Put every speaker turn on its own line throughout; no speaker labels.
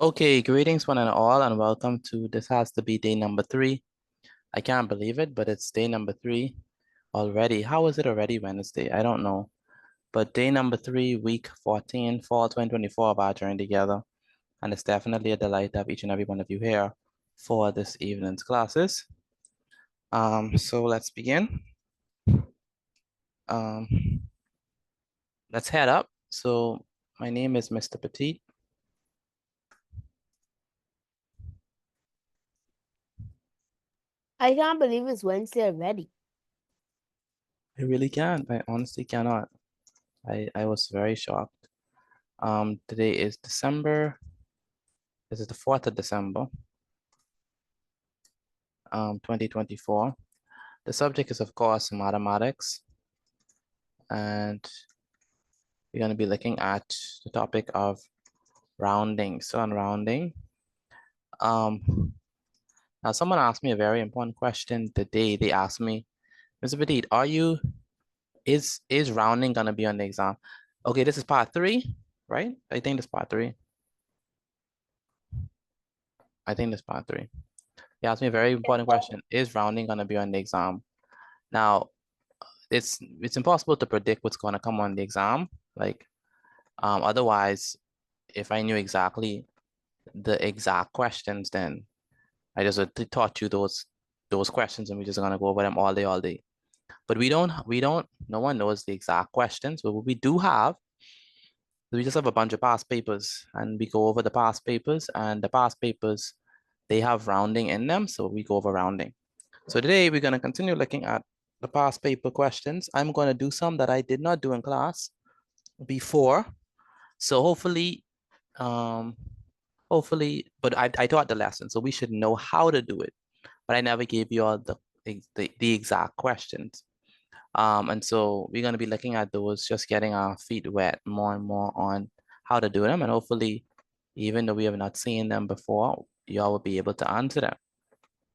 Okay, greetings one and all, and welcome to this has to be day number 3. I can't believe it, but it's day number 3 already. How is it already Wednesday? I don't know. But day number 3, week 14, fall 2024 of our journey together. And it's definitely a delight to have each and every one of you here for this evening's classes. So let's begin. Um, let's head up. So my name is Mr. Petit.
I can't believe it's Wednesday already.
I really can't. I honestly cannot. I was very shocked. Today is December. This is the 4th of December, 2024. The subject is, of course, mathematics. And we're going to be looking at the topic of rounding. So on rounding, now someone asked me a very important question today. They asked me, Mr. Petit, is rounding going to be on the exam? Okay, this is part 3, right? I think this is part 3. I think this is part 3. They asked me a very important question. Is rounding going to be on the exam? Now, it's impossible to predict what's going to come on the exam. Like, otherwise, if I knew exactly the exact questions, then I just would taught you those questions, and we're just gonna go over them all day. But we don't. No one knows the exact questions. But what we do have, we just have a bunch of past papers, and we go over the past papers, and the past papers, they have rounding in them, so we go over rounding. So today we're gonna continue looking at the past paper questions. I'm gonna do some that I did not do in class before. So hopefully, but I taught the lesson, so we should know how to do it. But I never gave you all the exact questions. And so we're gonna be looking at those, just getting our feet wet more and more on how to do them. And hopefully, even though we have not seen them before, y'all will be able to answer them.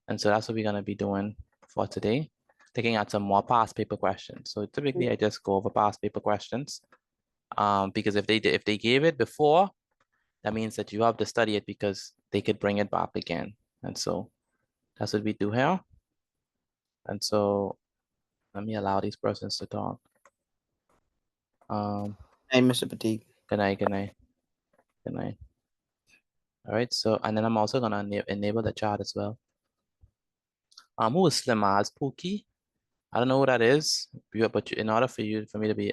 And so that's what we're gonna be doing for today, looking at some more past paper questions. So typically I just go over past paper questions. Because if they gave it before, that means that you have to study it because they could bring it back again. And so that's what we do here. And so let me allow these persons to talk.
Hey, Mr. Petit.
Good night. All right, so, and then I'm also gonna enable the chat as well. Who is Slimaz Pookie? I don't know what that is, but in order for me to be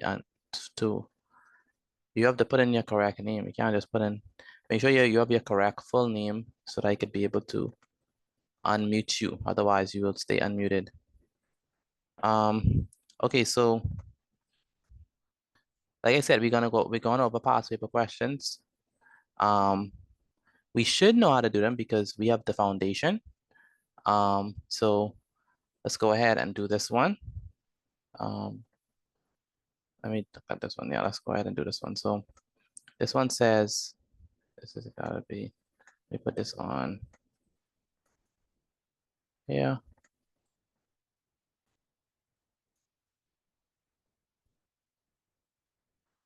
you have to put in your correct name. You can't just put in, make sure you have your correct full name so that I could be able to unmute you. Otherwise you will stay unmuted. Okay, so like I said, we're going over past paper questions. We should know how to do them because we have the foundation. So let's go ahead and do this one. Let me look at this one. Yeah, let's go ahead and do this one. So this one says, this is gotta be, let me put this on here.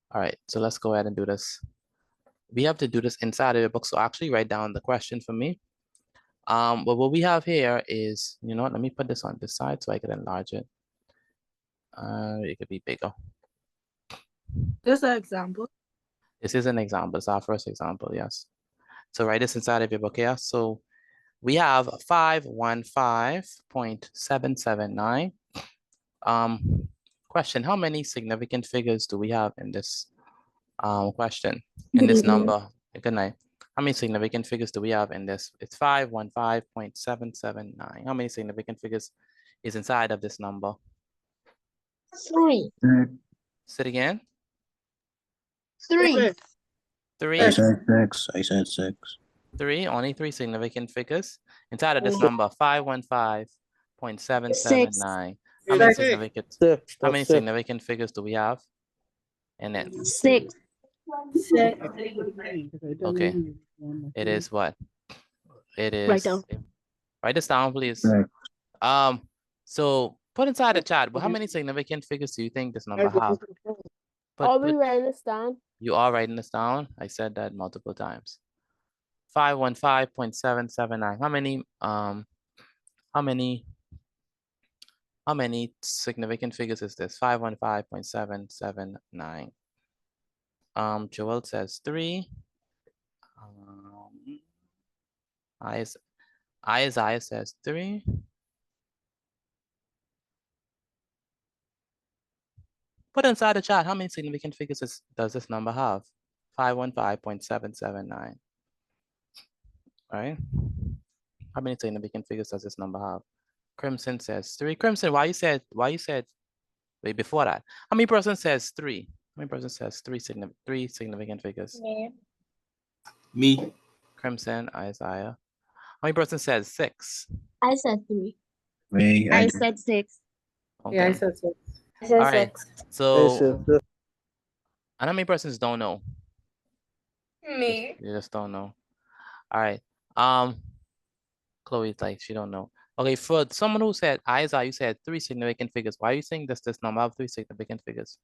All right, so let's go ahead and do this. We have to do this inside of your book. So actually write down the question for me. But what we have here is, you know what, let me put this on this side so I can enlarge it. It could be bigger.
This is an example.
This is an example. It's our first example, yes. So write this inside of your book here. So we have 515.779. Question, how many significant figures do we have in this question, in this number? Good night. How many significant figures do we have in this? It's 515.779. How many significant figures is inside of this number?
3.
Say it again.
3.
3.
I said 6. I said 6.
3, only 3 significant figures inside of this number, 515.779. How many significant significant figures do we have in it?
6.
Okay. It is what? It is.
Write down.
Write this down, please. So put inside the chat, but how many significant figures do you think this number have?
Are we writing this down?
You are writing this down? I said that multiple times. 515.779. How many significant figures is this? 515.779. Joel says 3. Isaiah says 3. Put inside the chat, how many significant figures does this number have? 515.779. All right. How many significant figures does this number have? Crimson says 3. Crimson, why you said, wait, before that, how many person says 3? How many person says three significant figures?
Me.
Crimson, Isaiah. How many person says 6?
I said 3.
Me.
I said 6.
Okay.
Yeah, I said 6.
I said
All right.
6.
So, and how many persons don't know?
Me.
You just don't know. All right. Chloe's like, she don't know. Okay, for someone who said Isaiah, you said 3 significant figures. Why are you saying this number have 3 significant figures?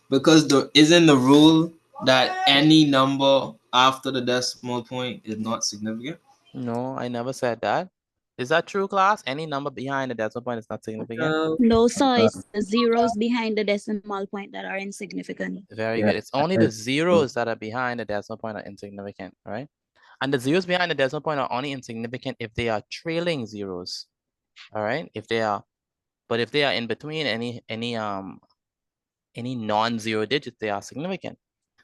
Because isn't the rule that any number after the decimal point is not significant?
No, I never said that. Is that true, class? Any number behind the decimal point is not significant?
No, so it's the zeros behind the decimal point that are insignificant.
Very
Yeah.
good. It's only the zeros that are behind the decimal point are insignificant, right? And the zeros behind the decimal point are only insignificant if they are trailing zeros. All right. But if they are in between any non-zero digits, they are significant.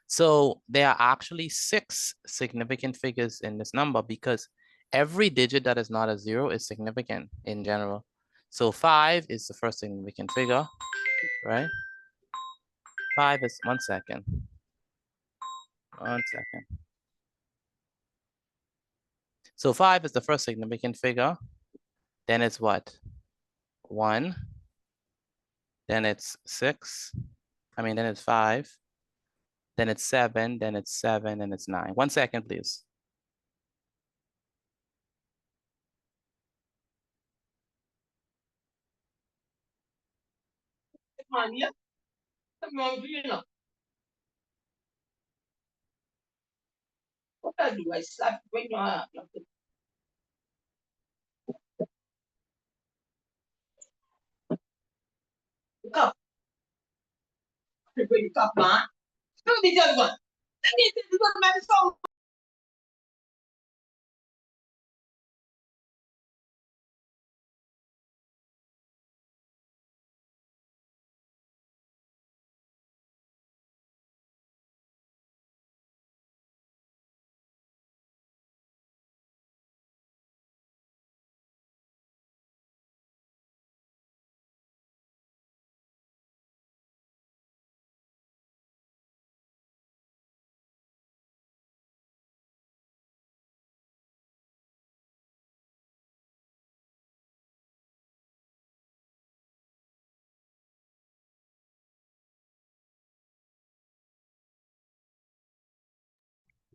So there are actually 6 significant figures in this number because every digit that is not a 0 is significant in general. So 5 is the first significant figure, right? 5 is 1 second. 1 second. So 5 is the first significant figure. Then it's what? 1. Then it's 6. Then it's 5. Then it's 7. Then it's 7. And it's 9. 1 second, please.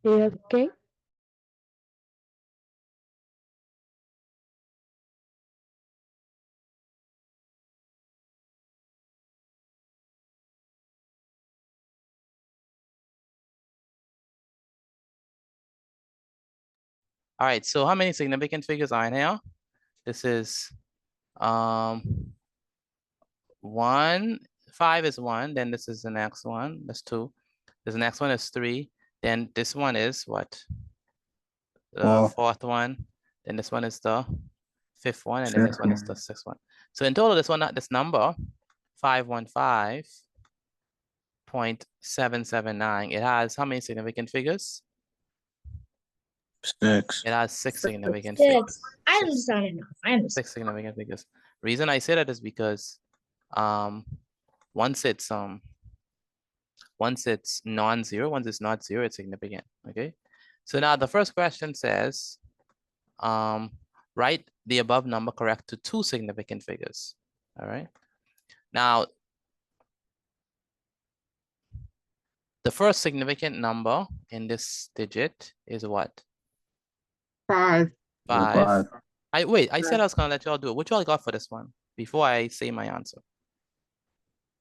Okay.
All right, so how many significant figures are in here? This is 1, 5 is 1, then this is the next one, that's 2. This next one is 3. Then this one is what? The 4th one. Then this one is the 5th one, and then this one is the 6th one. So in total, this number, 515.779, it has how many significant figures?
6.
It has 6 significant figures.
6. I understand it now. I understand.
6 significant figures. Reason I say that is because once it's non-zero, once it's not 0, it's significant. Okay. So now the first question says, write the above number correct to 2 significant figures. All right. Now, the first significant number in this digit is what?
5.
5. I said I was gonna let y'all do it. What y'all got for this one before I say my answer?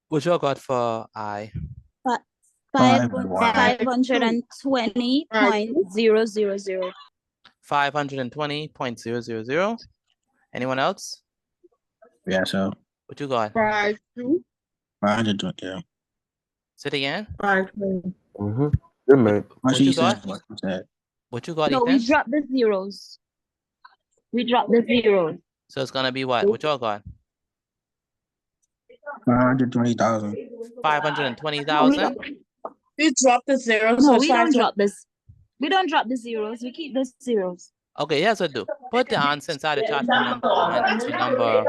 What y'all got for I?
Five
520.
520.000.
520.000. Anyone else?
Yeah, so
What you got?
52.
520. Yeah.
Say it again.
520.
Good man.
What
She
you
said
got?
what you said.
What you got,
No,
Ethan?
we dropped the zeros. We dropped the zeros.
So it's gonna be what? What y'all got?
520,000.
520,000.
You drop the zero,
No, we don't drop this. We don't drop the zeros. We keep the zeros.
Okay, here's what do. Put the answer inside the chat for number for number.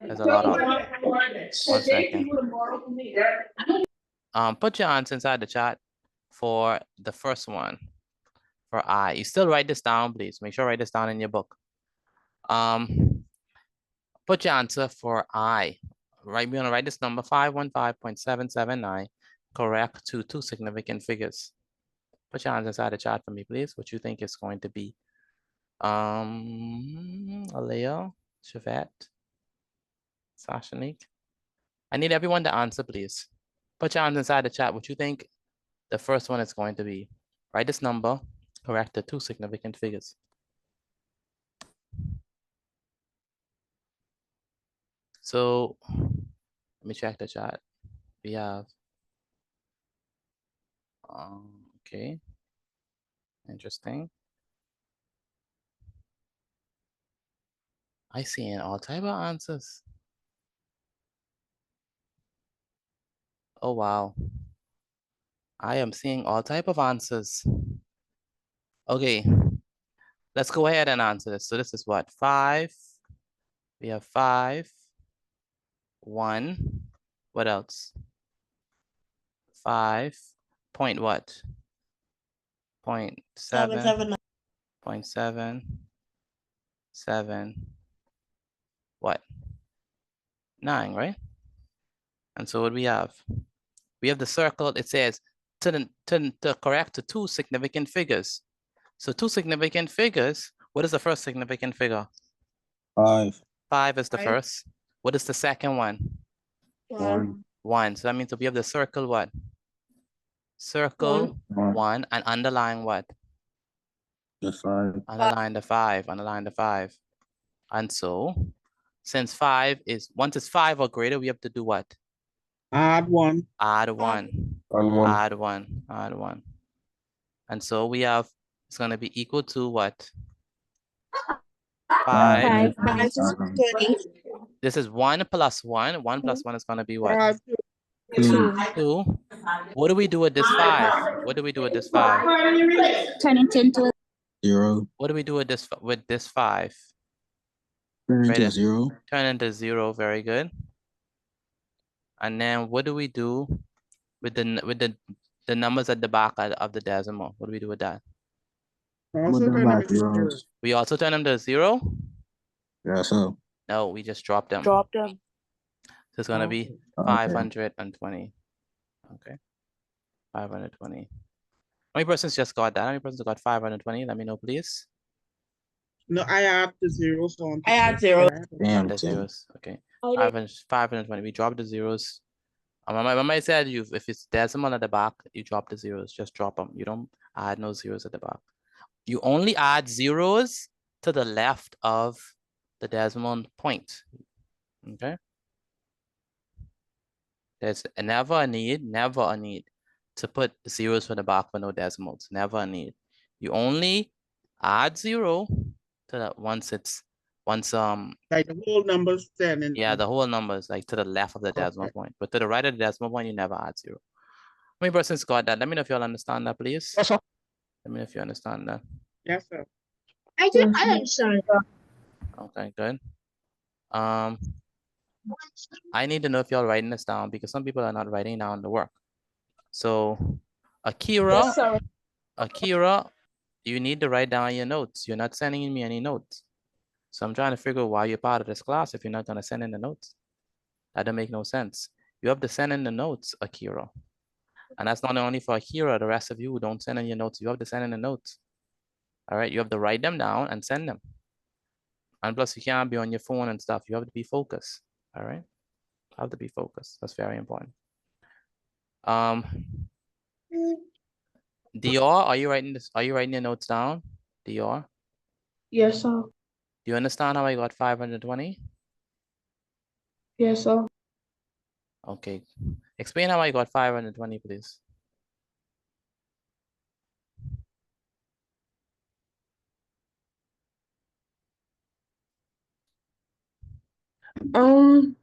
There's a lot of. 1 second. Put your answer inside the chat for the first one. For I. You still write this down, please. Make sure you write this down in your book. Put your answer for I. Right, we're gonna write this number 515.779, correct to 2 significant figures. Put your answer inside the chat for me, please. What you think is going to be? Alea, Shavette, Sashanique. I need everyone to answer, please. Put your answer inside the chat. What you think the first one is going to be? Write this number, correct to 2 significant figures. So let me check the chat. We have, okay, interesting. I see all type of answers. Oh, wow. I am seeing all type of answers. Okay, let's go ahead and answer this. So this is what? 5. We have 5, 1. What else? 5. Point what? 0.7. 0.7. 7. What? 9, right? And so what we have? We have the circle. It says to correct to 2 significant figures. So 2 significant figures. What is the first significant figure?
5.
5 is the
5.
first. What is the second one?
1.
1. So that means we have the circle what? Circle
1.
1 and underline what?
The 5.
Underline the 5. Underline the 5. And so since 5 is, once it's 5 or greater, we have to do what?
Add 1.
Add 1.
On one.
Add 1. Add 1. And so we have, it's going to be equal to what? 5.
520.
This is 1 plus 1. 1 plus 1 is going to be what?
5.
2. What do we do with this 5? What do we do with this 5?
Turn it into
0.
What do we do with this 5?
Turn
Right
into
there.
0.
Turn into 0. Very good. And then what do we do with the numbers at the back of the decimal? What do we do with that?
Also
them
turn them
back
into 0.
zeros.
We also turn them to 0?
Yeah, so.
No, we just drop them.
Drop them.
So it's gonna be
Okay.
520. Okay. 520. How many persons just got that? How many persons got 520? Let me know, please.
No, I add the zeros on.
I add zero.
Damn,
The
10.
zeros. Okay. 520. We drop the zeros. Remember I said if it's decimal at the back, you drop the zeros. Just drop them. You don't add no zeros at the back. You only add zeros to the left of the decimal point. Okay. There's never a need to put zeros for the back for no decimals. Never a need. You only add 0 to the once
Like the whole number's 10. And
yeah, the whole number is like to the left of the decimal point. But to the right of the decimal point, you never add 0. How many persons got that? Let me know if you all understand that, please.
Yes, sir.
Let me know if you understand that.
Yes, sir.
I understand.
Okay, good. I need to know if y'all writing this down because some people are not writing down the work. So Akira, you need to write down your notes. You're not sending me any notes. So I'm trying to figure out why you're part of this class if you're not gonna send in the notes. That don't make no sense. You have to send in the notes, Akira. And that's not only for Akira, the rest of you who don't send in your notes, you have to send in the notes. All right, you have to write them down and send them. And plus you can't be on your phone and stuff. You have to be focused, all right? You have to be focused, that's very important. Dior, are you writing this? Are you writing your notes down? Dior,
Yes, sir.
do you understand how I got 520?
Yes, sir.
Okay. Explain how I got 520, please.
Um,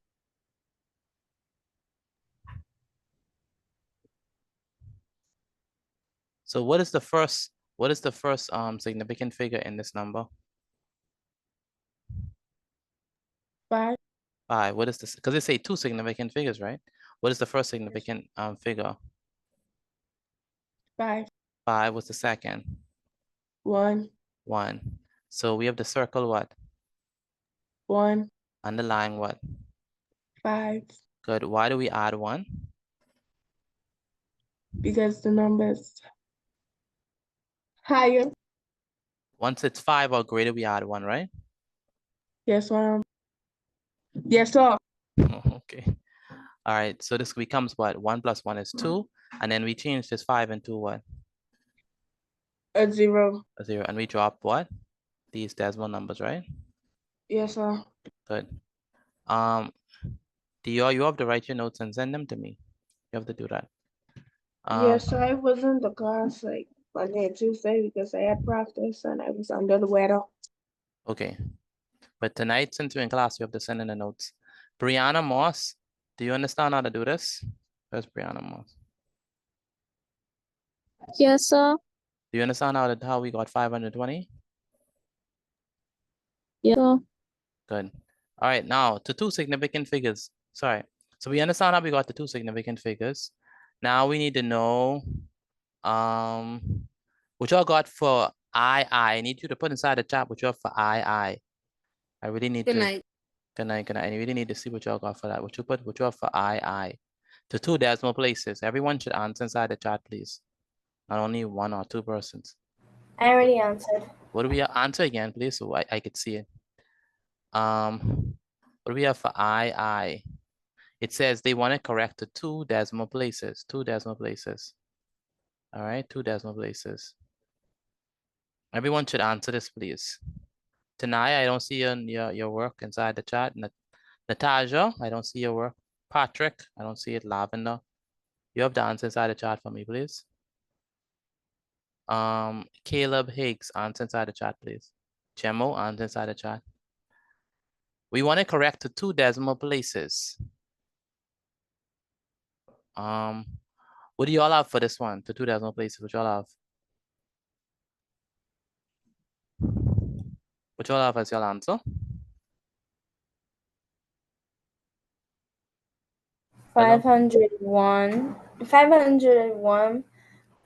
So what is the first significant figure in this number?
5,
5. What is this? Because they say two significant figures, right? What is the first significant figure?
5,
5. What's the second?
1,
1. So we have to circle what?
1,
Underline what?
5,
Good. Why do we add 1?
because the number is higher.
Once it's 5 or greater, we add 1, right?
Yes, yes, sir.
Okay. All right. So this becomes what? 1 plus 1 is 2. And then we change this 5 into what?
A 0.
A 0. And we drop what? These decimal numbers, right?
Yes, sir.
Good. Dior, you have to write your notes and send them to me. You have to do that.
Yes, I was in the class like Monday and Tuesday because I had practice and I was under the weather.
Okay. But tonight, since you're in class, you have to send in the notes. Brianna Moss, do you understand how to do this? Where's Brianna Moss?
Yes, sir.
Do you understand how we got 520?
Yes, sir.
Good. All right, now to two significant figures. Sorry. So we understand how we got the two significant figures. Now we need to know what y'all got for I. I need you to put inside the chat what y'all for I. I really need
Good
to.
night.
Good night, good night. I really need to see what y'all got for that. What y'all for I. To two decimal places. Everyone should answer inside the chat, please. Not only one or two persons.
I already answered.
What do we answer again, please, so I could see it? What do we have for I? It says they want to correct to two decimal places. Two decimal places. All right, two decimal places. Everyone should answer this, please. Tanaya, I don't see your work inside the chat. Natasha, I don't see your work. Patrick, I don't see it. Lavender, you have the answer inside the chat for me, please. Caleb Higgs, answer inside the chat, please. Chemo, answer inside the chat. We want to correct to two decimal places. What do y'all have for this one? To two decimal places, what y'all have? What y'all have as your answer? Hello?
501, 501,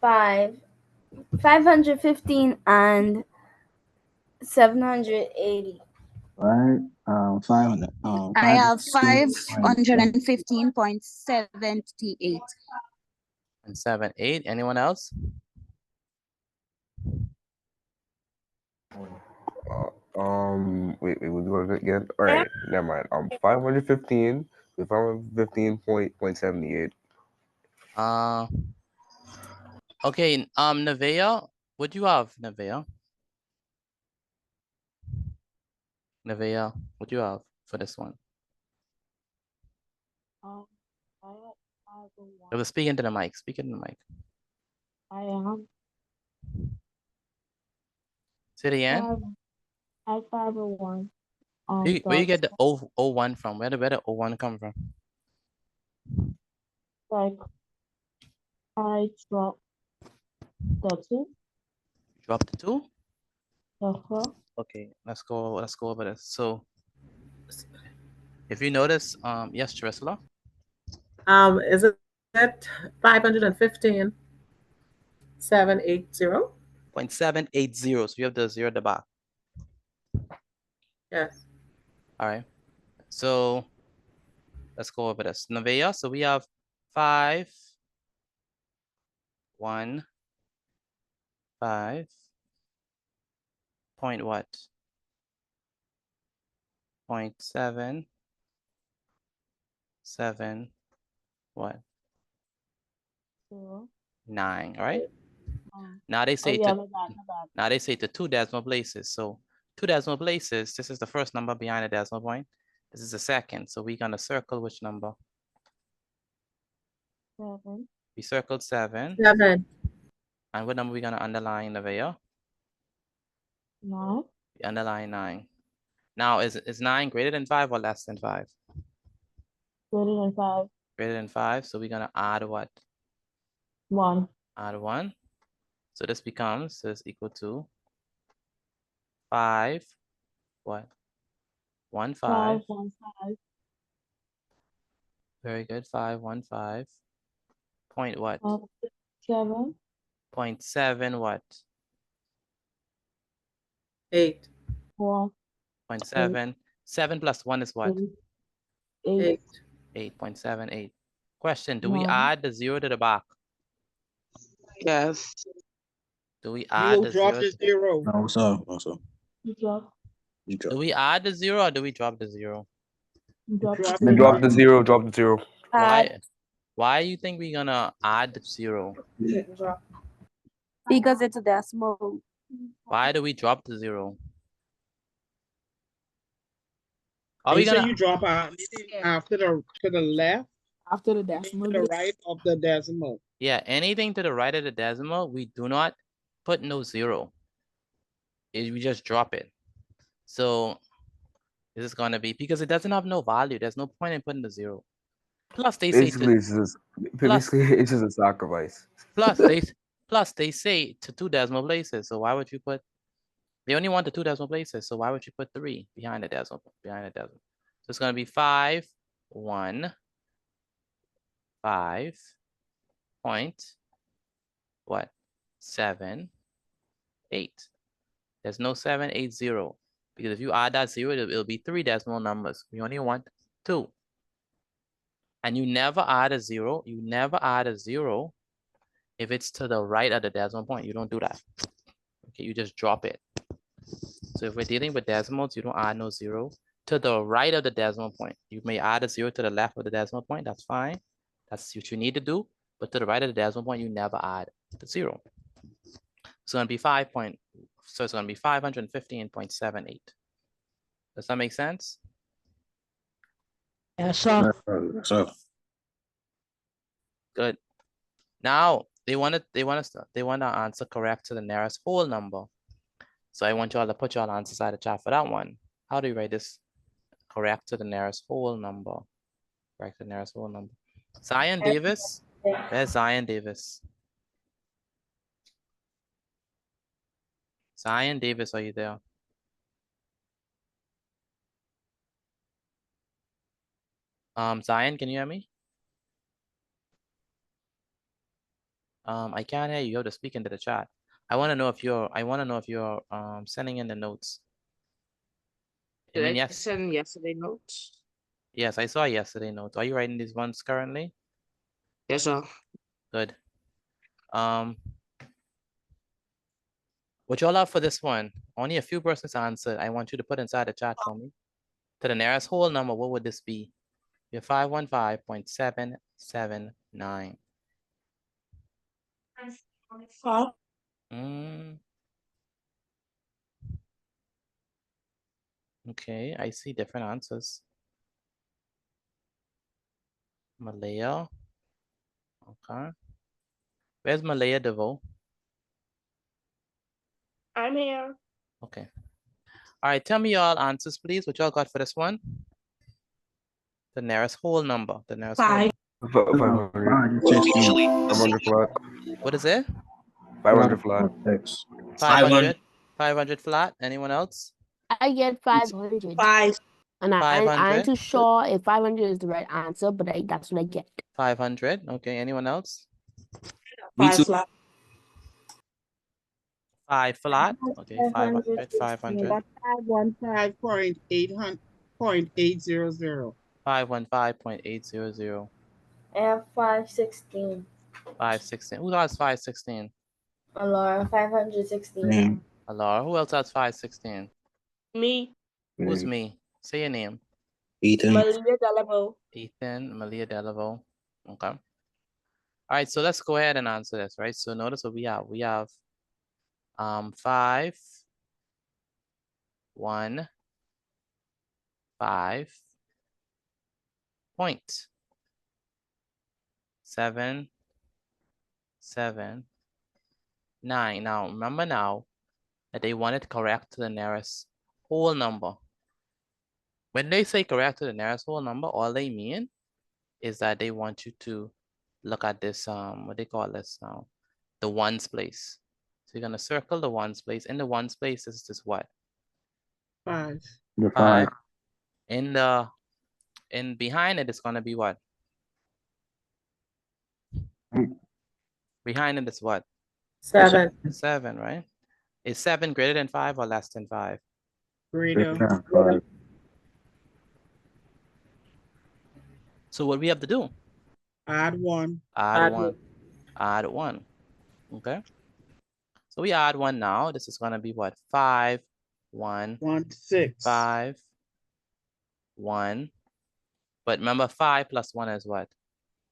515, and 780.
Right? 500.
I have
515.7.
515.78.
And 7, 8. Anyone else?
Wait, what was it again? All right, never mind. 515 to 515.78.
Okay, Nevaeh, what do you have, Nevaeh? Nevaeh, what do you have for this one?
I
I was speaking to the mic, speaking to the mic.
I am
Say it again.
501.
Where you get the 01 from? Where the 01 come from?
Like I dropped the 2.
Drop the 2?
Uh-huh.
Okay, let's go over this. So if you notice, yes, Teresla?
Is it 515, 780?
0.780. So you have the 0 at the back.
Yes.
All right. So let's go over this. Nevaeh, so we have 5, 1, 5, point what? 0.7, 7, what? 9, all right? Now they say now they say to 2 decimal places. So 2 decimal places, this is the first number behind the decimal point. This is the second. So we're gonna circle which number?
7.
We circled 7.
7.
And what number we gonna underline over here?
9.
We underline 9. Now is 9 greater than 5 or less than 5?
Greater than 5.
Greater than 5. So we're gonna add what?
1.
Add 1. So this becomes this equal to 5. What? 1 5.
5, 1, 5.
Very good. 5 1 5. Point what?
7.
0.7 what?
8.
4.
0.7. 7 plus 1 is what?
8.
8.
8.78. Question, do we
9.
add the 0 to the back?
Yes.
Do we
You
add
will
the
drop
0?
the zero.
No, so, no, so.
You drop.
You
Do
drop.
we add the 0 or do we drop the 0?
You drop.
Drop
Then drop the 0, drop the 0.
Why you think we're gonna add the 0?
Because it's a decimal.
Why do we drop the 0? Are
They
we
say
gonna
you drop after to the left,
After the
to
decimal.
the right of the decimal.
Yeah, anything to the right of the decimal, we do not put no 0. We just drop it. So this is gonna be because it doesn't have no value. There's no point in putting the 0. Plus they say
Basically, it's just a sacrifice.
plus they say to 2 decimal places. So why would you put? They only want the 2 decimal places. So why would you put 3 behind the decimal? So it's gonna be 5 1 5 point what 7 8. There's no 7 8 0 because if you add that 0, it'll be 3 decimal numbers. We only want 2. And you never add a 0. You never add a 0 if it's to the right of the decimal point. You don't do that. Okay, you just drop it. So if we're dealing with decimals, you don't add no 0 to the right of the decimal point. You may add a 0 to the left of the decimal point. That's fine. That's what you need to do. But to the right of the decimal point, you never add the 0. It's going to be 5 point. So it's going to be 515.78. Does that make sense?
Yes, sir.
So,
Good. Now they want to answer correct to the nearest whole number. So I want y'all to put y'all answers inside the chat for that one. How do you write this? Correct to the nearest whole number. Correct to the nearest whole number. Zion Davis. Where's Zion Davis? Zion Davis, are you there? Zion, can you hear me? I can't hear you. You have to speak into the chat. I want to know if you're sending in the notes. I mean, yes.
Send yesterday notes.
Yes, I saw yesterday notes. Are you writing these ones currently?
Yes, sir.
Good. What y'all have for this one? Only a few persons answered. I want you to put inside the chat for me. To the nearest whole number, what would this be? You're 515.779. Okay, I see different answers. Malaya. Okay. Where's Malaya DeVoe?
I'm here.
Okay. All right, tell me y'all answers, please. What y'all got for this one? The nearest whole number. The nearest whole.
500. 500 flat.
What is it?
500 flat.
500. 500 flat. Anyone else?
I get 500.
5.
And I ain't
500.
too sure if 500 is the right answer, but that's what I get.
500. Okay, anyone else?
5 flat.
5 flat. Okay, 500. 500.
515.800.800.
515.800.
I have 516.
516. Who has 516?
Laura, 516.
Laura. Who else has 516?
Me.
Who's me? Say your name.
Ethan.
Malia Delavo.
Ethan, Malia Delavo. Okay. All All right, so let's go ahead and answer this, right? So notice what we have. We have 5, 1, 5, 7, 7, 9. Now remember now that they want it correct to the nearest whole number. When they say correct to the nearest whole number, all they mean is that they want you to look at this, what they call this now, the ones place. So you're gonna circle the ones place. In the ones place, this is what?
5.
The
5.
5.
In behind it is gonna be what? Behind it is what?
7.
7, right? Is 7 greater than 5 or less than 5?
Greater.
5.
So what we have to do?
Add 1.
Add 1. Add 1. Okay. So we add 1 now. This is gonna be what? 5, 1,
1, 6.
5, 1. But remember 5 plus 1 is what?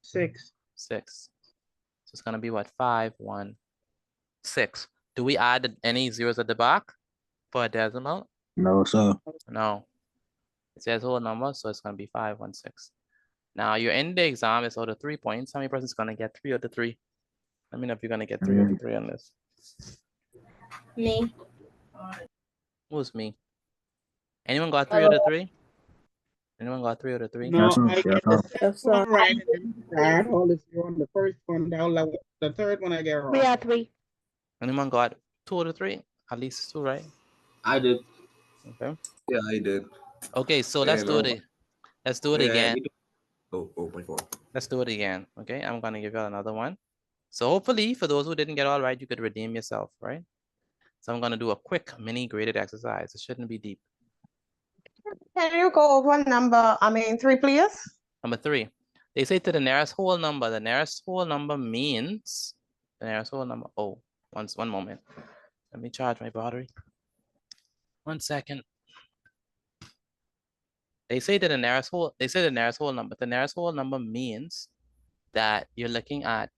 6.
6. So it's gonna be what? 5, 1, 6. Do we add any zeros at the back for a decimal?
No, sir.
No. It says whole number, so it's gonna be 5, 1, 6. Now you're in the exam, it's out of 3 points. How many persons gonna get 3 out of 3? Let me know if you're gonna get 3 out of 3 on this.
Me.
Who's me? Anyone got 3 out of 3? Anyone got 3 out of 3?
No,
sir.
I get
Yes,
the
sir.
second one right, and then add all the 0 on the first one. The third one I get wrong.
We are 3.
Anyone got 2 out of 3? At least 2, right?
I did.
Okay.
Yeah, I did.
Okay, so let's
And,
do it. Let's do it
yeah,
again.
my fault.
Let's do it again. Okay, I'm gonna give you another one. So hopefully, for those who didn't get all right, you could redeem yourself, right? So I'm gonna do a quick mini graded exercise. It shouldn't be deep.
Can you go over number, 3, please?
Number 3, they say to the nearest whole number. The nearest whole number means the nearest whole number. Oh, one moment. Let me charge my battery. 1 second. They say that the nearest whole. They say the nearest whole number. The nearest whole number means that you're looking at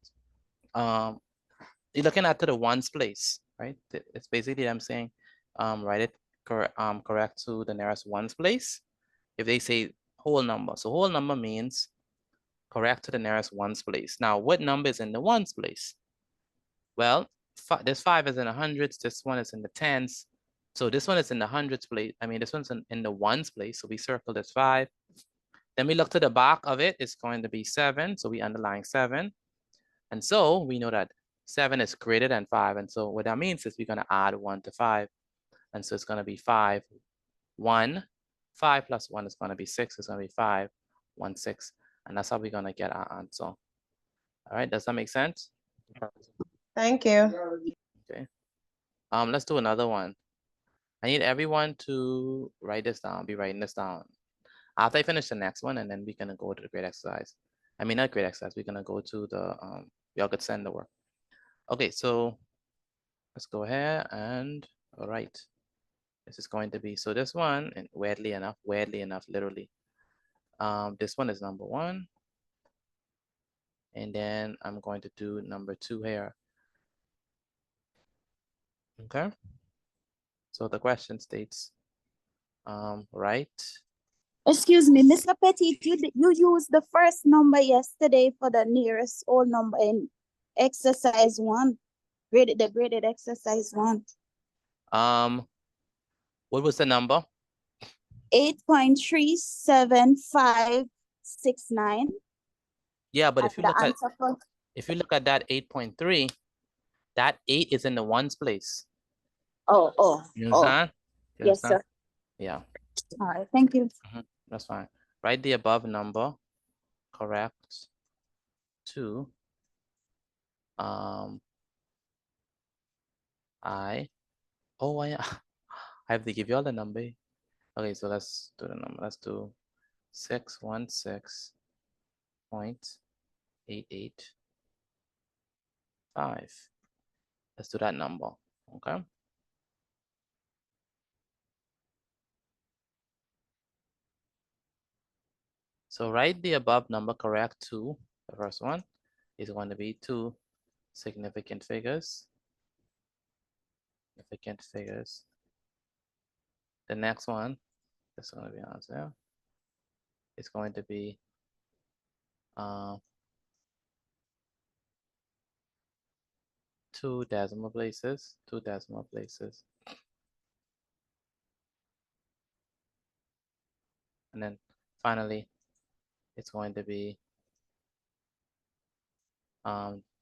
to the ones place, right? It's basically I'm saying write it correct to the nearest ones place. If they say whole number, so whole number means correct to the nearest ones place. Now, what number is in the ones place? Well, this 5 is in the hundreds, this one is in the tens. So this one is in the hundreds place. I mean, this one's in the ones place. So we circle this 5. Then we look to the back of it, it's going to be 7. So we underline 7. And so we know that 7 is greater than 5. And so what that means is we're going to add 1 to 5. And so it's going to be 5, 1. 5 plus 1 is going to be 6. It's going to be 5, 1, 6. And that's how we're going to get our answer. All right, does that make sense?
Thank you.
Okay. Let's do another one. I need everyone to write this down, be writing this down. After I finish the next one, and then we're gonna go to the grade exercise. I mean, not grade exercise, we're gonna go to the, y'all could send the work. Okay, so let's go ahead and, all right. This is going to be, so this one, and weirdly enough, literally. This one is number 1. And then I'm going to do number 2 here. Okay. So the question states, right?
Excuse me, Mr. Petit, you used the first number yesterday for the nearest whole number in exercise 1, the graded exercise 1.
What was the number?
8.37569.
Yeah, but if you look at
for...
that 8.3, that 8 is in the ones place. You understand? You
Yes,
understand?
sir.
Yeah.
All right, thank you.
That's fine. Write the above number correct to I have to give you all the number. Okay, so let's do the number. Let's do 616.885. Let's do that number. Okay. So write the above number correct to the first one. is going to be 2 significant figures. Significant figures. The next one, that's going to be answer. It's going to be 2 decimal places. 2 decimal places. And then finally, it's going to be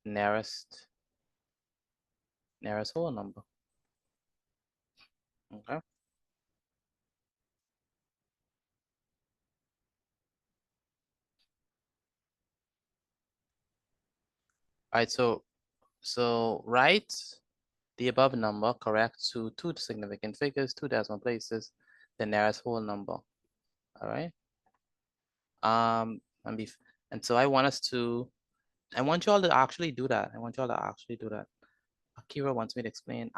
nearest whole number. Okay. All right, so write the above number correct to 2 significant figures, 2 decimal places, the nearest whole number. All right. And so I want you all to actually do that. Akira wants me to explain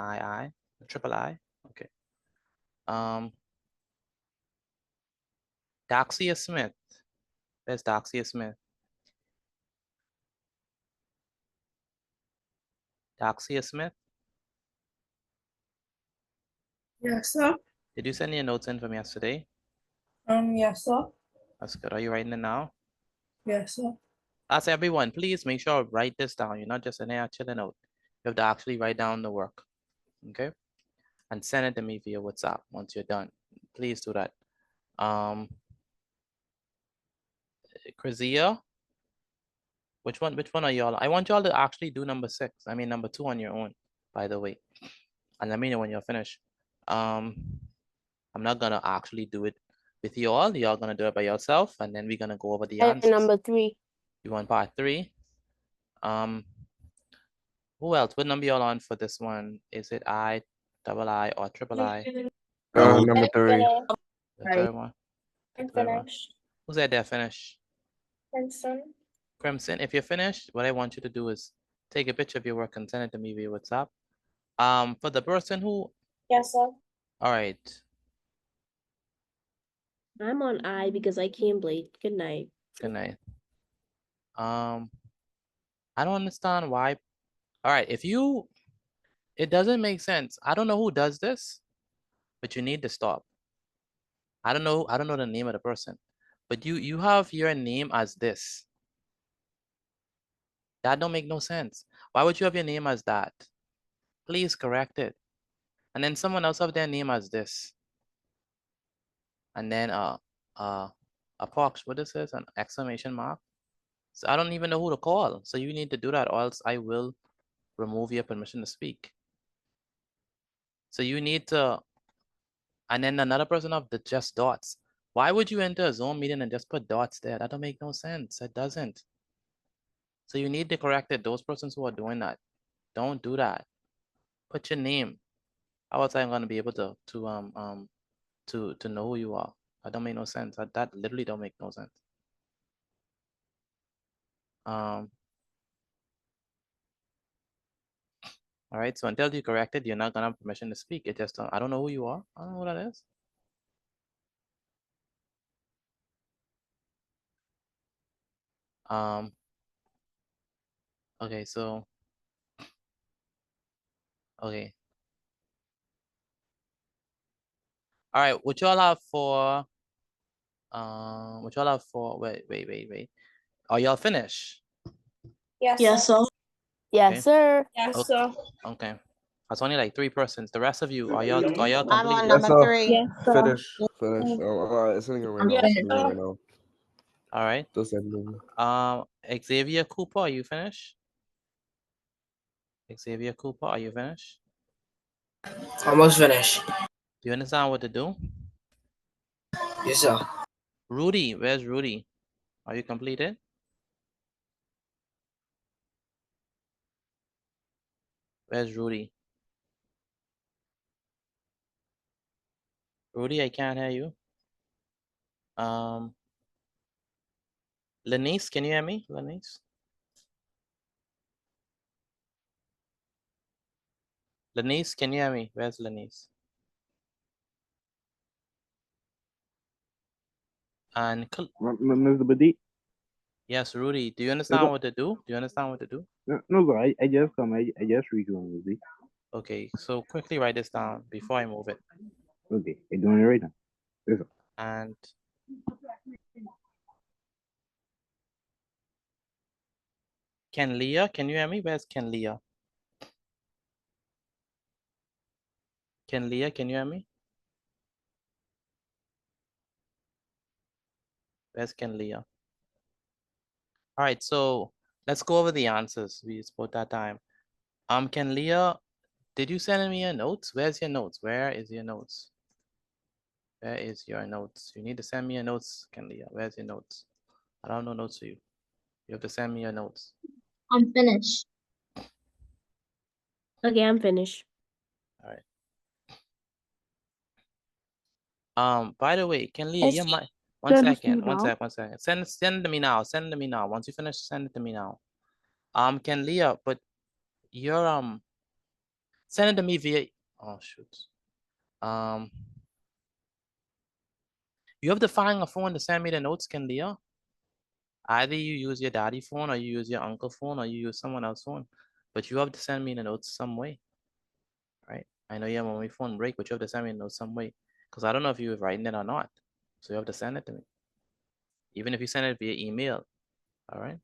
triple I. Okay. Daxia Smith. Where's Daxia Smith? Daxia Smith?
Yes, sir.
Did you send your notes in from yesterday?
Yes, sir.
That's good. Are you writing it now?
Yes, sir.
Ask everyone, please make sure write this down. You're not just in there chilling out. You have to actually write down the work. Okay? And send it to me via WhatsApp once you're done. Please do that. Krazia, which one are y'all? I want y'all to actually do number 2 on your own, by the way. And let me know when you're finished. I'm not gonna actually do it with you all. Y'all gonna do it by yourself, and then we're gonna go over the answers.
Number 3.
You want part 3? Who else? What number y'all on for this one? Is it I, double I, or triple I?
Number 3.
The third one. The third one. Who's that there finished? Crimson, if you're finished, what I want you to do is take a picture of your work and send it to me via WhatsApp. For the person who...
Yes, sir.
All right.
I'm on I because I came late. Good night.
Good night. I don't understand why. All right, it doesn't make sense. I don't know who does this, but you need to stop. I don't know the name of the person, but you have your name as this. That don't make no sense. Why would you have your name as that? Please correct it. And then someone else have their name as this. And then a box, what is this? An exclamation mark. So I don't even know who to call. So you need to do that, or else I will remove your permission to speak. So you need to, and then another person of the just dots. Why would you enter a Zoom meeting and just put dots there? That don't make no sense. It doesn't. So you need to correct it. Those persons who are doing that, don't do that. Put your name. How else I'm gonna be able to know who you are? That don't make no sense. That literally don't make no sense. All right. So until you correct it, you're not gonna have permission to speak. It just I don't know who you are. I don't know who that is. Okay. So. Okay. All right. What y'all have for? Wait. Are y'all finished?
Yes,
sir. Yes,
Okay.
sir.
Yes, sir.
Okay. That's only like 3 persons. The rest of you, are y'all
I'm
complete?
on
Yes,
number
sir.
3.
Yes, sir.
Finish. It's sitting here right now.
Yes,
Sitting here
sir.
right now.
All right.
Just send me.
Xavier Cooper, are you finished? Xavier Cooper, are you finished?
Almost finished.
Do you understand what to do?
Yes, sir.
Rudy, where's Rudy? Are you completed? Where's Rudy? Rudy, I can't hear you. Lenice, can you hear me? Lenice? Lenice, can you hear me? Where's Lenice? And
Mr. Badie.
Yes, Rudy. Do you understand what to do? Do you understand what to do?
No, bro. I just come. I just read one. See?
Okay, so quickly write this down before I move it.
Okay, I doing it right now. Listen.
And Ken Leah, can you hear me? Where's Ken Leah? Ken Leah, can you hear me? Where's Ken Leah? All right, so let's go over the answers. We spoke that time. Ken Leah, did you send me your notes? Where's your notes? Where is your notes? Where is your notes? You need to send me your notes, Ken Leah. Where's your notes? I don't know notes for you. You have to send me your notes.
I'm finished.
Okay, I'm finished.
All right. By the way, Ken Leah, you might. One second. Send it to me now. Send it to me now. Once you finish, send it to me now. Ken Leah, but you're send it to me via. Oh shoot. You have to find a phone to send me the notes, Ken Leah. Either you use your daddy phone or you use your uncle phone or you use someone else's phone, but you have to send me the notes some way, right? I know you have a mommy phone break, but you have to send me the notes some way because I don't know if you're writing it or not. So you have to send it to me, even if you send it via email. All right.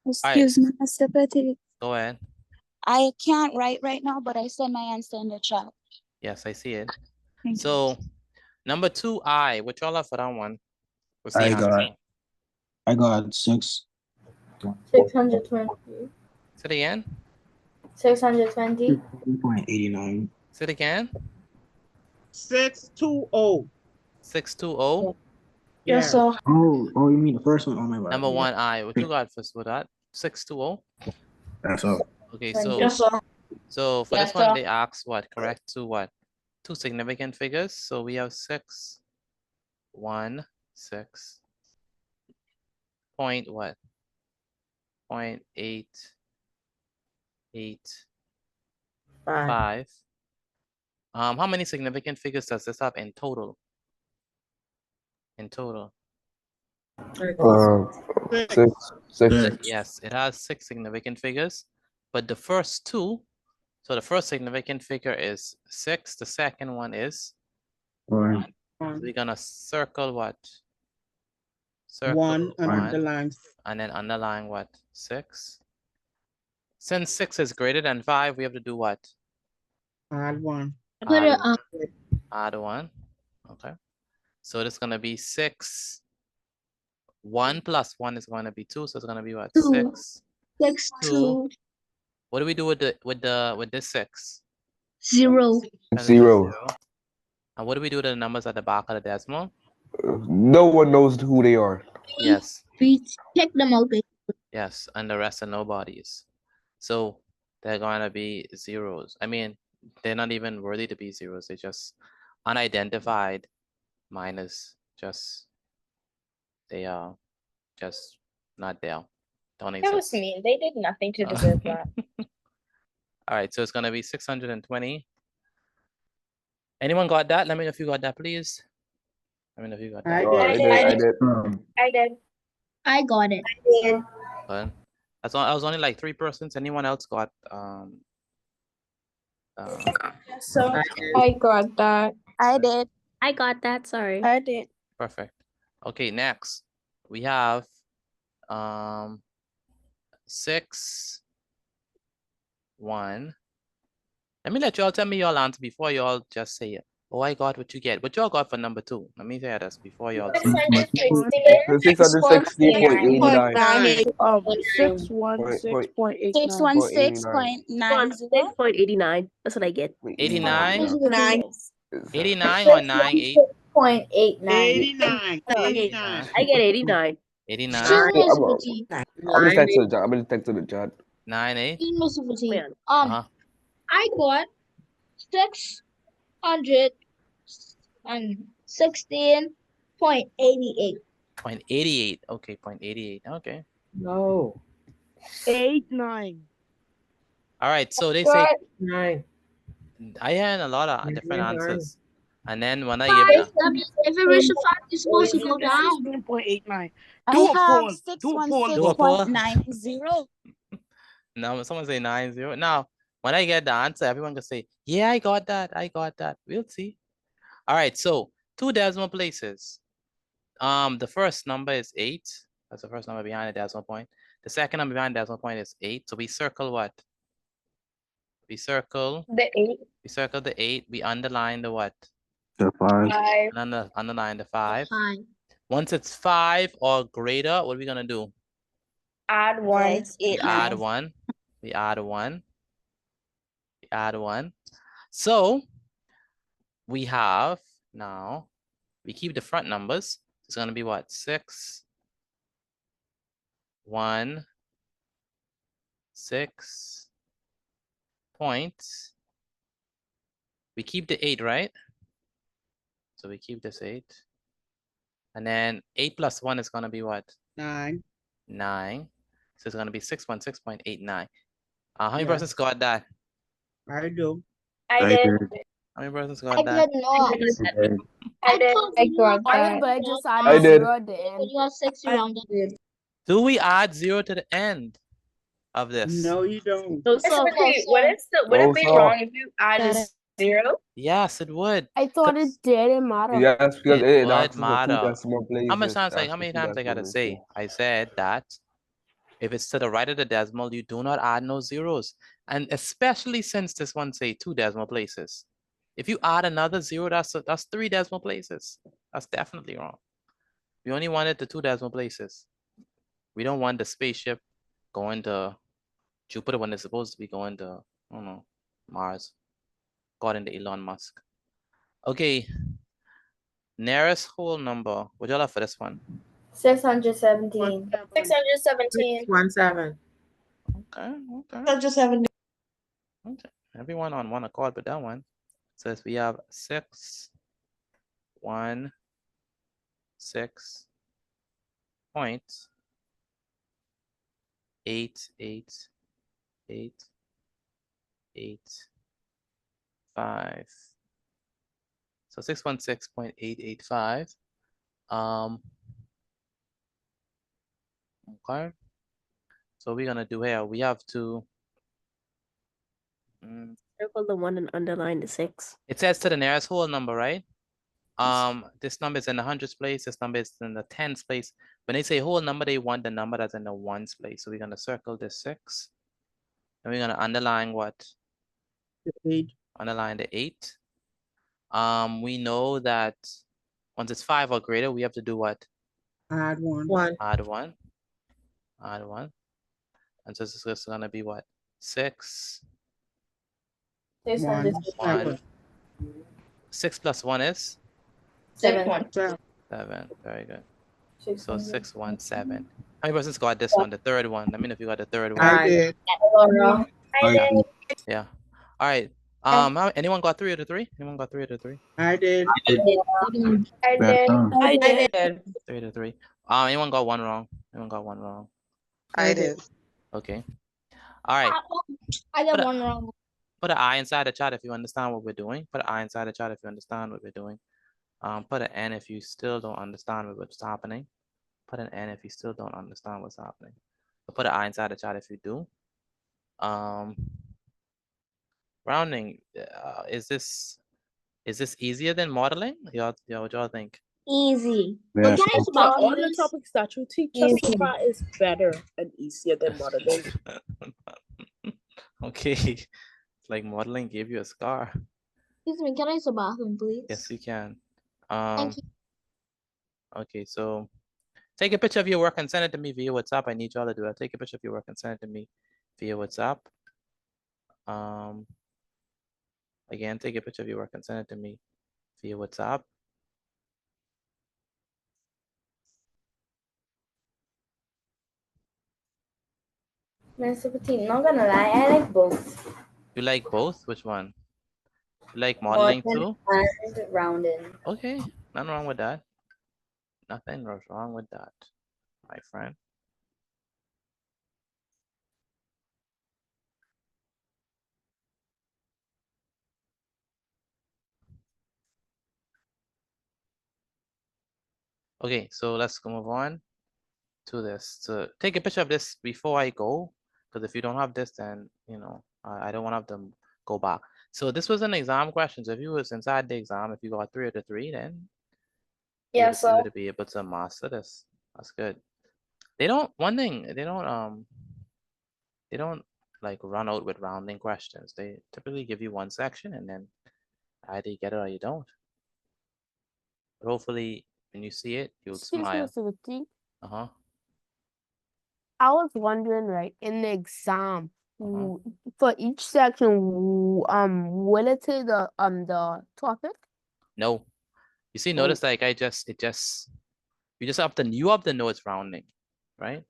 Excuse me, Mr. Petit.
Go ahead.
I can't write right now, but I send my answer in the chat.
Yes, I see it.
Thank
So number 2I, what y'all have for that one? What's the
I
answer?
got 6.
620.
Say it again.
620.
6.89.
Say it again.
620.
620.
Yes, sir.
Oh, you mean the first one? Oh, my bad.
Number 1I. What you got first for that? 620.
That's all.
Okay,
Yes, sir.
so for
Yes,
this one,
sir.
they ask what? Correct to what? 2 significant figures. So we have 6, 1, 6. Point what? 0.8, 8, 5. How many significant figures does this have in total? In total.
6.
Yes, it has 6 significant figures, but the first 2, so the first significant figure is 6, the second one is 1. So we're gonna circle what? Circle
1 and
1,
underline.
and then underline what? 6. Since 6 is greater than 5, we have to do what?
Add 1.
Add 1. Okay. So it's gonna be 6. 1 plus 1 is going to be 2, so it's gonna be what? 6. 2. What do we do with this 6?
0.
Turn it to
0.
And what do we do to the numbers at the back of the decimal?
No one knows who they are.
Yes.
We check them out.
Yes, and the rest are nobodies. So they're going to be zeros. I mean, they're not even worthy to be zeros. They're just unidentified minus just, they are just not there. Don't exist.
That was mean. They did nothing to deserve that.
All right, so it's going to be 620. Anyone got that? Let me know if you got that, please. Let me know if you got that.
I did.
I did. I got it.
Good. I was only like 3 persons. Anyone else got
So I got that.
I did.
I got that. Sorry.
I did.
perfect. Okay, next we have 6, 1. Let me let y'all tell me y'all answer before y'all just say it. Oh, I got what you get. What y'all got for number 2? Let me say this before y'all say it.
660.89.
616.89.
616.90.
That's what I get.
89?
89.
89 or 98?
89.
I get 89.
89?
I'm gonna text to the chat. I'm gonna text to the chat.
98?
I got 616.88.
0.88. Okay, 0.88. Okay.
No.
89.
All right, so they say
9.
I had a lot of different
99.
answers. And then when I give them,
If it reaches You're supposed to go down.
16.89.
I
Do a
have
poll.
six
Do a
one
poll.
six
Do a poll.
point nine zero.
No, someone say 90. Now, when I get the answer, everyone can say, yeah, I got that. I got that. We'll see. All right, so 2 decimal places. The first number is 8. That's the first number behind the decimal point. The second number behind the decimal point is 8. So we circle what? We circle
The 8.
We circle the 8. We underline the what?
The 5.
5.
And underline the 5.
5.
Once it's 5 or greater, what are we gonna do?
Add 1.
Yeah, it's
We
8
add
9.
1. We add 1. We add 1. So we have now, we keep the front numbers. It's gonna be what? 6, 1, 6 points. We keep the 8, right? So we keep this 8. And then 8 plus 1 is gonna be what?
9.
9. So it's gonna be 616.89. How many
Yeah.
persons got that?
I do.
I did.
How many persons
I
got that?
did not.
I did.
I got
I
that.
but I just
I
added
did.
0 at the end.
You got 6 around it.
Do we add 0 to the end of this?
No, you don't.
So, would
No,
it be
sir.
wrong if you added 0?
Yes, it would.
I thought it didn't matter.
Yes, because it
would
asks for 2
matter.
decimal places.
How much times,
It asks
how
for
many
2
times I
decimal
gotta
places.
say? I said that if it's to the right of the decimal, you do not add no zeros. And especially since this one say 2 decimal places. If you add another 0, that's 3 decimal places. That's definitely wrong. We only wanted the 2 decimal places. We don't want the spaceship going to Jupiter when it's supposed to be going to, I don't know, Mars, according to Elon Musk. Okay, nearest whole number. What y'all have for this one?
617. 617.
617.
Okay, okay.
617.
Okay, everyone on one accord with that one. Says we have 6, 1, 6 points, 8, 8, 8, 8, 5. So 616.885. Okay. So we're gonna do here. We have to.
Circle the 1 and underline the 6.
It says to the nearest whole number, right? This number is in the hundreds place. This number is in the tens place. When they say whole number, they want the number that's in the ones place. So we're gonna circle the 6, and we're gonna underline what?
The 8.
Underline the 8. We know that once it's 5 or greater, we have to do what?
Add 1.
1.
Add 1. Add 1. And so this is gonna be what? 6.
1.
1. 6 plus 1 is?
7.
7.
7. Very good. So 617. How many persons got this one? The third one. Let me know if you got the third one.
I did.
I did.
Yeah. All right. Anyone got 3 out of 3? Anyone got 3 out of 3?
I did.
I did.
I did.
3 out of 3. Anyone got 1 wrong? Anyone got 1 wrong?
I did.
Okay. All right.
I got
Put a-
1 wrong.
Put an I inside the chat if you understand what we're doing. Put an I inside the chat if you understand what we're doing. Put an N if you still don't understand what's happening. Put an N if you still don't understand what's happening. But put an I inside the chat if you do. Rounding, is this easier than modeling? Y'all, what y'all think?
Easy.
Yeah,
But can I
so-
spot
All the topics that you teach us so
Easy.
far is better and easier than modeling.
Okay, it's like modeling gave you a scar.
Excuse me, can I use the bathroom, please?
Yes, you can.
Thank you.
Okay, so take a picture of your work and send it to me via WhatsApp. I need y'all to do that. Take a picture of your work and send it to me via WhatsApp. Again, take a picture of your work and send it to me via WhatsApp.
Mr. Petit, not gonna lie, I like both.
You like both? Which one? You like modeling too?
And rounding.
Okay, nothing wrong with that. Nothing wrong with that, my friend. Okay, so let's move on to this. So take a picture of this before I go, because if you don't have this, then I don't want to have them go back. So this was an exam question. So if you was inside the exam, if you got 3 out of 3, then
Yeah,
you
so
would be able to master this. That's good. They don't they don't like run out with rounding questions. They typically give you one section and then either you get it or you don't. But hopefully when you see it, you'll
Excuse me,
smile.
Mr. T.
Uh-huh.
I was wondering, right, in the exam,
Uh-huh.
for each section, will it say the topic?
No. You see,
Oh.
notice like you have to know it's rounding, right?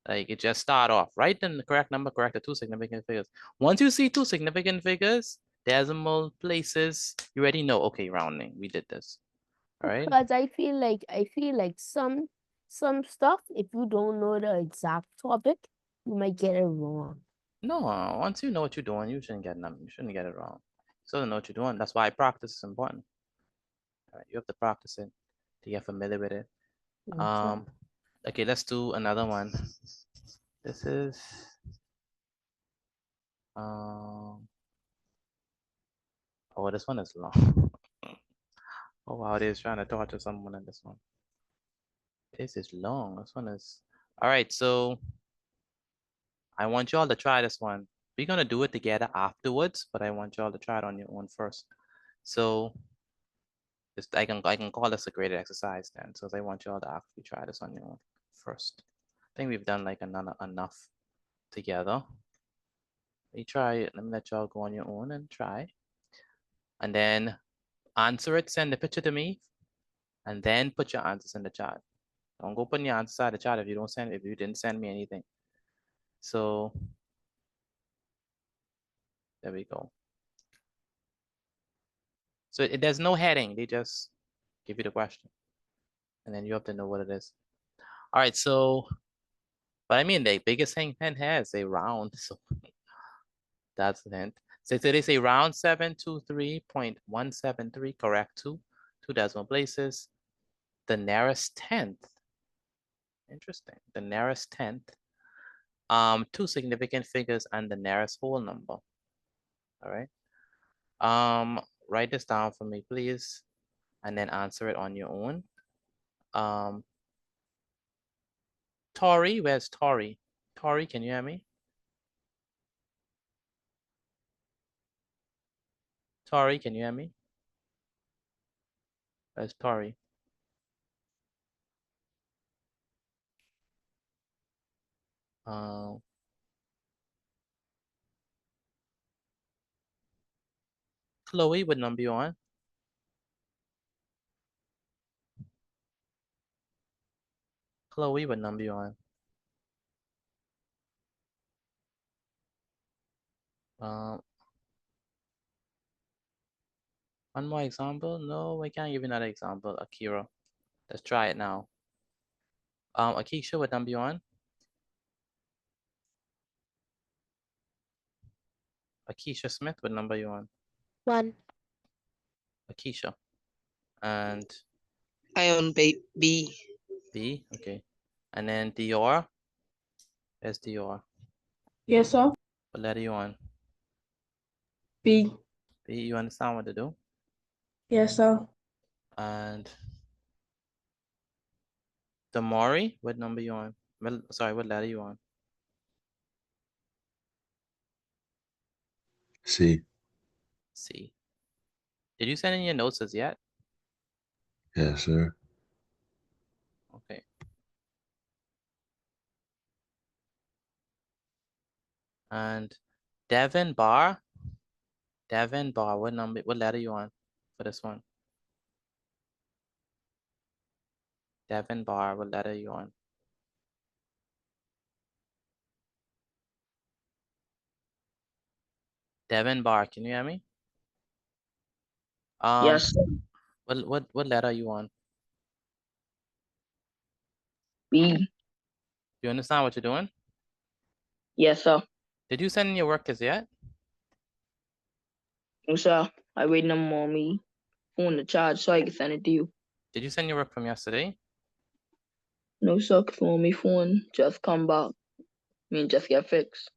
Like it just start off, write the correct number, correct the 2 significant figures. Once you see 2 significant figures, decimal places, you already know, okay, rounding, we did this. All right.
Because I feel like some stuff, if you don't know the exact topic, you might get it wrong.
No, once you know what you're doing, you shouldn't get it wrong. So know what you're doing. That's why practice is important. All right, you have to practice it to get familiar with it. Okay, let's do another one. This is oh, this one is long. Oh wow, it is trying to torture someone in this one. This is long. This one is all right. So I want y'all to try this one. We're gonna do it together afterwards, but I want y'all to try it on your own first. So I can call this a graded exercise then. So I want y'all to actually try this on your own first. I think we've done like enough together. You try it. Let me let y'all go on your own and try. And then answer it, send the picture to me, and then put your answers in the chat. Don't go putting your answers in the chat if you didn't send me anything. So there we go. So there's no heading. They just give you the question. And then you have to know what it is. All right, so, but I mean, the biggest hint here is a round. So that's the hint. So they say round 723.173, correct, two decimal places. The nearest 10th. Interesting. The nearest 10th. 2 significant figures and the nearest whole number. All right. Write this down for me, please, and then answer it on your own. Tori, where's Tori? Tori, can you hear me? Tori, can you hear me? Where's Tori? Chloe, what number you on? Chloe, what number you on? One more example? No, I can't give you another example. Akira, let's try it now. Akisha, what number you on? Akisha Smith, what number you on?
1.
Akisha. And
I on B.
B, okay. And then Dior. Where's Dior?
Yes, sir.
What letter you on?
B.
B, you understand what to do?
Yes, sir.
And Damari, what number you on? Well, sorry, what letter you on?
C.
C. Did you send in your notes as yet?
Yes, sir.
Okay. And Devin Barr. Devin Barr, what letter you on for this one? Devin Barr, what letter you on? Devin Barr, can you hear me?
Yes.
What letter are you on?
B.
You understand what you're doing?
Yes, sir.
Did you send in your work as yet?
No, sir. I waiting on mommy phone to charge so I can send it to you.
Did you send your work from yesterday?
No socket on my phone. Just come back. Just get fixed.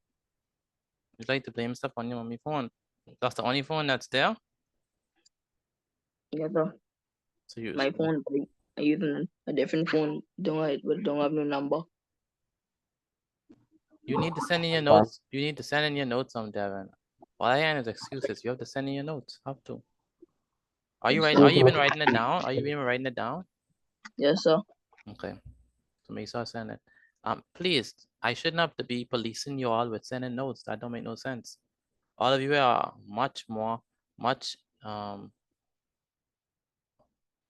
You like to blame stuff on your mommy phone. That's the only phone that's there.
Yes, sir.
So you
My phone, I using a different phone. Don't have no number.
You need to send in your notes. You need to send in your notes on Devin. All I have is excuses. You have to send in your notes. Have to. Are you writing? Are you even writing it down? Are you even writing it down?
Yes, sir.
Okay. So make sure I send it. Please, I shouldn't have to be policing you all with sending notes. That don't make no sense. All of you are much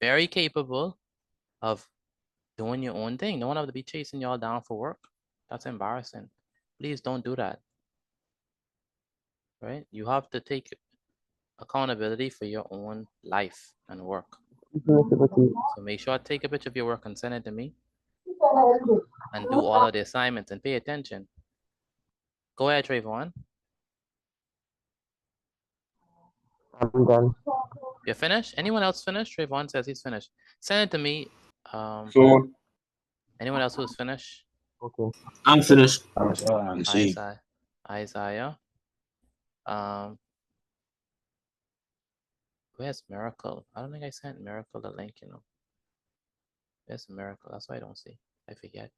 very capable of doing your own thing. No one have to be chasing y'all down for work. That's embarrassing. Please don't do that. Right? You have to take accountability for your own life and work. So make sure I take a picture of your work and send it to me. And do all of the assignments and pay attention. Go ahead, Trayvon.
I'm done.
You're finished? Anyone else finished? Trayvon says he's finished. Send it to me.
Soon.
Anyone else who's finished?
Okay.
I'm finished.
Isaiah. Where's Miracle? I don't think I sent Miracle the link, you know. Where's Miracle? That's why I don't see. I forget.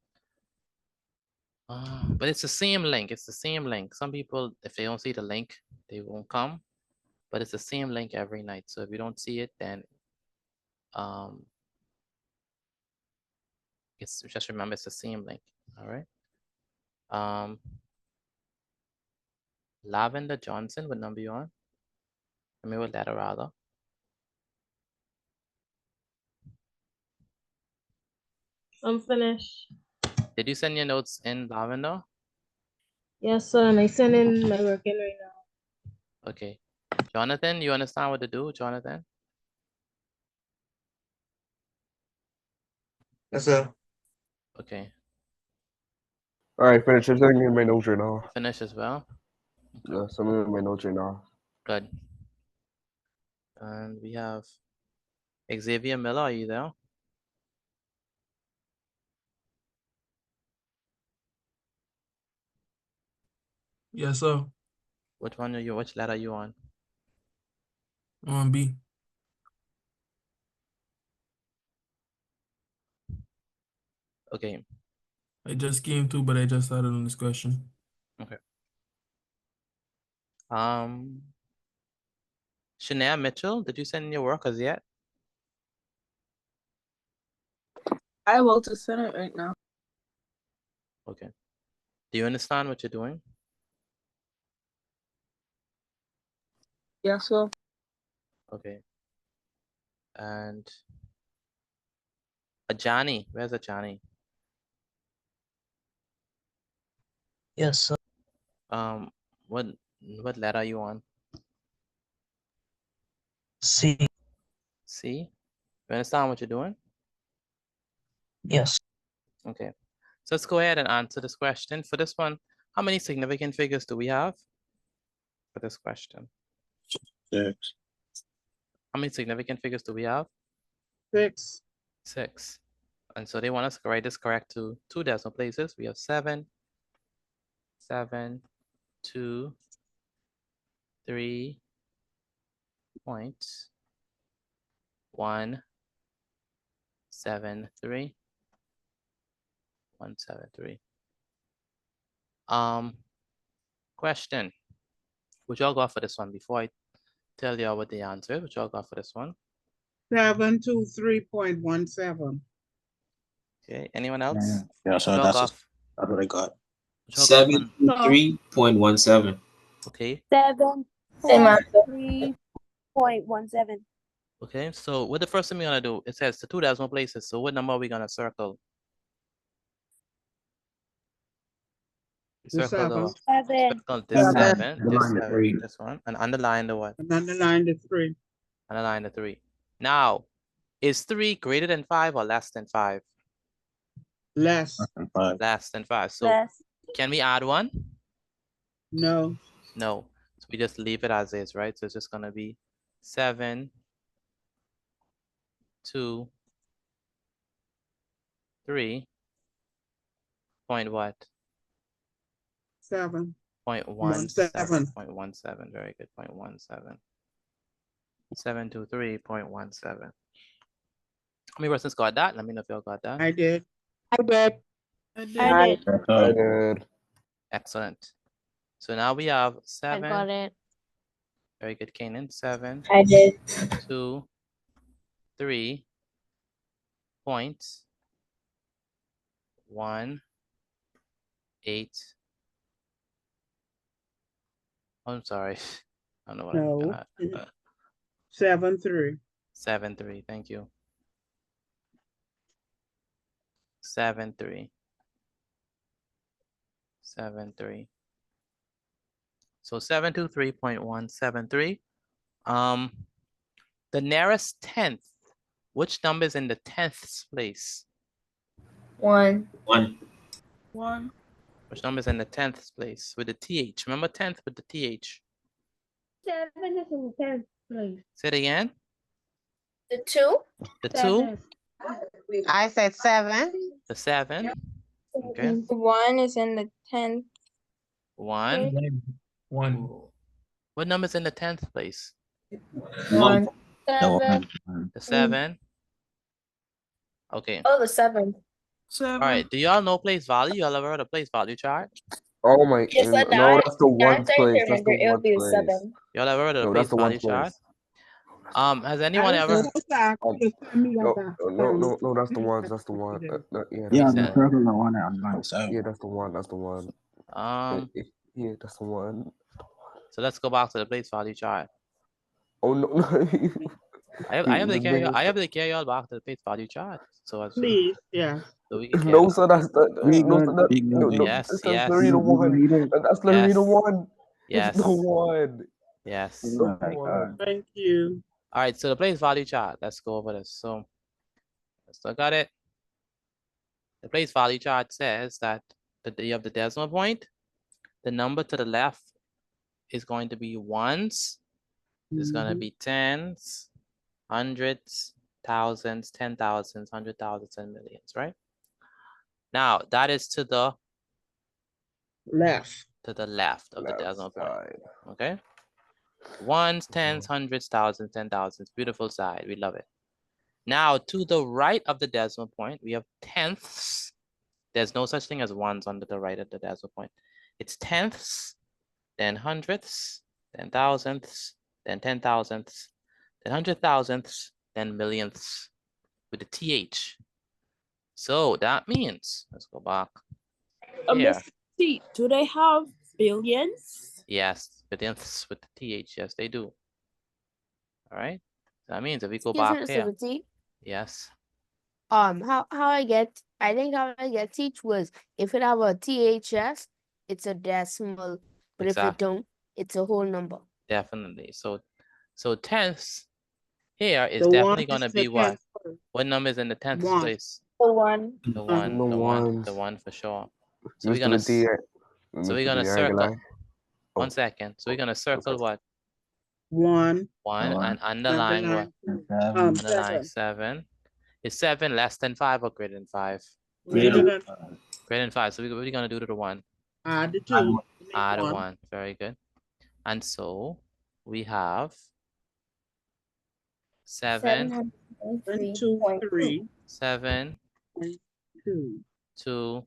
But it's the same link. It's the same link. Some people, if they don't see the link, they won't come. But it's the same link every night. So if you don't see it, then it's just remember it's the same link. All right. Lavender Johnson, what number you on? I mean, what letter rather?
I'm finished.
Did you send your notes in, Lavender?
Yes, sir, and I send in my work in right now.
Okay. Jonathan, you understand what to do, Jonathan?
Yes, sir.
Okay.
All right, finish. I'm sending you my notes right now.
Finish as well? Okay.
Yeah, send me my notes right now.
Good. And we have Xavier Miller, are you there?
Yes, sir.
Which one are you, which letter are you on?
I'm on B.
Okay.
I just came to, but I just started on this question.
Okay. Shania Mitchell, did you send in your work as yet?
I will to send it right now.
Okay. Do you understand what you're doing?
Yes, sir.
Okay. And Ajani, where's Ajani?
Yes, sir.
What letter are you on?
C.
C? You understand what you're doing?
Yes.
Okay. So let's go ahead and answer this question. For this one, how many significant figures do we have for this question?
6.
How many significant figures do we have?
6.
6. And so they want us to write this correct to 2 decimal places. We have 7, 7, 2, 3 points, 1, 7, 3, 1, 7, 3. Question. Would y'all go for this one before I tell y'all what the answer is? Would y'all go for this one?
723.17.
Okay. Anyone else?
Yeah, so that's what I got.
Would y'all go for
7.3.17.
Okay.
7.3.17.
Okay. So what the first thing we're gonna do? It says the 2 decimal places. So what number are we gonna circle? We circle the circle this 7, this 7, this one, and underline the what?
And underline the 3.
Underline the 3. Now, is 3 greater than 5 or less than 5?
Less.
Less than 5. So can we add 1?
No.
No. So we just leave it as is, right? So it's just gonna be 7, 2, 3, Point what?
7.
0.17. 0.17. Very good. 0.17. 723.17. How many persons got that? Let me know if y'all got that.
I did.
I did.
I did.
Excellent. So now we have
I
7.
got it.
Very good, Kanan. 7.
I did.
2, 3. Points. 1, 8. I'm sorry. I don't know what I'm looking
No.
at.
7, 3.
7, 3. Thank you. 7, 3. 7, 3. So 723.173. The nearest 10th. Which number is in the 10th place?
1.
1.
1.
Which number is in the 10th place with the TH? Remember 10th with the TH.
7 is in the 10th place.
Say it again.
The 2.
The 2.
I said 7.
The 7. Okay.
1 is in the 10th.
1.
1.
What number is in the 10th place?
1.
The
7.
one.
The 7. Okay.
Oh, the 7.
7.
All right. Do y'all know place value? Y'all ever heard of place value chart?
Oh my,
Yes, now
no, that's the
now I'm
ones
starting to
place. That's
remember
the
it'll
ones
be the
place.
7.
Y'all ever heard of the
No, that's
place
the
value
ones
chart?
place.
Has anyone
I
ever?
just asked you to send me
No,
that.
no, that's the ones. That's the one. Yeah,
Yeah,
Makes
the
sense.
circle on that on line 7.
yeah, that's the one. That's the one. Yeah, that's the one.
So let's go back to the place value chart.
Oh no,
I have to carry y'all back to the place value chart. So
Please, yeah.
so we can
no, sir, that's the
We
no,
good.
sir, that,
We good.
no,
We
no,
good.
Yes,
that's
yes.
Larry the
We
one.
read it.
That's Larry the
Yes.
one.
Yes.
It's the one.
Yes.
Oh my God.
Thank you.
All right. So the place value chart. Let's go over this. So let's look at it. The place value chart says that you have the decimal point. The number to the left is going to be ones. It's going to be tens, hundreds, thousands, 10,000s, 100,000s, and millions, right? Now that is to the
left.
To the left of the
Left
decimal point.
side.
Okay. Ones, tens, hundreds, thousands, 10,000s. Beautiful side. We love it. Now to the right of the decimal point, we have tenths. There's no such thing as ones on the right of the decimal point. It's tenths, then hundredths, then thousandths, then 10,000ths, then 100,000ths, then millionths with the TH. So that means, let's go back here.
Miss T, do they have billions?
Yes, billionths with the TH. Yes, they do. All right. That means if we go
Excuse me,
back
Mr.
here.
Petit.
Yes.
How I think how I get teach was if it have a THS, it's a decimal, but if it
Exactly.
don't, it's a whole number.
Definitely. So tenths here is
The
definitely
one
gonna
is the
be what?
10th first.
What number is in the 10th
One.
place?
The 1.
The one,
The
the one,
ones.
the one for sure. So we're
Mr.
gonna
Petit,
so we're
Mr.
gonna
Petit, I ain't gonna
circle.
lie.
1 second. So we're gonna circle what?
1.
1 and underline what?
Underline 7.
Underline 7. Is 7 less than 5 or greater than 5?
Greater than
Greater than 5. So what are we gonna do to the 1?
add the 2.
Add a 1. Very good. And so we have 7,
2, 3.
7,
2,
2,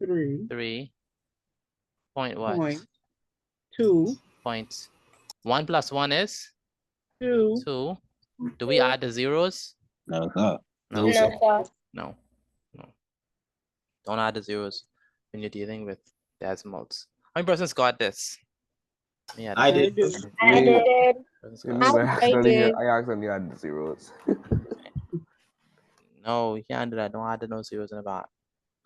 3.
3. Point what?
Point 2.
Point. 1 plus 1 is
2.
2. Do we add the zeros?
No, sir.
No.
No, sir.
No. No. Don't add the zeros when you're dealing with decimals. How many persons got this? Yeah,
I did.
I did.
I accidentally added the zeros.
No, you can't do that. Don't add the no zeros in the back.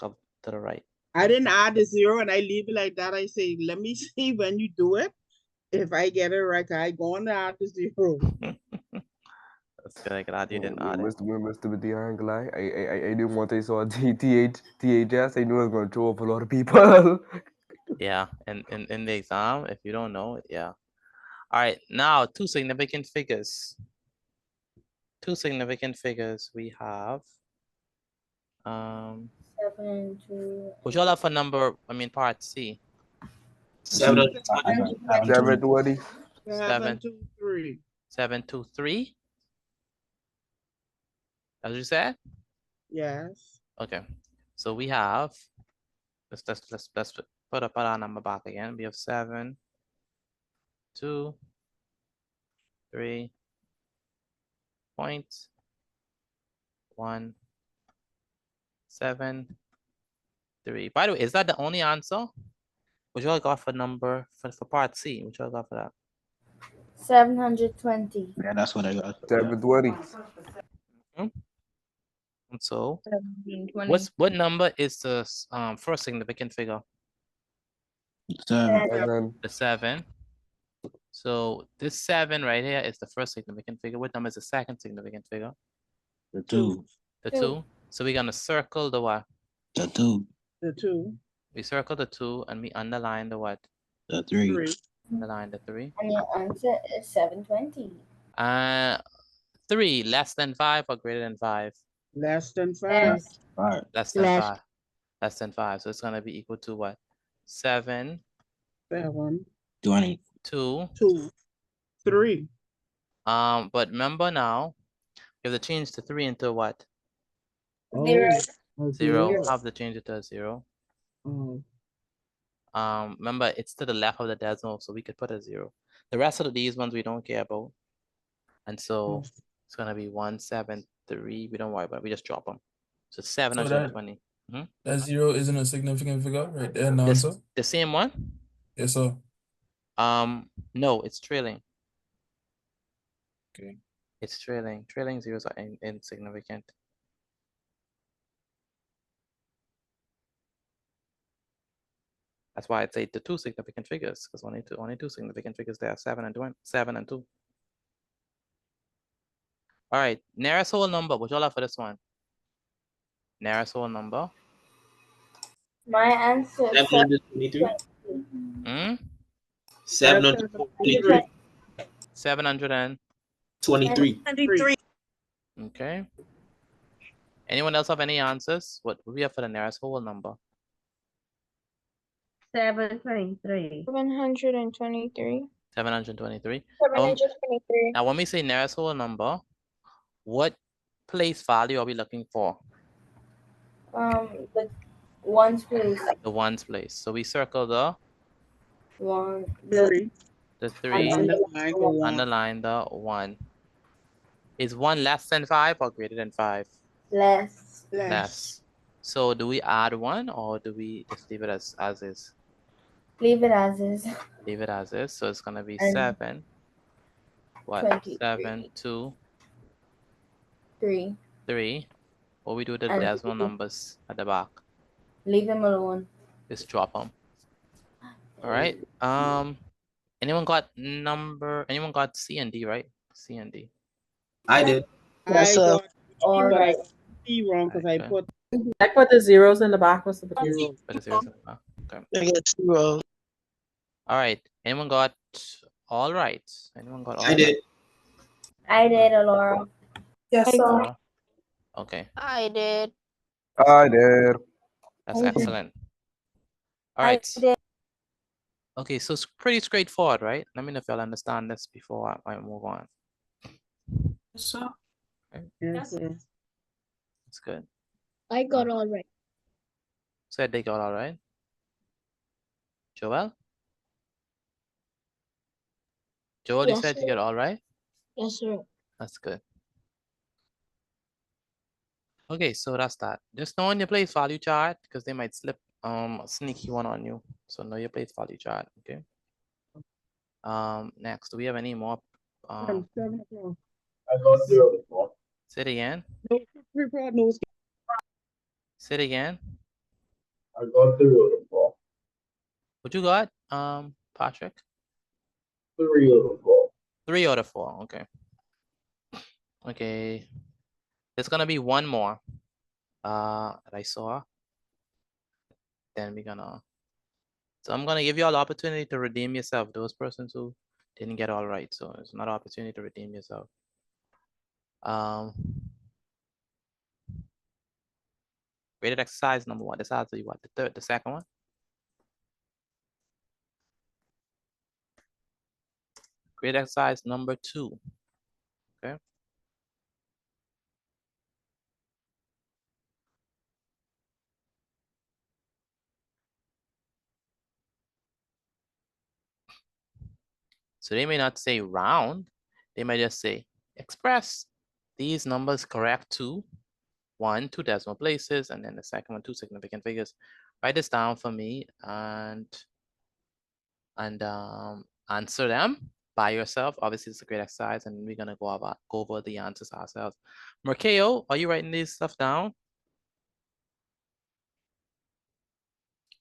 Up to the right.
I didn't add the 0 and I leave it like that. I say, let me see when you do it. If I get it right, I go on to add the 0.
That's good. Glad you didn't add it.
Mr. Petit, I ain't gonna lie. I didn't want to saw THS. I knew I was gonna throw up a lot of people.
Yeah, and in the exam, if you don't know it, yeah. All right, now two significant figures. Two significant figures we have.
7 2.
Would y'all have for number, I mean, part C?
720.
723.
723? As you said?
Yes.
Okay. So we have, let's put our number back again. We have 7 2 3 point 1 7 3. By the way, is that the only answer? What y'all got for number for part C? What y'all got for that?
720.
Yeah, that's what I got.
720.
And so,
1720.
what number is the first significant figure?
7.
The 7. So this 7 right here is the first significant figure. What number is the second significant figure?
The 2.
The 2. So we're gonna circle the what?
The 2.
The 2.
We circle the 2 and we underline the what?
The 3.
Underline the 3.
And your answer is 720.
3 less than 5 or greater than 5?
Less than 5.
Yes.
5.
Less than 5. Less than 5. So it's gonna be equal to what? 7
7
20.
2
2 3.
But remember now, you have to change the 3 into what?
Zero.
A
0. Have to change it to a 0.
Oh.
Remember, it's to the left of the decimal, so we could put a 0. The rest of these ones we don't care about. And so it's gonna be 173. We don't worry about it. We just drop them. So
So
720.
that 0 isn't a significant figure, right there in the answer?
The same one?
Yes, sir.
No, it's trailing.
Okay.
It's trailing. Trailing zeros are insignificant. That's why I'd say the 2 significant figures, because only two significant figures there are 7 and 2. 7 and 2. All right, nearest whole number. What y'all have for this one? Nearest whole number.
My answer is
723.
723.
723.
Okay. Anyone else have any answers? What do we have for the nearest whole number?
723.
723.
723.
723.
Now, when we say nearest whole number, what place value are we looking for?
The ones place.
The ones place. So we circle the
1.
3.
the 3, underline the 1. Is 1 less than 5 or greater than 5?
Less.
Less. So do we add 1 or do we just leave it as is?
Leave it as is.
Leave it as is. So it's gonna be
And
7. What?
23.
7, 2,
3.
3. What we do with the
And
decimal
2.
numbers at the back?
Leave them alone.
Just drop them. All right. Anyone got C and D, right? C and D.
I did.
I got
All
but
right.
I C wrong because I put
the zeros in the back, Mr. Petit.
zero.
Put the zeros in the back. Okay.
I got 0.
All right. Anyone got all right? Anyone got all
I
right?
did.
I did, Laura.
Yes, sir.
Laura? Okay.
I did.
I did.
That's
I did.
excellent. All
I
right.
did.
Okay, so it's pretty straightforward, right? Let me know if y'all understand this before I move on.
Yes, sir.
Okay.
Yes, sir.
That's good.
I got all right.
Said they got all right. Joel? Joel, you
Yes,
said you
sir.
got all right?
Yes, sir.
That's good. Okay, so that's that. Just know on your place value chart because they might slip a sneaky one on you. So know your place value chart. Okay. Next, do we have any more?
7 4.
I got 0.
Say it again.
No, 3 4 no.
Say it again.
I got 0.
What you got, Patrick?
3.
3 out of 4. Okay. Okay. There's gonna be one more. That I saw. Then we're gonna. So I'm gonna give you all the opportunity to redeem yourself. Those persons who didn't get all right. So it's another opportunity to redeem yourself. Graded exercise number 1. This has to be what? The second one? Graded exercise number 2. Okay. So they may not say round. They might just say express these numbers correct to 1, 2 decimal places, and then the second one, 2 significant figures. Write this down for me and answer them by yourself. Obviously, it's a great exercise, and we're gonna go over the answers ourselves. Merkeo, are you writing these stuff down?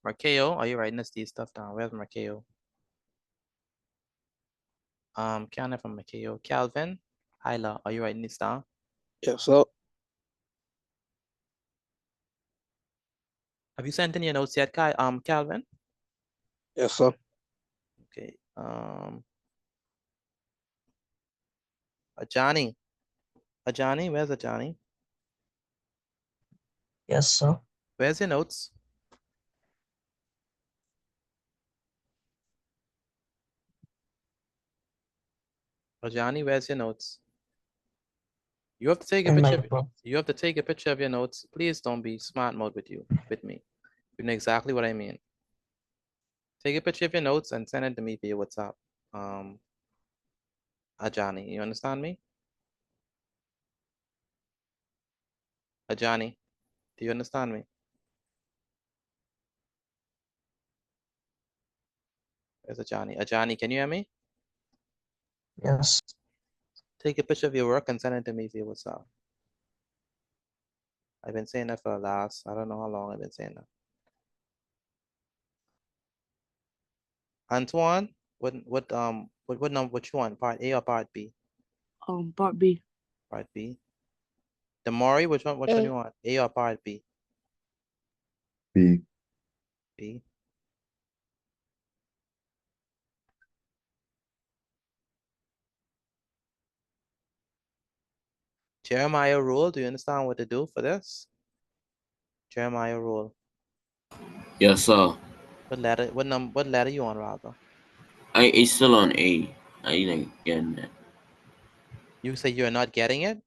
Merkeo, are you writing these stuff down? Where's Merkeo? Kiana from Merkeo. Calvin, Hyla, are you writing this down?
Yes, sir.
Have you sent in your notes yet, Calvin?
Yes, sir.
Okay. Ajani, where's Ajani?
Yes, sir.
Where's your notes? Ajani, where's your notes? You have to take a
In my
picture.
book.
You have to take a picture of your notes. Please don't be smart mode with me. You know exactly what I mean. Take a picture of your notes and send it to me via WhatsApp. Ajani, you understand me? Ajani, do you understand me? Where's Ajani? Ajani, can you hear me?
Yes.
Take a picture of your work and send it to me via WhatsApp. I've been saying that for the last, I don't know how long I've been saying that. Antoine, what number, what you want? Part A or part B?
Part B.
Part B. Damari, which one do you want? A or part B?
B.
B. Jeremiah rule, do you understand what to do for this? Jeremiah rule.
Yes, sir.
What letter you on, rather?
It's still on A. I like getting it.
You say you're not getting it?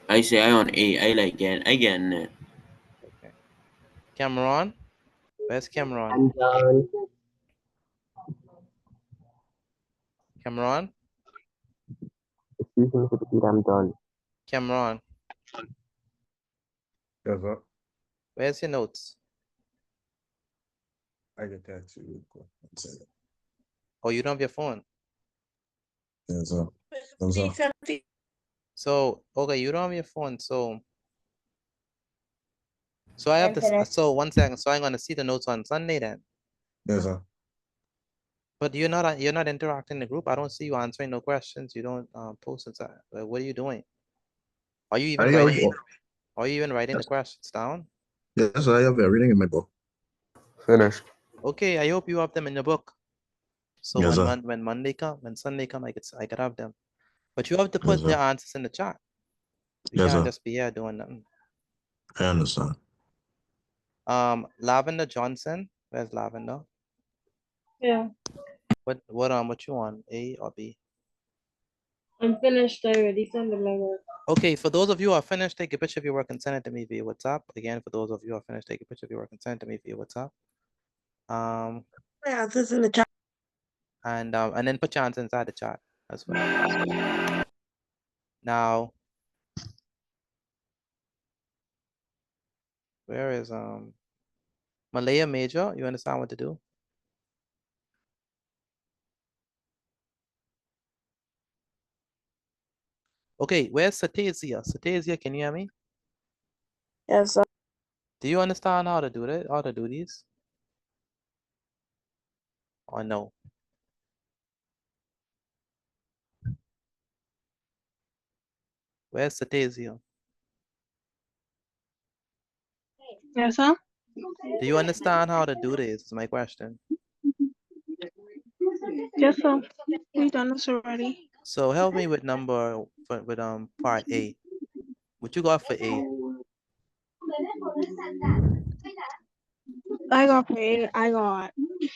I say I on A. I getting it.
Okay. Cameron? Where's Cameron?
I'm done.
Cameron?
Excuse me, Mr. Petit, I'm done.
Cameron?
Yes, sir.
Where's your notes?
I get that too. One second.
Oh, you don't have your phone.
Yes, sir. Yes, sir.
So, okay, you don't have your phone. So I have this. So 1 second. So I'm gonna see the notes on Sunday then.
Yes, sir.
But you're not interacting in the group. I don't see you answering no questions. You don't post inside. Like, what are you doing? Are you even writing? Are you even writing the questions down?
Yes, I have everything in my book.
Finished.
Okay, I hope you have them in your book. So
Yes, sir.
when Monday come, when Sunday come, I could have them. But you have to
Yes,
put
sir.
the answers in the chat. You
Yes,
can't
sir.
just be here doing nothing.
I understand.
Lavender Johnson. Where's Lavender?
Yeah,
What you want? A or B?
I'm finished already. Send the letter.
Okay, for those of you who are finished, take a picture of your work and send it to me via WhatsApp. Again, for those of you who are finished, take a picture of your work and send it to me via WhatsApp.
Yeah, this in the chat.
And then put your answer inside the chat as well. Now, where is Malaya Major? You understand what to do? Okay, where's Satazia? Satazia, can you hear me?
Yes, sir.
Do you understand how to do that? How to do these? Or no? Where's Satazia?
Yes, sir.
Do you understand how to do this? Is my question.
Yes, sir. We done this already.
So help me with part A. What you got for A?
I got paid. I got.
You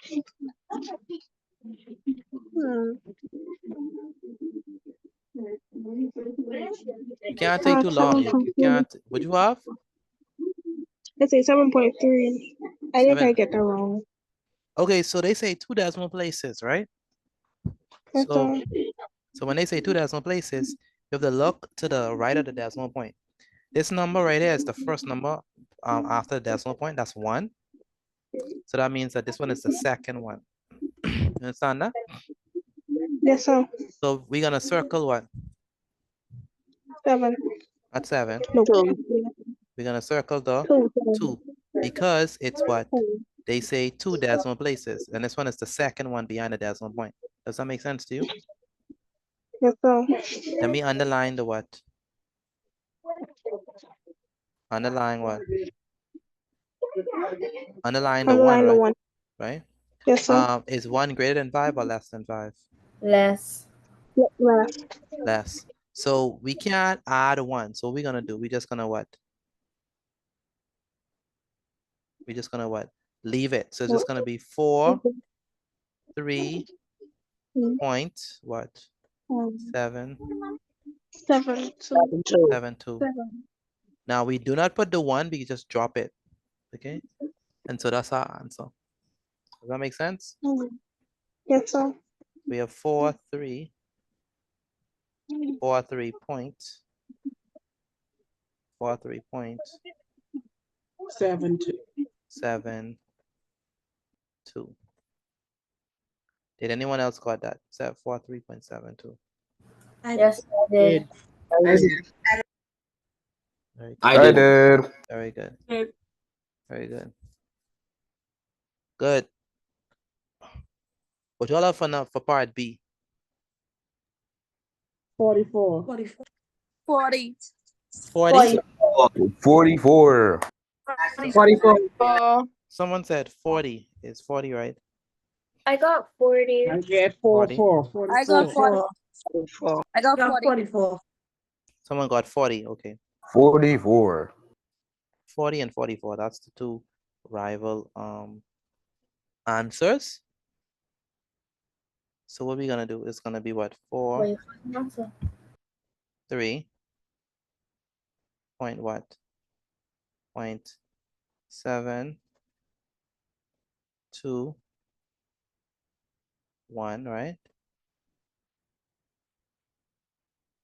can't take too long. You can't. What you have?
Let's say 7.3. I think I
Seven.
get that wrong.
Okay, so they say 2 decimal places, right? So when they say 2 decimal places, you have to look to the right of the decimal point. This number right here is the first number after the decimal point. That's 1. So that means that this one is the second one. You understand that?
Yes, sir.
So we're gonna circle what?
7.
At 7.
No.
We're gonna circle the
2.
2 because it's what? They say 2 decimal places, and this one is the second one behind the decimal point. Does that make sense to you?
Yes, sir.
Let me underline the what? Underline what? Underline the 1, right?
1.
Right?
Yes, sir.
Is 1 greater than 5 or less than 5?
Less.
Less.
Less. So we can't add 1. So what we're gonna do? We're just gonna what? We're just gonna what? Leave it. So it's just gonna be 4, 3, point what? 7,
7, 2.
7, 2. Now we do not put the 1, we just drop it. Okay? And so that's our answer. Does that make sense?
Yes, sir.
We have 4, 3, 4, 3 point. 4, 3 point.
7, 2.
7, 2. Did anyone else got that? 4, 3.72.
Yes, I did.
I did.
Very good.
I did.
Very good. Very good. Good. What y'all have for part B?
44.
40.
40?
44.
44.
Someone said 40. Is 40 right?
I got 40.
I get
40.
44.
I got 40.
44.
I got 40.
44.
Someone got 40. Okay.
44.
40 and 44. That's the two rival answers. So what we're gonna do is gonna be what? 4, 3 point what? 0.7, 2, 1, right?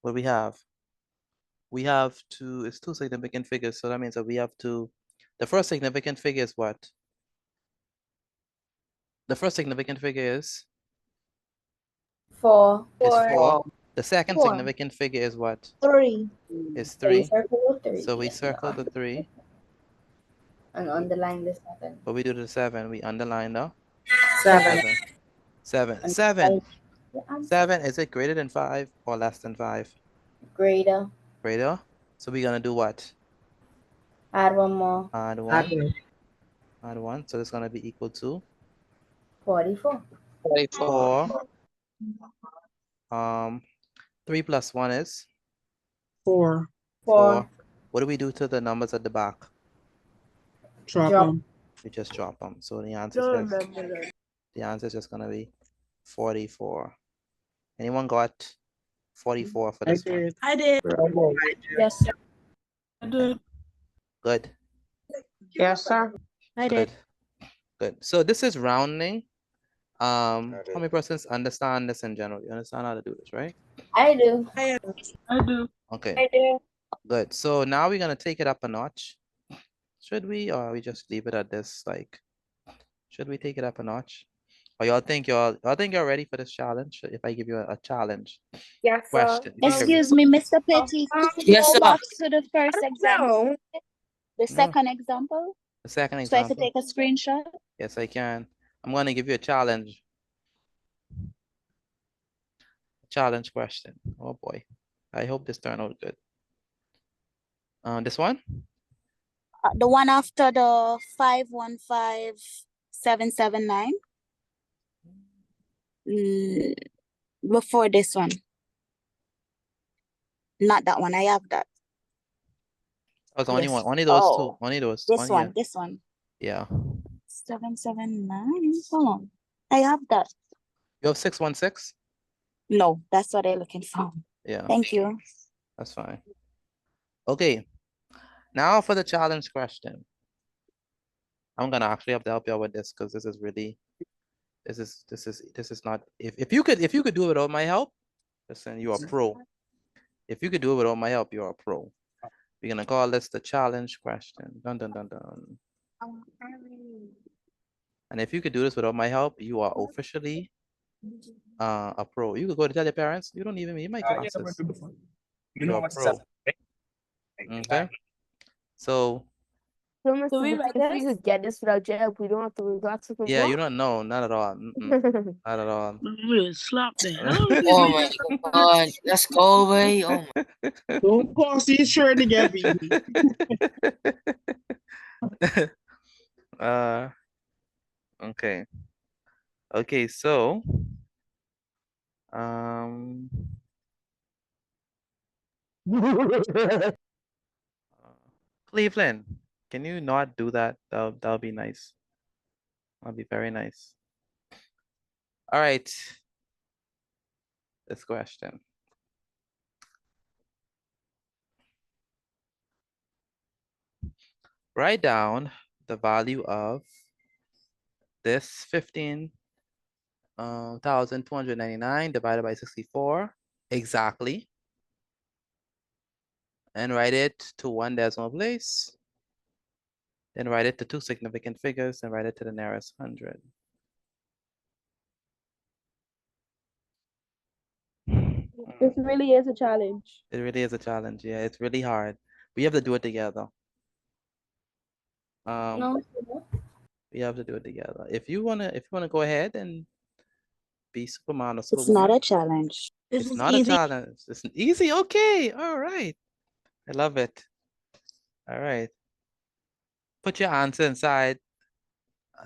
What we have? We have it's 2 significant figures, so that means that we have to, the first significant figure is what? The first significant figure is?
4.
Is 4. The second
4.
significant figure is what?
3.
Is
So you
3.
circle the 3.
So we circle the 3.
And underline the 7.
But we do the 7. We underline the
7.
7.
And
7.
the answer.
7. Is it greater than 5 or less than 5?
Greater.
Greater. So we're gonna do what?
Add one more.
Add 1. Add 1. So it's gonna be equal to
44.
4. 3 plus 1 is
4.
4. What do we do to the numbers at the back?
Drop them.
We just drop them. So the answer is just gonna be 44. Anyone got 44 for this one?
I did.
Yes, sir.
I did.
Good.
Yes, sir.
I
Good.
did.
Good. So this is rounding. How many persons understand this in general? You understand how to do this, right?
I do.
I do.
Okay.
I do.
Good. So now we're gonna take it up a notch. Should we, or we just leave it at this? Like, should we take it up a notch? Or y'all think you're ready for this challenge? If I give you a challenge
Yes, sir.
question.
Excuse me, Mr. Petty. Could you
Yes,
go
sir.
back to the first example? The
No.
second example?
The second
So I could
example.
take a screenshot?
Yes, I can. I'm gonna give you a challenge. Challenge question. Oh boy. I hope this turned out good. This one?
The one after the 515779. Before this one. Not that one. I have that.
Oh, it's only
Yes.
one, only those two,
Oh,
only those,
this
one, yeah.
one, this one.
Yeah.
779. Hold on. I have that.
You have 616?
No, that's what I'm looking for.
Yeah,
Thank you.
that's fine. Okay, now for the challenge question. I'm gonna actually have to help you out with this because this is really, this is not, if you could do it without my help, listen, you're a pro. If you could do it without my help, you're a pro. We're gonna call this the challenge question. Dun dun dun dun. And if you could do this without my help, you are officially a pro. You could go to tell your parents. You don't even need my classes. You're a pro. Okay. So
So, Mr.
Do we
Petit,
write
if we
this?
could get this without your help, we don't have to read lots of
yeah, you
before.
don't know, not at all. Not at all.
We'll slap the hell out of
Oh
you.
my god. Let's go away. Oh my.
Don't cause you sure to get beaten.
Okay. Okay, so um Cleveland, can you not do that? That'll be nice. That'll be very nice. All right. This question. Write down the value of this 15,299 divided by 64 exactly, and write it to one decimal place. Then write it to two significant figures and write it to the nearest 100.
This really is a challenge.
It really is a challenge. Yeah, it's really hard. We have to do it together.
No.
We have to do it together. If you wanna go ahead and be Superman or
It's not
Superwoman.
a challenge.
It's not a challenge. It's easy. Okay. All right. I love it. All right. Put your answer inside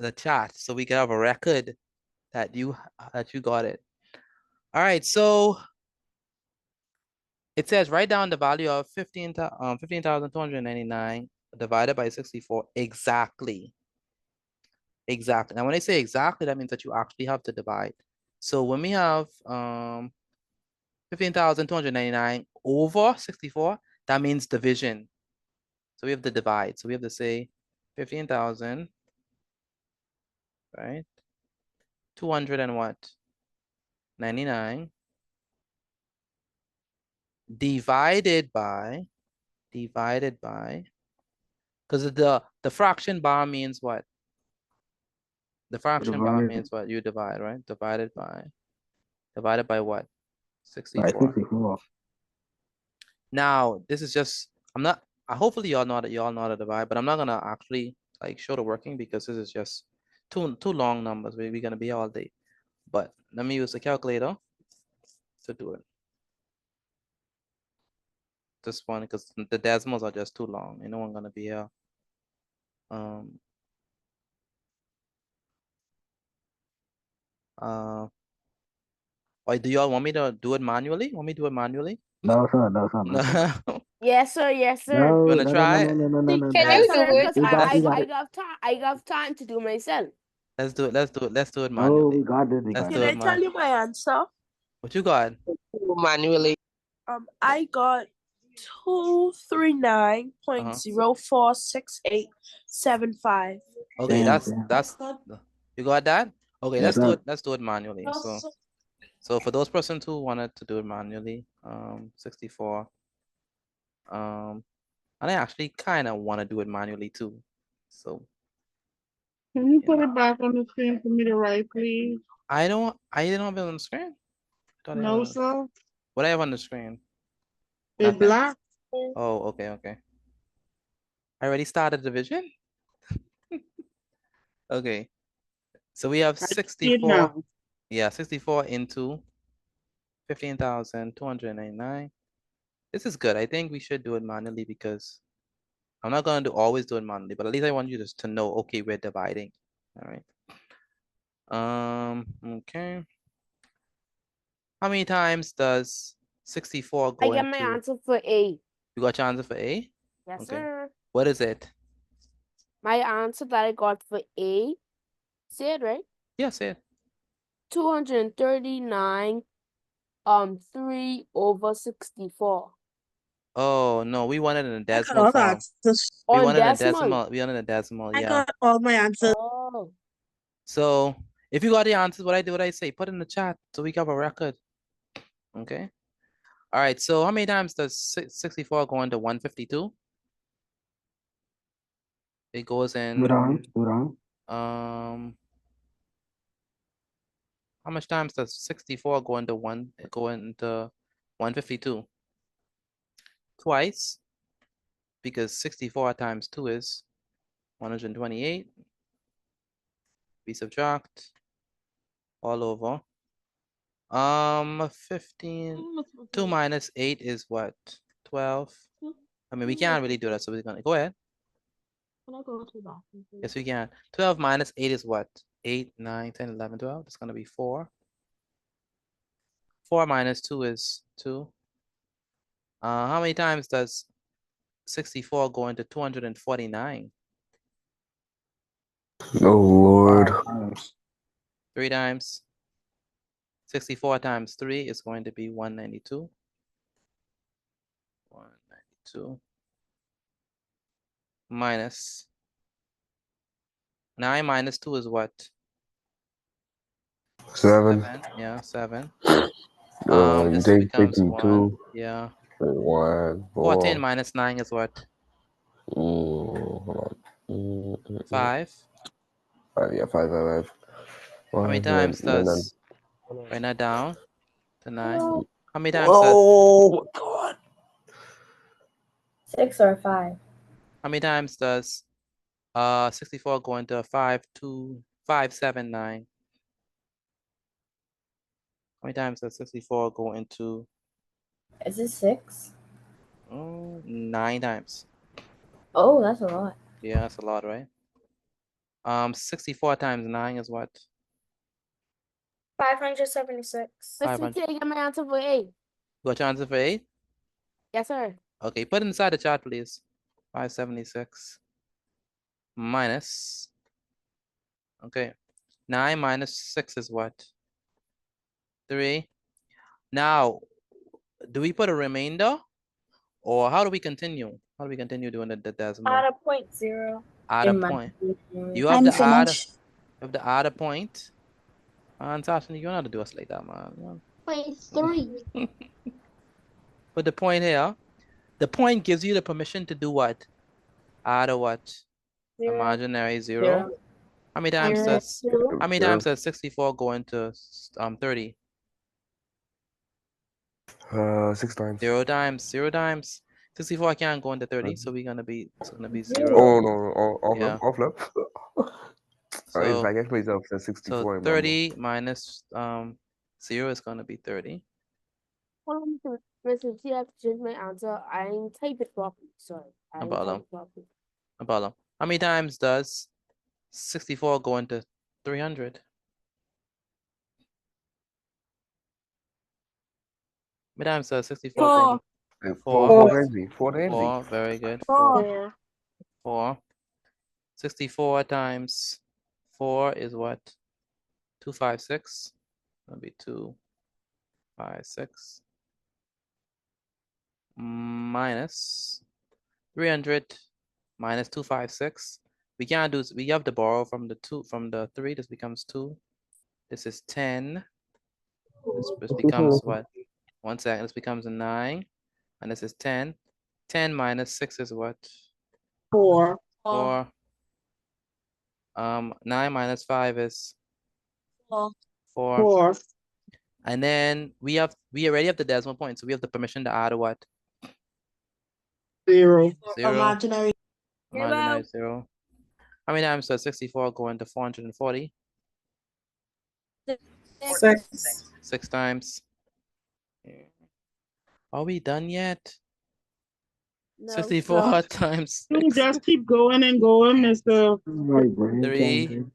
the chat so we can have a record that you got it. All right. So it says write down the value of 15,299 divided by 64 exactly. Exactly. Now when I say exactly, that means that you actually have to divide. So when we have 15,299 over 64, that means division. So we have to divide. So we have to say 15,000, right? 200 and what? 99 divided by, because the fraction bar means what? The fraction bar means what? You divide, right? Divided by what? 64.
64.
Now, this is just, hopefully y'all know how to divide, but I'm not gonna actually like show the working because this is just two long numbers. We're gonna be here all day. But let me use the calculator to do it. This one, because the decimals are just too long. You know I'm gonna be here. Or do y'all want me to do it manually? Want me to do it manually?
No, sir. No, sir. No, sir.
No.
Yes, sir. Yes, sir.
No,
You wanna
no, no,
try
no,
it?
no, no, no, no,
Can
no.
you
Yes,
do
sir.
it?
Because
We got
I
it.
got time. I got time to do myself.
Let's do it. Let's do it
No,
manually.
we got this. We
Let's
got
do
Can
it,
I
man.
tell you my answer?
What you got?
Manually. I got 239.046875.
Okay,
Damn,
that's
damn.
you got that? Okay,
Yes, sir.
let's do it manually. So for those persons who wanted to do it manually, 64. And I actually kind of want to do it manually too. So
Can you put it back on the screen for me to write, please?
I didn't have it on the screen.
No, sir.
What I have on the screen?
It's
Nothing.
black.
Oh, okay. I already started division. Okay. So we have
I see it
64.
now.
Yeah, 64 into 15,299. This is good. I think we should do it manually because I'm not going to always do it manually, but at least I want you to know, okay, we're dividing. All right. Okay. How many times does 64
I
go
get my
into?
answer for A.
You got your answer for A?
Yes,
Okay.
sir.
What is it?
My answer that I got for A, say it right?
Yeah, say it.
239, 3 over 64.
Oh no, we wanted in a
I got
decimal
all the
form.
answers.
We
On
wanted a
decimal.
decimal. We wanted a decimal.
I
Yeah.
got all my answers.
Oh.
So if you got the answers, what I say, put it in the chat so we have a record. Okay. All right. So how many times does 64 go into 152? It goes in. How much times does 64 go into 152? Twice, because 64 times 2 is 128. We subtract all over. 15. 2 minus 8 is what? 12. I mean, we can't really do that, so we're gonna go ahead.
Can I go to the bathroom, please?
Yes, we can. 12 minus 8 is what? 8, 9, 10, 11, 12. It's gonna be 4. 4 minus 2 is 2. How many times does 64 go into 249?
Oh Lord.
3 times. 64 times 3 is going to be 192. 192 minus 9 minus 2 is what?
7.
Yeah, 7.
You
This
take
becomes 1.
2.
Yeah.
1,
14
4.
minus 9 is what?
Hold on.
5.
5, yeah, 5, 5, 5.
How many
5,
times
and then,
does, write that down to 9. How many times does,
oh my God.
6 or 5.
how many times does 64 go into 5, 2, 5, 7, 9? How many times does 64 go into?
Is it 6?
9 times.
Oh, that's a lot.
Yeah, that's a lot, right? 64 times 9 is what?
576.
Let's
500.
see, I get my answer for A.
Got your answer for 8?
Yes, sir.
Okay, put it inside the chart, please. 576 minus. Okay. 9 minus 6 is what? 3. Now, do we put a remainder? Or how do we continue? How do we continue doing the decimal?
Add a 0.0.
Add a
in my
point.
opinion.
You have
I'm
to add. You
finished.
have to add a point. And Sasha, you don't have to do us like that, man.
0.3.
Put the point here. The point gives you the permission to do what? Add a what?
0.
Imaginary 0.
0.
How many times
Zero.
does 64 go into 30?
6 times.
0 times. 0 times. 64 can't go into 30, so it's gonna be 0.
Oh no, off
Yeah.
off left. In
So,
fact, I actually myself said 64.
so 30 minus 0 is gonna be 30.
Hold on, Mr. T, I have to change my answer. I didn't type it properly. Sorry. I
No
didn't type
problem.
it properly.
No problem. How many times does 64 go into 300? How many times does 64 go into 4?
4 times me. 4 times me.
4, very good.
4.
4. 64 times 4 is what? 256. That'll be 256 minus 300 minus 256. We can't do. We have to borrow from the 3. This becomes 2. This is 10. This becomes what? 1 second. This becomes a 9, and this is 10. 10 minus 6 is what?
4.
4. 9 minus 5 is 4.
4.
And then we already have the decimal point, so we have the permission to add a what?
0.
0.
Imaginary.
Imaginary 0. How many times does 64 go into 440?
6.
6 times. Are we done yet?
No.
64 times
You
6.
just keep going and going, Mr.
3,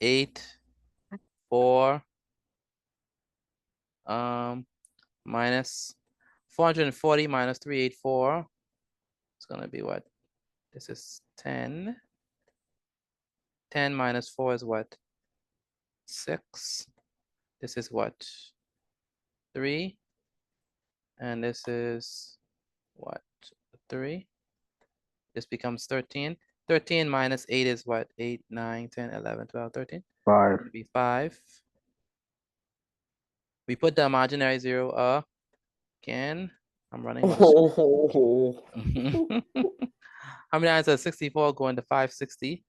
8, 4, minus 440 minus 384. It's gonna be what? This is 10. 10 minus 4 is what? 6. This is what? 3. And this is what? 3. This becomes 13. 13 minus 8 is what? 8, 9, 10, 11, 12, 13.
5.
It'll be 5. We put the imaginary 0 again. I'm running out of screen. How many times does 64 go into 560?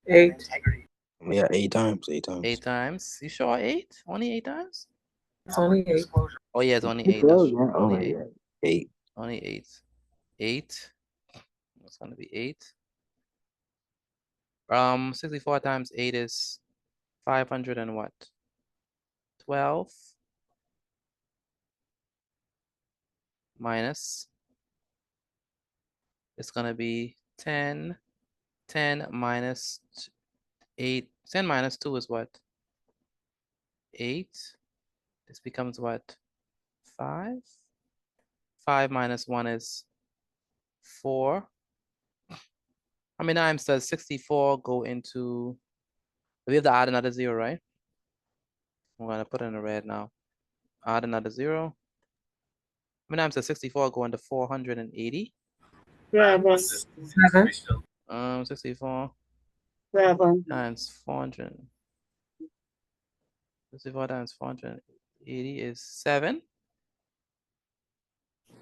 8.
Yeah, 8 times. 8 times.
8 times. You sure 8? Only 8 times?
It's only 8.
Oh yeah, it's only
You
8.
sure?
That's
Yeah. Oh
only
my
8.
god. 8.
Only 8. 8. It's gonna be 8. 64 times 8 is 500 and what? 12 minus. It's gonna be 10. 10 minus 8. 10 minus 2 is what? 8. This becomes what? 5. 5 minus 1 is 4. How many times does 64 go into? We have to add another 0, right? I'm gonna put it in the red now. Add another 0. How many times does 64 go into 480?
7.
64
7.
times 400. 64 times 480 is 7.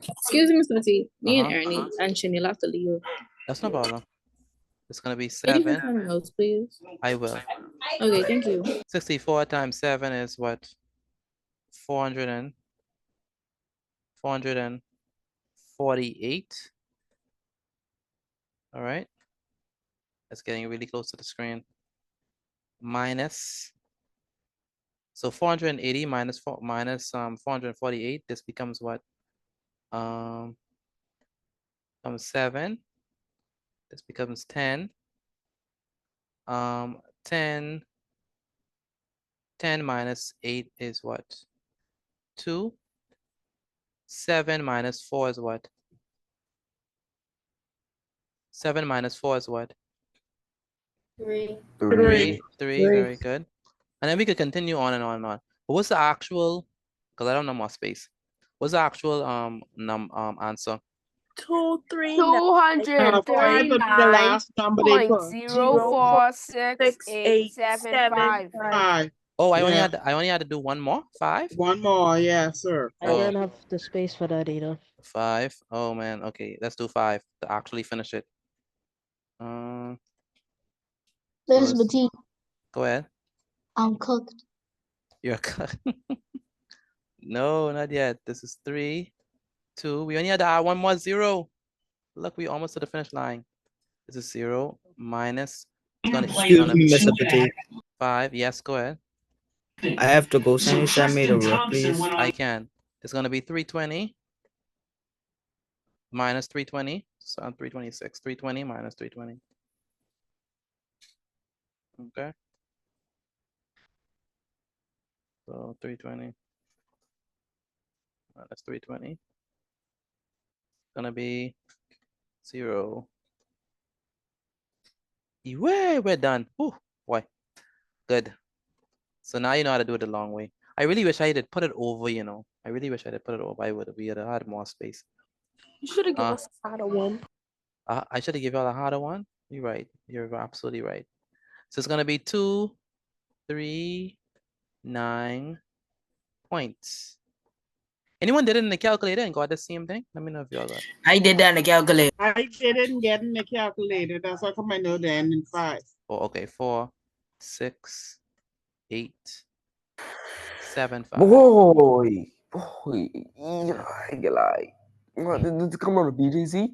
Excuse me, Mr. T. Me and
Uh-huh.
Ernie and Chanel have to leave.
That's no problem. It's gonna be
Can you find
7.
something else, please?
I will.
Okay, thank you.
64 times 7 is what? 448. All right. That's getting really close to the screen. Minus. So 480 minus 448. This becomes what? Becomes 7. This becomes 10. 10 minus 8 is what? 2. 7 minus 4 is what? 7 minus 4 is what?
3.
3. Very good. And then we could continue on and on and on. But what's the actual? Because I don't know more space. What's the actual answer?
5 would be the last number they put.
239.046875.
5.
Oh, I
Yeah.
only had to do one more? 5?
One more, yeah, sir.
I don't have the space for that either.
5. Oh man. Okay, let's do 5 to actually finish it.
Elizabeth T.
Go ahead.
I'm cooked.
You're cooked. No, not yet. This is 3, 2. We only had to add one more 0. Look, we almost to the finish line. This is 0 minus.
Excuse me, Mr. Petit.
5. Yes, go ahead.
I have to go. Can you send me the rough, please?
I can. It's gonna be 320 minus 320. So 326. 320 minus 320. Okay. So 320 minus 320. Gonna be 0. We're done. Ooh, boy. Good. So now you know how to do it the long way. I really wish I had put it over, you know. I really wish I had put it over. We had had more space.
You should have given us a harder one.
I should have given you all a harder one. You're right. You're absolutely right. So it's gonna be 2, 3, 9 points. Anyone did it in the calculator and got the same thing? Let me know if you all got it.
I did that in the calculator.
I didn't get in the calculator. That's how come I know the end in 5.
Oh, okay. 4, 6, 8, 7, 5.
Boy. Like, come on, BDZ.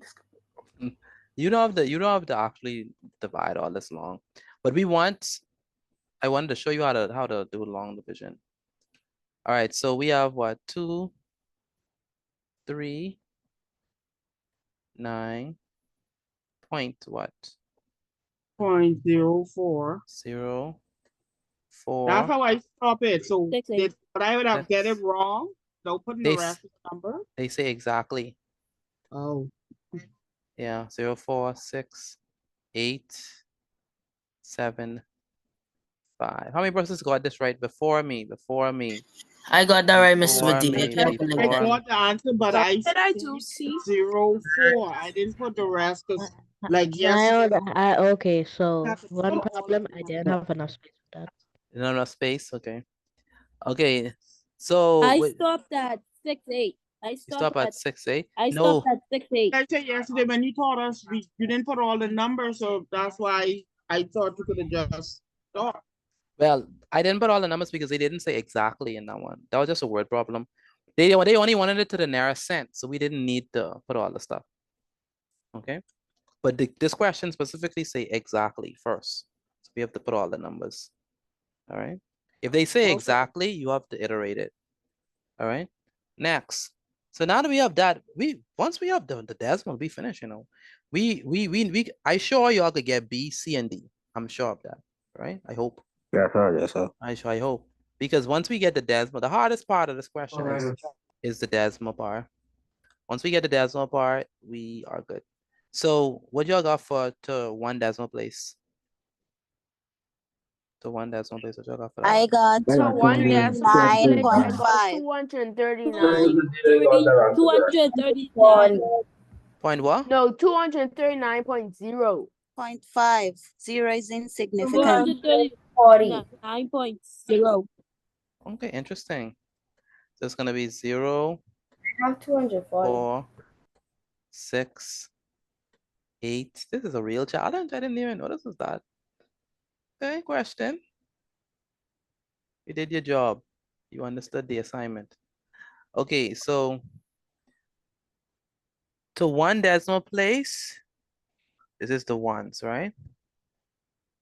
You don't have to actually divide all this long. But I wanted to show you how to do long division. All right, so we have what? 2, 3, 9 point what?
0.04.
0, 4.
That's how I stop it. So but I would have get it
That's-
wrong. Don't put in the
They
reference number.
They say exactly.
Oh.
Yeah, 0, 4, 6, 8, 7, 5. How many persons got this right before me? Before me.
I got that right, Mrs.
Before
Petit.
me.
I
Before me.
got the answer, but I
Did I
see
do C?
0, 4. I didn't put the rest because, like,
Child,
yesterday,
okay, so
I had to
one
put all
problem,
of
I
them.
didn't have enough space for that.
Not enough space. Okay. Okay. So
I
wait,
stopped at 6-8.
you stop at 6, 8?
I
No.
stopped at 6-8.
I said yesterday when you taught us, you didn't put all the numbers, so that's why I thought you could have just stopped.
Well, I didn't put all the numbers because they didn't say exactly in that one. That was just a word problem. They only wanted it to the nearest cent, so we didn't need to put all the stuff. Okay. But this question specifically say exactly first. So we have to put all the numbers. All right. If they say exactly, you have to iterate it. All right. Next. So now that we have that, once we have the decimal, we finish, you know. I sure y'all could get B, C, and D. I'm sure of that. Right? I hope.
Yes, sir. Yes, sir.
I hope. Because once we get the decimal, the hardest part of this question is the decimal part. Once we get the decimal part, we are good. So what y'all got for to one decimal place? To one decimal place, what y'all got for that?
I got
So one decimal place, I got
9.5.
239.
239.
Point what?
No, 239.0.
0.5. 0 is insignificant.
239.0.
Okay, interesting. So it's gonna be 0,
I have 240.
4, 6, 8. This is a real challenge. I didn't even know this was that. Okay, question. You did your job. You understood the assignment. Okay, so to one decimal place, this is the ones, right?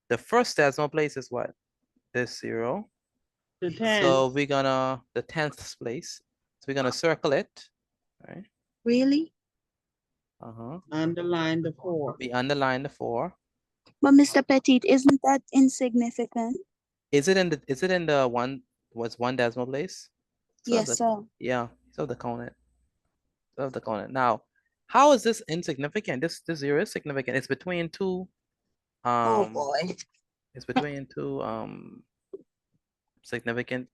The first decimal place is what? This 0.
The 10.
So we're gonna, the 10th place. So we're gonna circle it, right?
Really?
Underline the 4.
We underline the 4.
But Mr. Petit, isn't that insignificant?
Is it in the one decimal place?
Yes, sir.
Yeah, so the count it. So the count it. Now, how is this insignificant? This 0 is significant. It's between two.
Oh boy.
It's between two significant,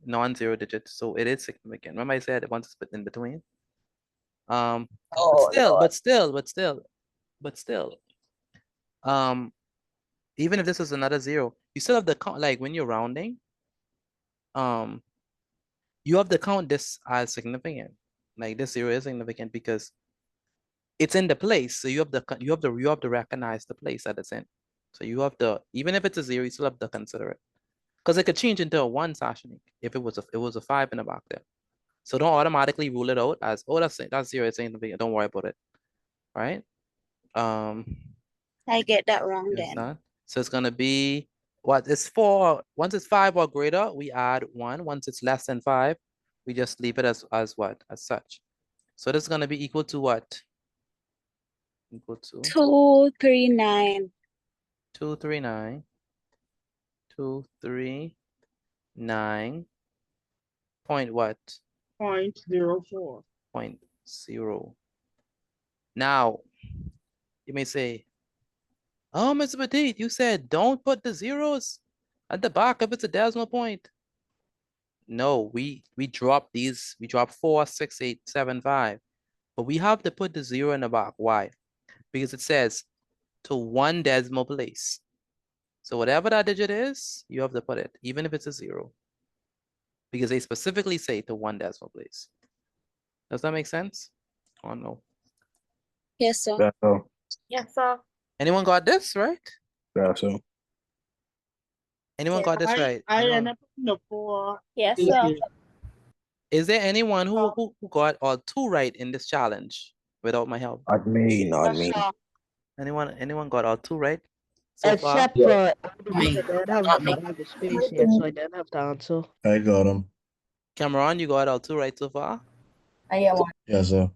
non-zero digits. So it is significant. Remember I said once it's in between. But still. Even if this is another 0, you still have the count. Like when you're rounding, you have to count this as significant. Like this 0 is significant because it's in the place. So you have to recognize the place that it's in. So you have to, even if it's a 0, you still have to consider it. Because it could change into a 1, Sashnik, if it was a 5 in the back there. So don't automatically rule it out as, oh, that's 0, it's significant. Don't worry about it. All right.
I get that wrong then.
Not. So it's gonna be what? It's 4. Once it's 5 or greater, we add 1. Once it's less than 5, we just leave it as what? As such. So this is gonna be equal to what? Equal to
239.
239. 239. Point what?
0.04.
0.0. Now, you may say, oh, Mr. Petit, you said don't put the zeros at the back if it's a decimal point. No, we drop these. We drop 4, 6, 8, 7, 5. But we have to put the 0 in the back. Why? Because it says to one decimal place. So whatever that digit is, you have to put it, even if it's a 0. Because they specifically say to one decimal place. Does that make sense? Or no?
Yes, sir.
Yes, sir.
Yes, sir.
Anyone got this right?
Yes, sir.
Anyone got this right?
I
Anyone?
end up in the 4.
Yes, sir.
Is there anyone who got all 2 right in this challenge without my help?
Not me. Not me.
Anyone got all 2 right so far?
Except for I didn't have the space yet, so I didn't have the answer.
I got him.
Cameron, you got all 2 right so far?
I get one.
Yes, sir.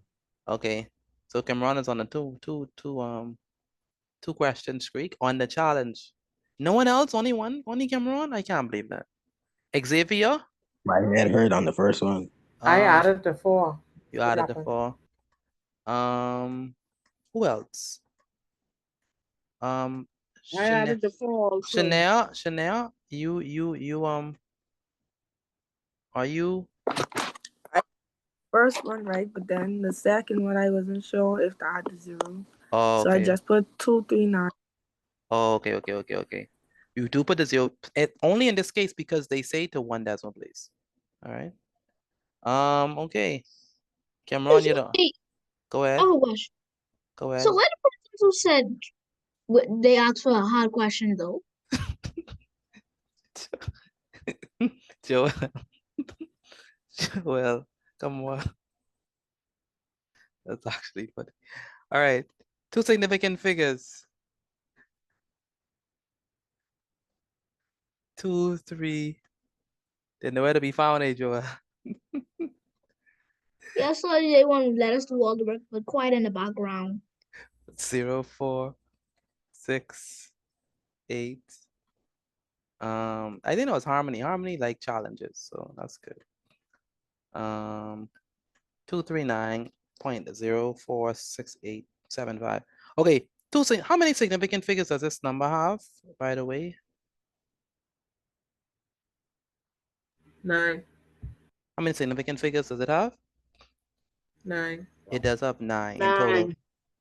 Okay. So Cameron is on a two question streak on the challenge. No one else? Only one? Only Cameron? I can't believe that. Xavier?
My head hurt on the first one.
I added the 4.
You added the 4. Who else?
I added the 4 also.
Chanel, you are you?
First one right, but then the second one I wasn't sure if to add the 0.
Oh,
So I
okay.
just put 239.
Oh, okay. You do put the 0 only in this case because they say to 1 decimal place. All right. Okay. Cameron, you don't.
Hey,
Go
I
ahead.
have a question.
Go
So
ahead.
let the person who said they asked for a hard question though.
Joel. Joel, come on. That's actually funny. All right. 2 significant figures. 2, 3. They're nowhere to be found, Joel.
Yeah, so they won't let us do all the work, but quiet in the background.
0, 4, 6, 8. I think it was harmony. Harmony like challenges, so that's good. 239.046875. Okay, how many significant figures does this number have, by the way?
9.
How many significant figures does it have?
9.
It does have 9 in total.
9.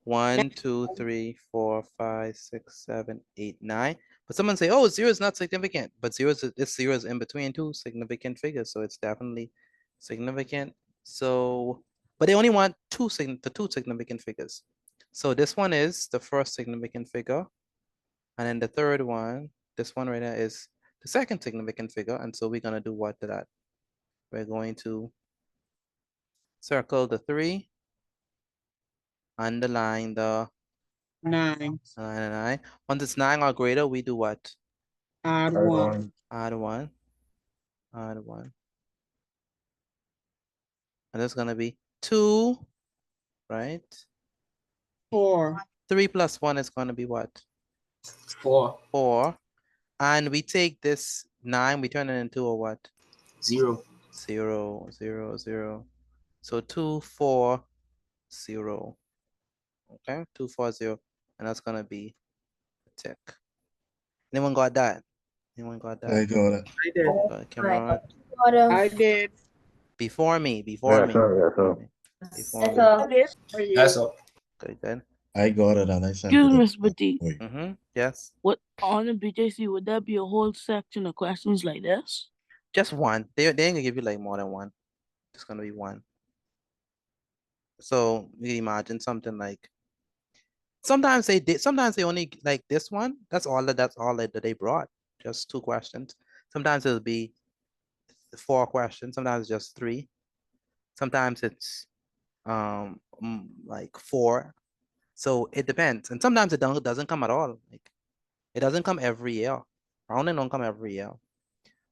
1, 2, 3, 4, 5, 6, 7, 8, 9. But someone say, oh, 0 is not significant. But 0 is in between 2 significant figures, so it's definitely significant. So, but they only want the 2 significant figures. So this one is the first significant figure. And then the third one, this one right here is the second significant figure. And so we're gonna do what to that? We're going to circle the 3, underline the
9.
9. Once it's 9 or greater, we do what?
Add 1.
Add 1. Add 1. And that's gonna be 2, right?
4.
3 plus 1 is gonna be what?
4.
4. And we take this 9, we turn it into a what?
0.
0, 0, 0. So 2, 4, 0. Okay, 2, 4, 0. And that's gonna be a tick. Anyone got that? Anyone got that?
I got it.
I did.
Cameron.
I did.
Before me.
Yeah, sir.
Before me.
That's all.
Good.
I got it and I sent
Excuse
it.
me, Miss Petit.
Wait.
Yes.
What on the BJC would that be a whole section of questions like this?
Just one. They ain't gonna give you like more than one. It's gonna be one. So you can imagine something like sometimes they only like this one. That's all that they brought. Just 2 questions. Sometimes it'll be 4 questions, sometimes it's just 3. Sometimes it's like 4. So it depends. And sometimes it doesn't come at all. Like it doesn't come every year. Rounding don't come every year.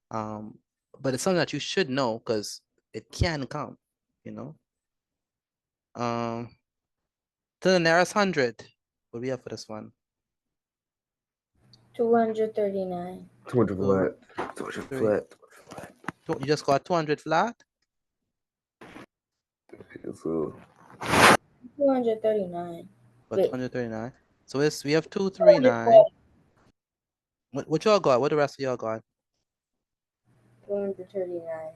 But it's something that you should know because it can come, you know. To the nearest 100. What do we have for this one?
239.
200 flat. 200 flat.
You just got 200 flat?
So
239.
But
Wait.
239. So we have 239. What y'all got? What the rest of y'all got?
239.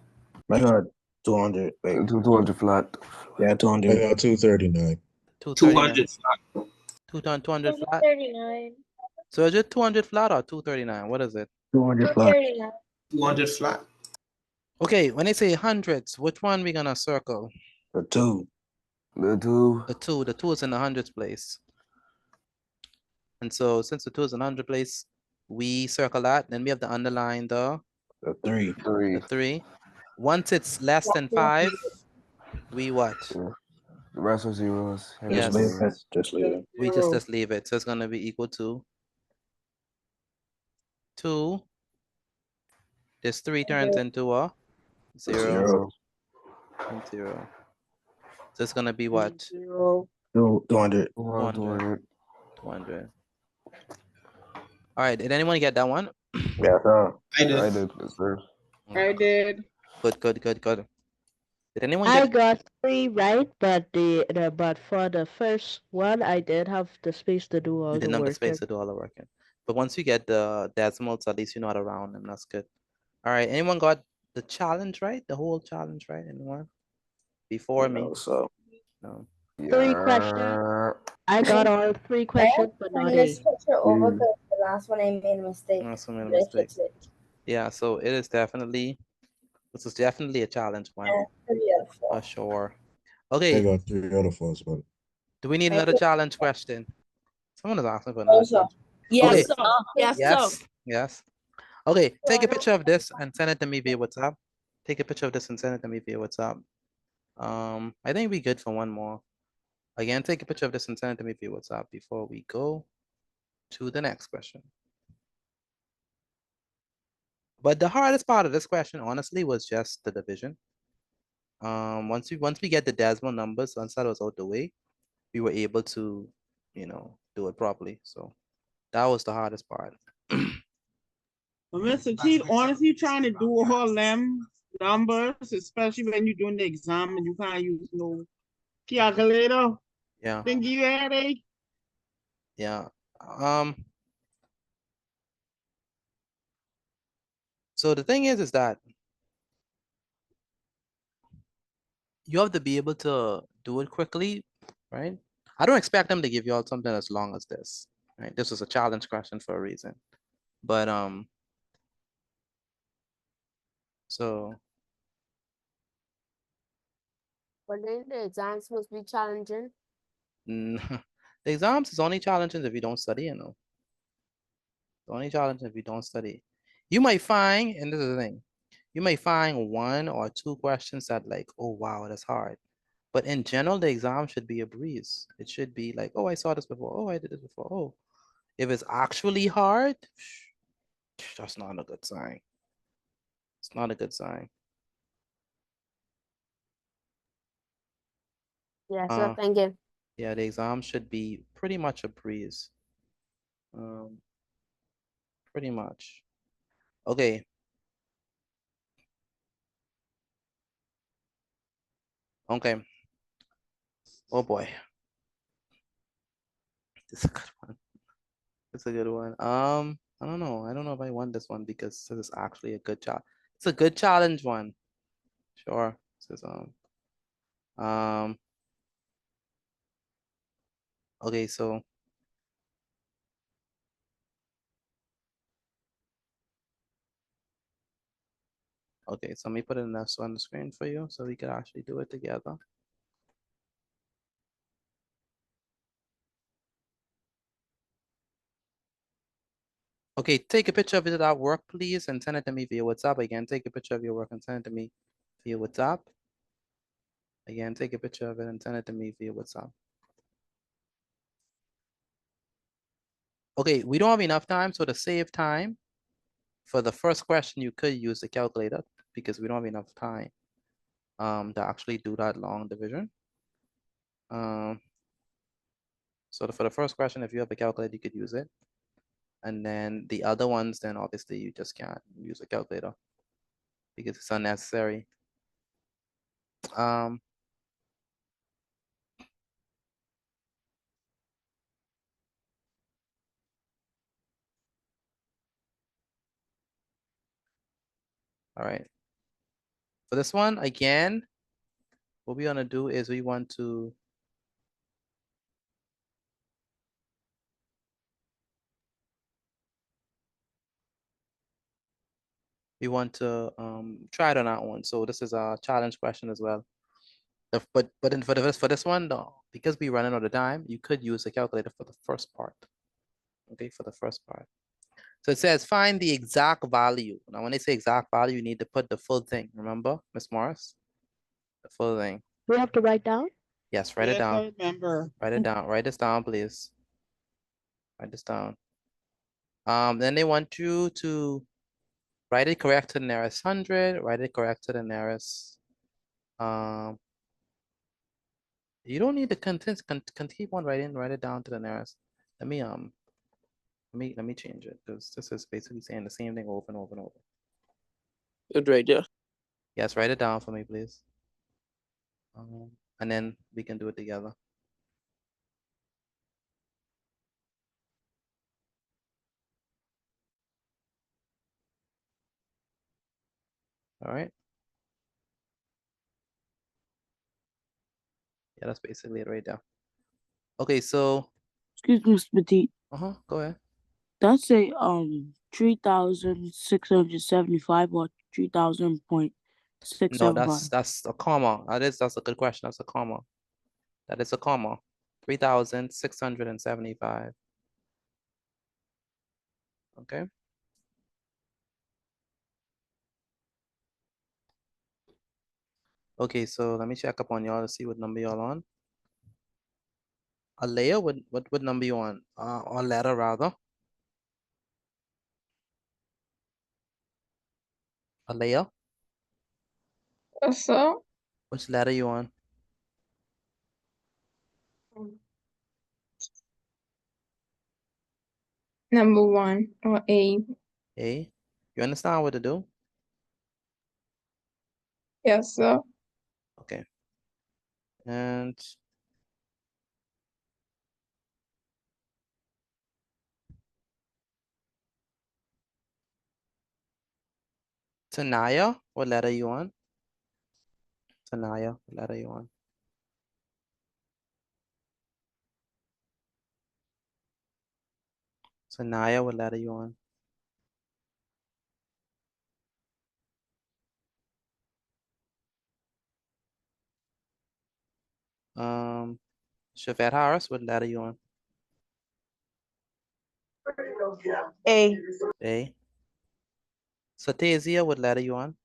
I got 200. Wait.
200 flat.
Yeah, 200. I got 239.
200 flat.
200 flat?
239.
So is it 200 flat or 239? What is it?
200 flat.
200 flat.
Okay, when they say hundreds, which one we gonna circle?
The 2.
The 2.
The 2 is in the hundreds place. And so since the 2 is in the 100 place, we circle that. Then we have to underline the
3.
The 3. Once it's less than 5, we what?
Yeah. The rest are zeros.
Yes.
Leave it. Just leave it.
We just leave it. So it's gonna be equal to 2. This 3 turns into a 0 and 0. So it's gonna be what?
200.
200. All right, did anyone get that one?
Yeah, sir.
I did. Yes, sir.
I did.
Good. Did anyone
I
get?
got 3 right, but but for the first one, I did have the space to do
You
all the
didn't have the
work.
space to do all the work in. But once you get the decimals, at least you know how to round them. That's good. All right. Anyone got the challenge right? The whole challenge right? Anyone? Before me?
No, so
No.
3 questions. I got all 3
I
questions,
have
but
to
not
turn this
8.
picture over because the last one I made a mistake.
That's a made a
But I
mistake.
fixed it.
Yeah, so it is definitely, this is definitely a challenge one. For sure.
I
Okay,
got 3 out of 4, but
do we need
I
another
did
challenge question? Someone is asking for another
also.
challenge.
Yes,
Okay,
sir. Yes, sir.
yes, yes. Okay, take a picture of this and send it to me via WhatsApp. Take a picture of this and send it to me via WhatsApp. I think we good for one more. Again, take a picture of this and send it to me via WhatsApp before we go to the next question. But the hardest part of this question, honestly, was just the division. Once we get the decimal numbers, once that was out the way, we were able to, do it properly. So that was the hardest part.
But Mr. T, honestly, trying to do all them numbers, especially when you're doing the exam and you can't use no calculator.
Yeah.
Think you had a
Yeah. So the thing is that you have to be able to do it quickly, right? I don't expect them to give you all something as long as this, right? This is a challenge question for a reason. But so
But then the exams must be challenging.
the exams is only challenging if you don't study, The only challenge if you don't study. You might find, and this is the thing, you may find 1 or 2 questions that like, oh wow, that's hard. But in general, the exam should be a breeze. It should be like, oh, I saw this before. Oh, I did this before. Oh, if it's actually hard, that's not a good sign. It's not a good sign.
Yeah, so thank you.
Yeah, the exam should be pretty much a breeze. Pretty much. Okay. Okay. Oh boy. This is a good one. It's a good one. I don't know. I don't know if I want this one because this is actually a good challenge. It's a good challenge one. Sure. This is okay, so okay, so let me put it next on the screen for you so we can actually do it together. Okay, take a picture of that work, please, and send it to me via WhatsApp. Again, take a picture of your work and send it to me via WhatsApp. Again, take a picture of it and send it to me via WhatsApp. Okay, we don't have enough time, so to save time, for the first question, you could use the calculator because we don't have enough time to actually do that long division. So for the first question, if you have a calculator, you could use it. And then the other ones, then obviously you just can't use a calculator because it's unnecessary. All right. For this one, again, what we want to do is we want to try it on that one. So this is a challenge question as well. But for this one, though, because we run out of time, you could use a calculator for the first part. Okay, for the first part. So it says find the exact value. Now, when they say exact value, you need to put the full thing. Remember, Miss Morris? The full thing.
We have to write down?
Yes, write it
yes, I
down.
remember.
Write it down. Write this down, please. Write this down. Then they want you to write it correct to the nearest 100. Write it correct to the nearest. You don't need to keep on writing. Write it down to the nearest. Let me change it because this is basically saying the same thing over and over and over.
Good right there.
Yes, write it down for me, please. And then we can do it together. All right. Yeah, that's basically it right there. Okay, so
Excuse me, Mr. Petit.
Go ahead.
That's a 3,675 or 3,000.675.
No, that's a comma. That's a good question. That's a comma. That is a comma. 3,675. Okay. Okay, so let me check up on y'all to see what number y'all on. Alea, what number you on? Or letter rather. Alea,
What's up?
which letter you on?
Number 1 or A.
A. You understand what to do?
Yes, sir.
Okay. And Tanaya, what letter you on? Tanaya, what letter you on? Tanaya, what letter you on? Shavette Harris, what letter you on?
A.
A. Satazia, what letter you on?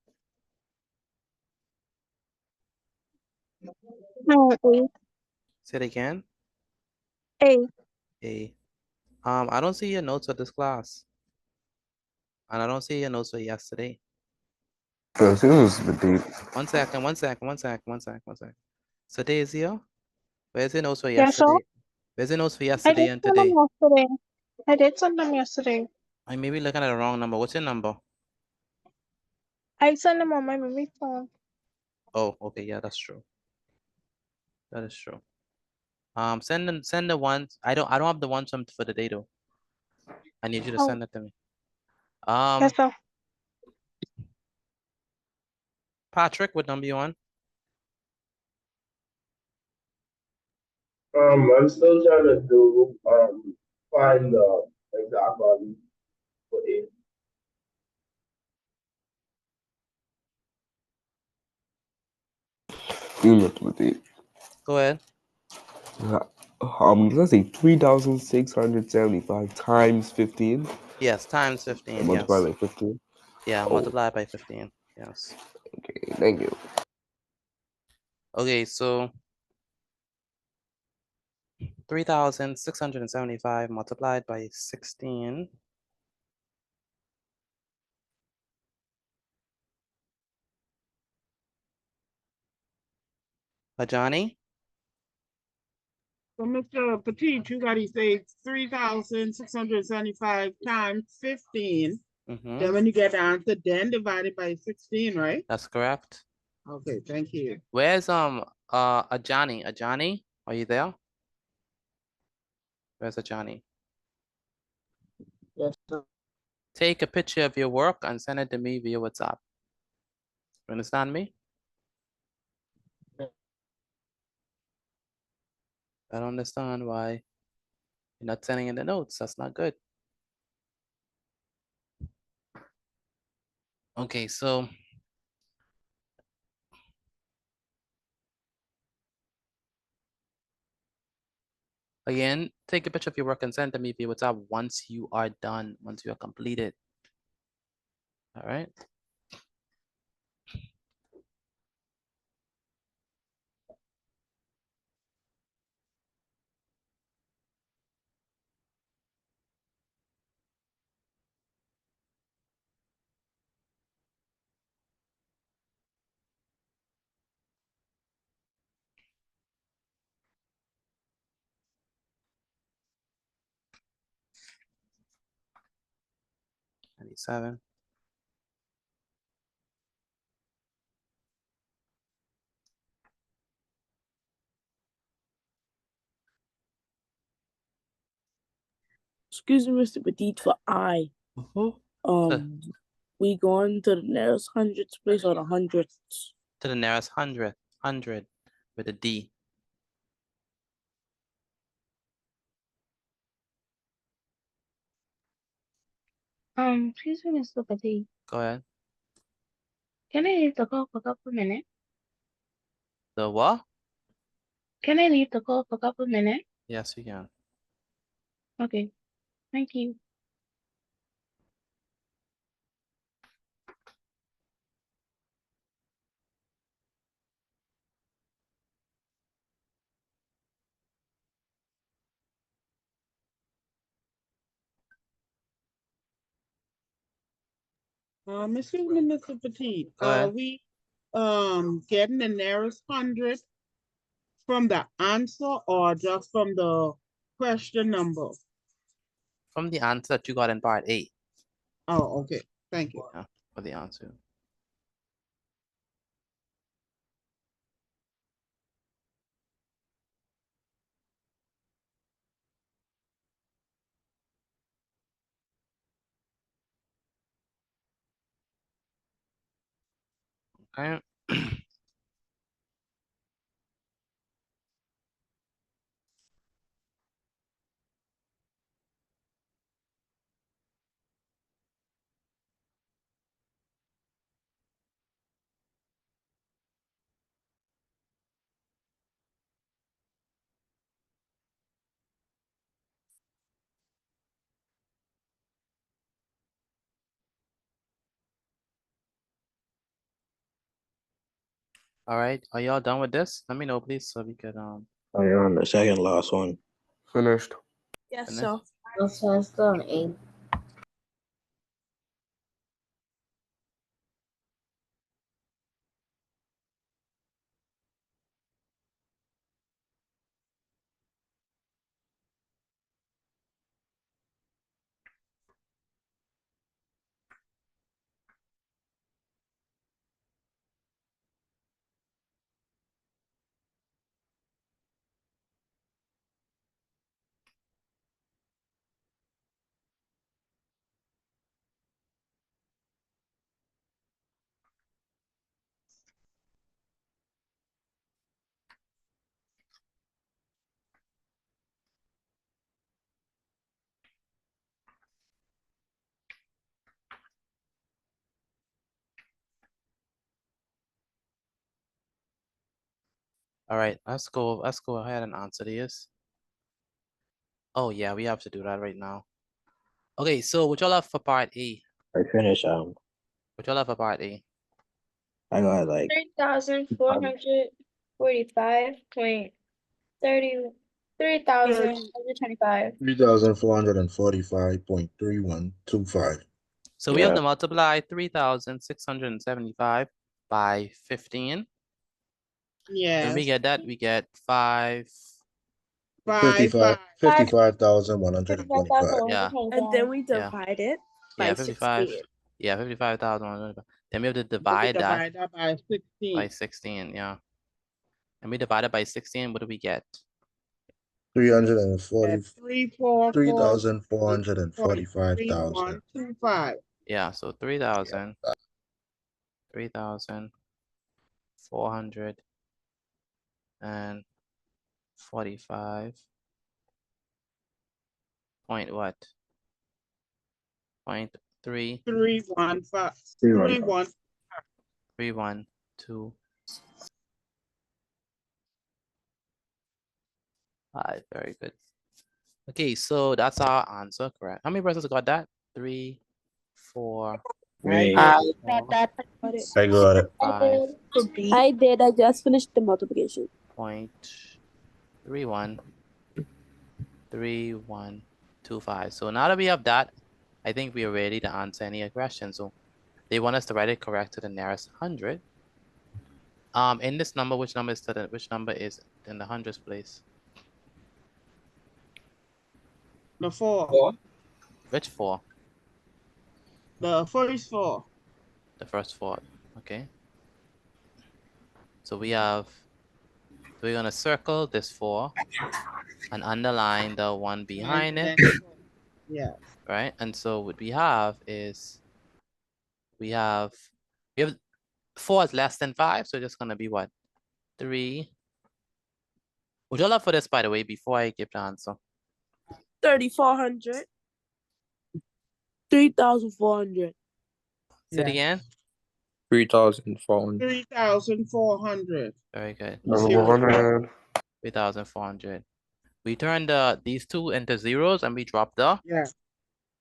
No, A.
Say it again.
A.
A. I don't see your notes for this class. And I don't see your notes for yesterday.
This was the deep.
One second. Satazia, where's your notes for
Yes, sir.
yesterday? Where's your notes for
I
yesterday
did
and
send them
today?
yesterday. I did send them yesterday.
I may be looking at the wrong number. What's your number?
I sent them on my memory phone.
Oh, okay, yeah, that's true. That is true. Send the ones. I don't have the ones for the day though. I need you to
Oh,
send it to me.
yes, sir.
Patrick, what number you on?
I'm still trying to do find the exact value for A.
With the
Go ahead.
let's say 3,675 times 15.
Yes, times 15.
Multiply
Yes.
like 15.
Yeah,
Oh,
multiply by 15. Yes.
okay, thank you.
Okay, so 3,675 multiplied by 16. Johnny?
So, Mr. Petit, you got to say 3,675 times 15. Then when you get the answer, then divide it by 16, right?
That's correct.
Okay, thank you.
Where's Ajani? Ajani, are you there? Where's Ajani?
Yes, sir.
Take a picture of your work and send it to me via WhatsApp. You understand me? I don't understand why you're not sending in the notes. That's not good. Okay, so again, take a picture of your work and send it to me via WhatsApp once you are done, once you are completed. All right. Seven.
Excuse me, Mr. Petit, for I. We going to the nearest hundreds place or the hundreds?
To the nearest hundred with a D.
Excuse me, Mr. Petit.
Go ahead.
Can I leave the call for a couple minutes?
The what?
Can I leave the call for a couple minutes?
Yes, you can.
Okay. Thank you.
Excuse me, Mr. Petit.
Go
Are
ahead.
we getting the nearest hundred from the answer or just from the question number?
From the answer that you got in part A.
Oh, okay. Thank you.
Yeah, for the answer. Okay. All right, are y'all done with this? Let me know, please, so we could
Oh, you're on the second last one.
Finished.
Yes,
finish.
sir.
Also, I'm still on 8.
All right, let's go ahead and answer these. Oh yeah, we have to do that right now. Okay, so what y'all have for part A?
I finished.
What y'all have for part A?
I got like
3,445.30 3,125.
3,445.3125.
So we have to multiply 3,675 by 15.
Yes.
When we get that, we get
55,125.
Yeah.
And then we
Yeah.
divide it
Yeah,
by
55.
16.
Yeah, 55,000. Then we have to
We
divide that
divide that by 16.
by 16. Yeah. And we divide it by 16. What do we get?
3,445,000.
Yeah, so 3,445 point what? 0.3 312 5. Very good. Okay, so that's our answer, correct? How many persons got that? 3, 4,
Hey.
four,
I got it.
5.
I did. I just finished the multiplication.
0.313125. So now that we have that, I think we are ready to answer any questions. So they want us to write it correct to the nearest 100. In this number, which number is in the hundreds place?
The 4.
Which 4?
The first 4.
The first 4. Okay. So we're gonna circle this 4 and underline the one behind it.
Yes.
right? And so what we have is we have 4 is less than 5, so it's gonna be what? 3. Would you love for this, by the way, before I give the answer?
3,400. 3,400.
Say it again.
3,400.
3,400.
Very good.
3,400.
We turn these two into zeros and we drop the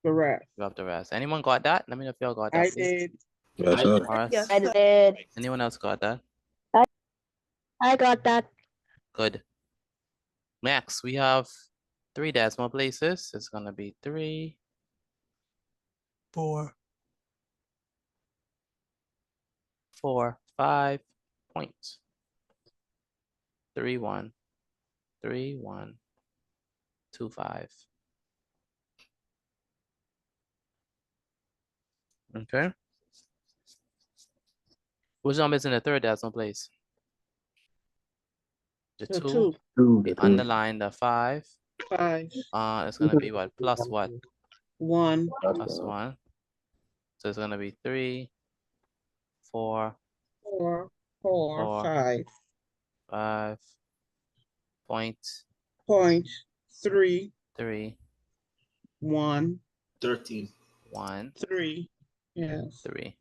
Correct.
drop the rest. Anyone got that? Let me know if y'all got that.
I
please.
did.
Yes, sir.
Morris?
Yes, I did.
Anyone else got that?
I got that.
Good. Next, we have 3 decimal places. It's gonna be 3, 4, 4, 5 points. 3, 1, 3, 1, 2, 5. Okay. Which number is in the third decimal place? The
The
2. We underline the 5.
5.
It's gonna be what? Plus what?
1.
Plus 1. So it's gonna be 3, 4,
4,
4,
5.
5. Point.
3.
3.
1.
13.
1.
3. Yes.
3.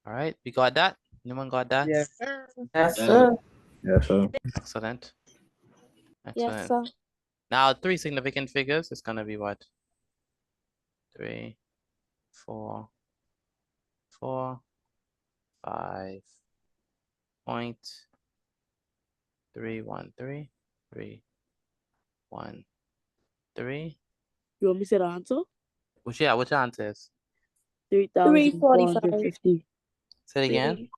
All right, we got that. Anyone got that?
Yes, sir.
Yes, sir.
Yes, sir.
Excellent.
Yes,
Excellent.
sir.
Now 3 significant figures is gonna be what? 3, 4, 4, 5. Point. 3, 1, 3, 3, 1, 3.
You want me to say the answer?
Which answer is?
3,450.
Say it again.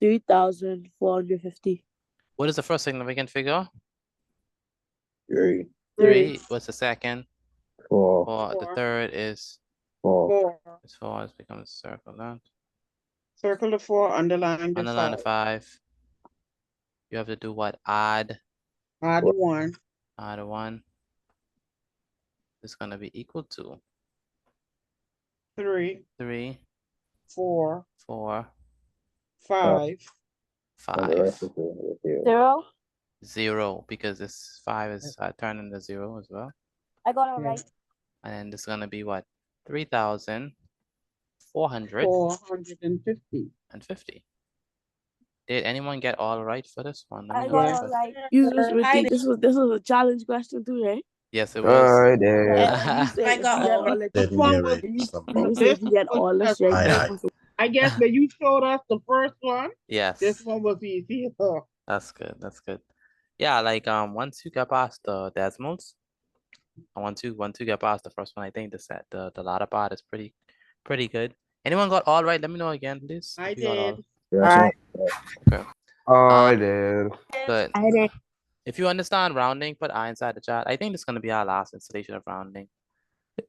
3,450.
What is the first significant figure?
3.
3. What's the second?
4.
4. The third is
4.
4.
it's 4. It becomes a circle. That.
Circle the 4, underline the
Underline
5.
the 5. You have to do what? Add.
Add 1.
Add 1. It's gonna be equal to
3.
3,
4.
4,
5.
5.
0.
0, because this 5 is turned into 0 as well.
I got it right.
And then this is gonna be what? 3,450.
450.
Did anyone get all right for this one? Let me
I
know.
got
if
it
you-
right.
You just repeat. This was a challenge question too, right?
Yes, it was.
I did.
And you say if you get all the
Let me get ready.
you say if you get all the straight,
Aye,
you're
aye.
supposed to
I guess that you showed us the first one.
Yes.
This one was easy.
That's good. That's good. Yeah, like once you get past the decimals, and once you get past the first one, I think the latter part is pretty good. Anyone got all right? Let me know again, please.
I
if you got all.
did.
Yes, sir.
Okay.
I did.
Good.
I did.
If you understand rounding, put I inside the chat. I think this is gonna be our last installation of rounding.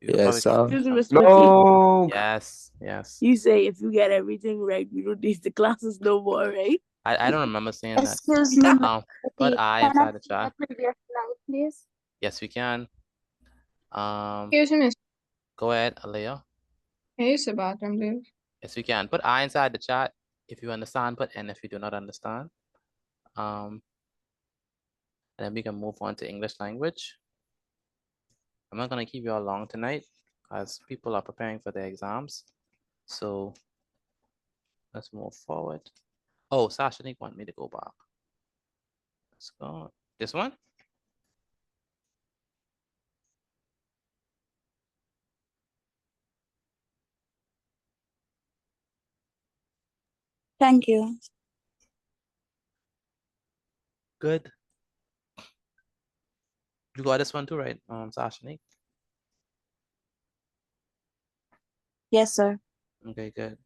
You'll
Yes,
probably-
sir.
Excuse me, Mr.
No.
Yes. Yes.
You say if you get everything right, you don't need the classes no more, right?
I don't remember saying that.
Excuse me,
Put I
can I
inside the
see
chat.
the previous slide, please?
Yes, we can.
Excuse me, miss.
Go ahead, Alea.
Can you use the bathroom, please?
Yes, we can. Put I inside the chat if you understand, put N if you do not understand. And then we can move on to English language. I'm not gonna keep you all long tonight as people are preparing for their exams. So let's move forward. Oh, Sasha, Nick want me to go back. Let's go. This one?
Thank you.
Good. You got this one too, right? Sasha, Nick?
Yes, sir.
Okay, good.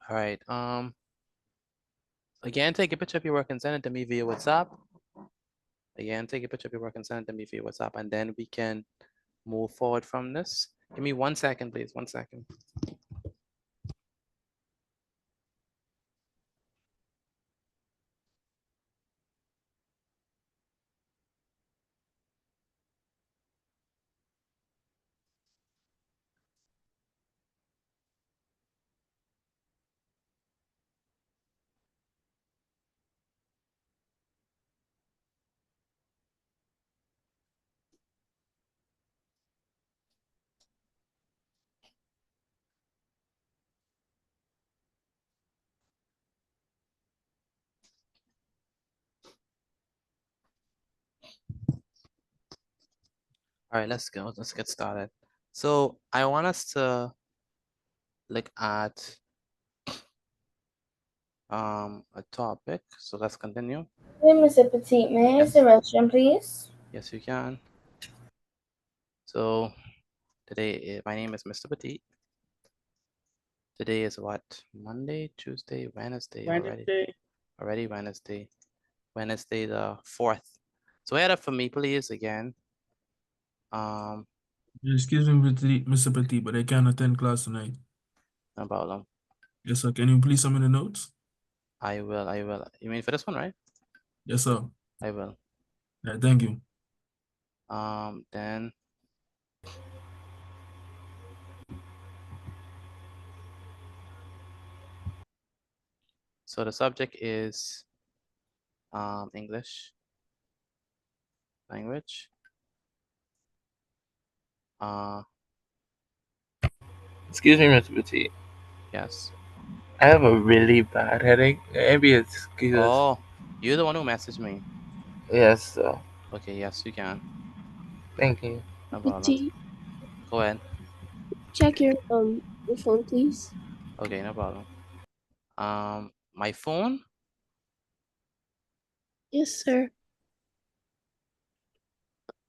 All right. Again, take a picture of your work and send it to me via WhatsApp. Again, take a picture of your work and send it to me via WhatsApp, and then we can move forward from this. Give me 1 second, please. 1 second. All right, let's go. Let's get started. So I want us to look at a topic. So let's continue.
Hey, Mr. Petit, may I use the restroom, please?
Yes, you can. So today, my name is Mr. Petit. Today is what? Monday, Tuesday, Wednesday already. Already Wednesday. Wednesday the 4th. So add up for me, please, again.
Excuse me, Mr. Petit, but I can't attend class tonight.
No problem.
Yes, sir. Can you please send me the notes?
I will. You mean for this one, right?
Yes, sir.
I will.
Yeah, thank you.
Then so the subject is English language.
Excuse me, Mr. Petit.
Yes.
I have a really bad headache. Maybe it's because.
Oh, you're the one who messaged me.
Yes, sir.
Okay, yes, you can.
Thank you.
No problem.
Petit,
Go ahead.
check your phone, please.
Okay, no problem. My phone?
Yes, sir.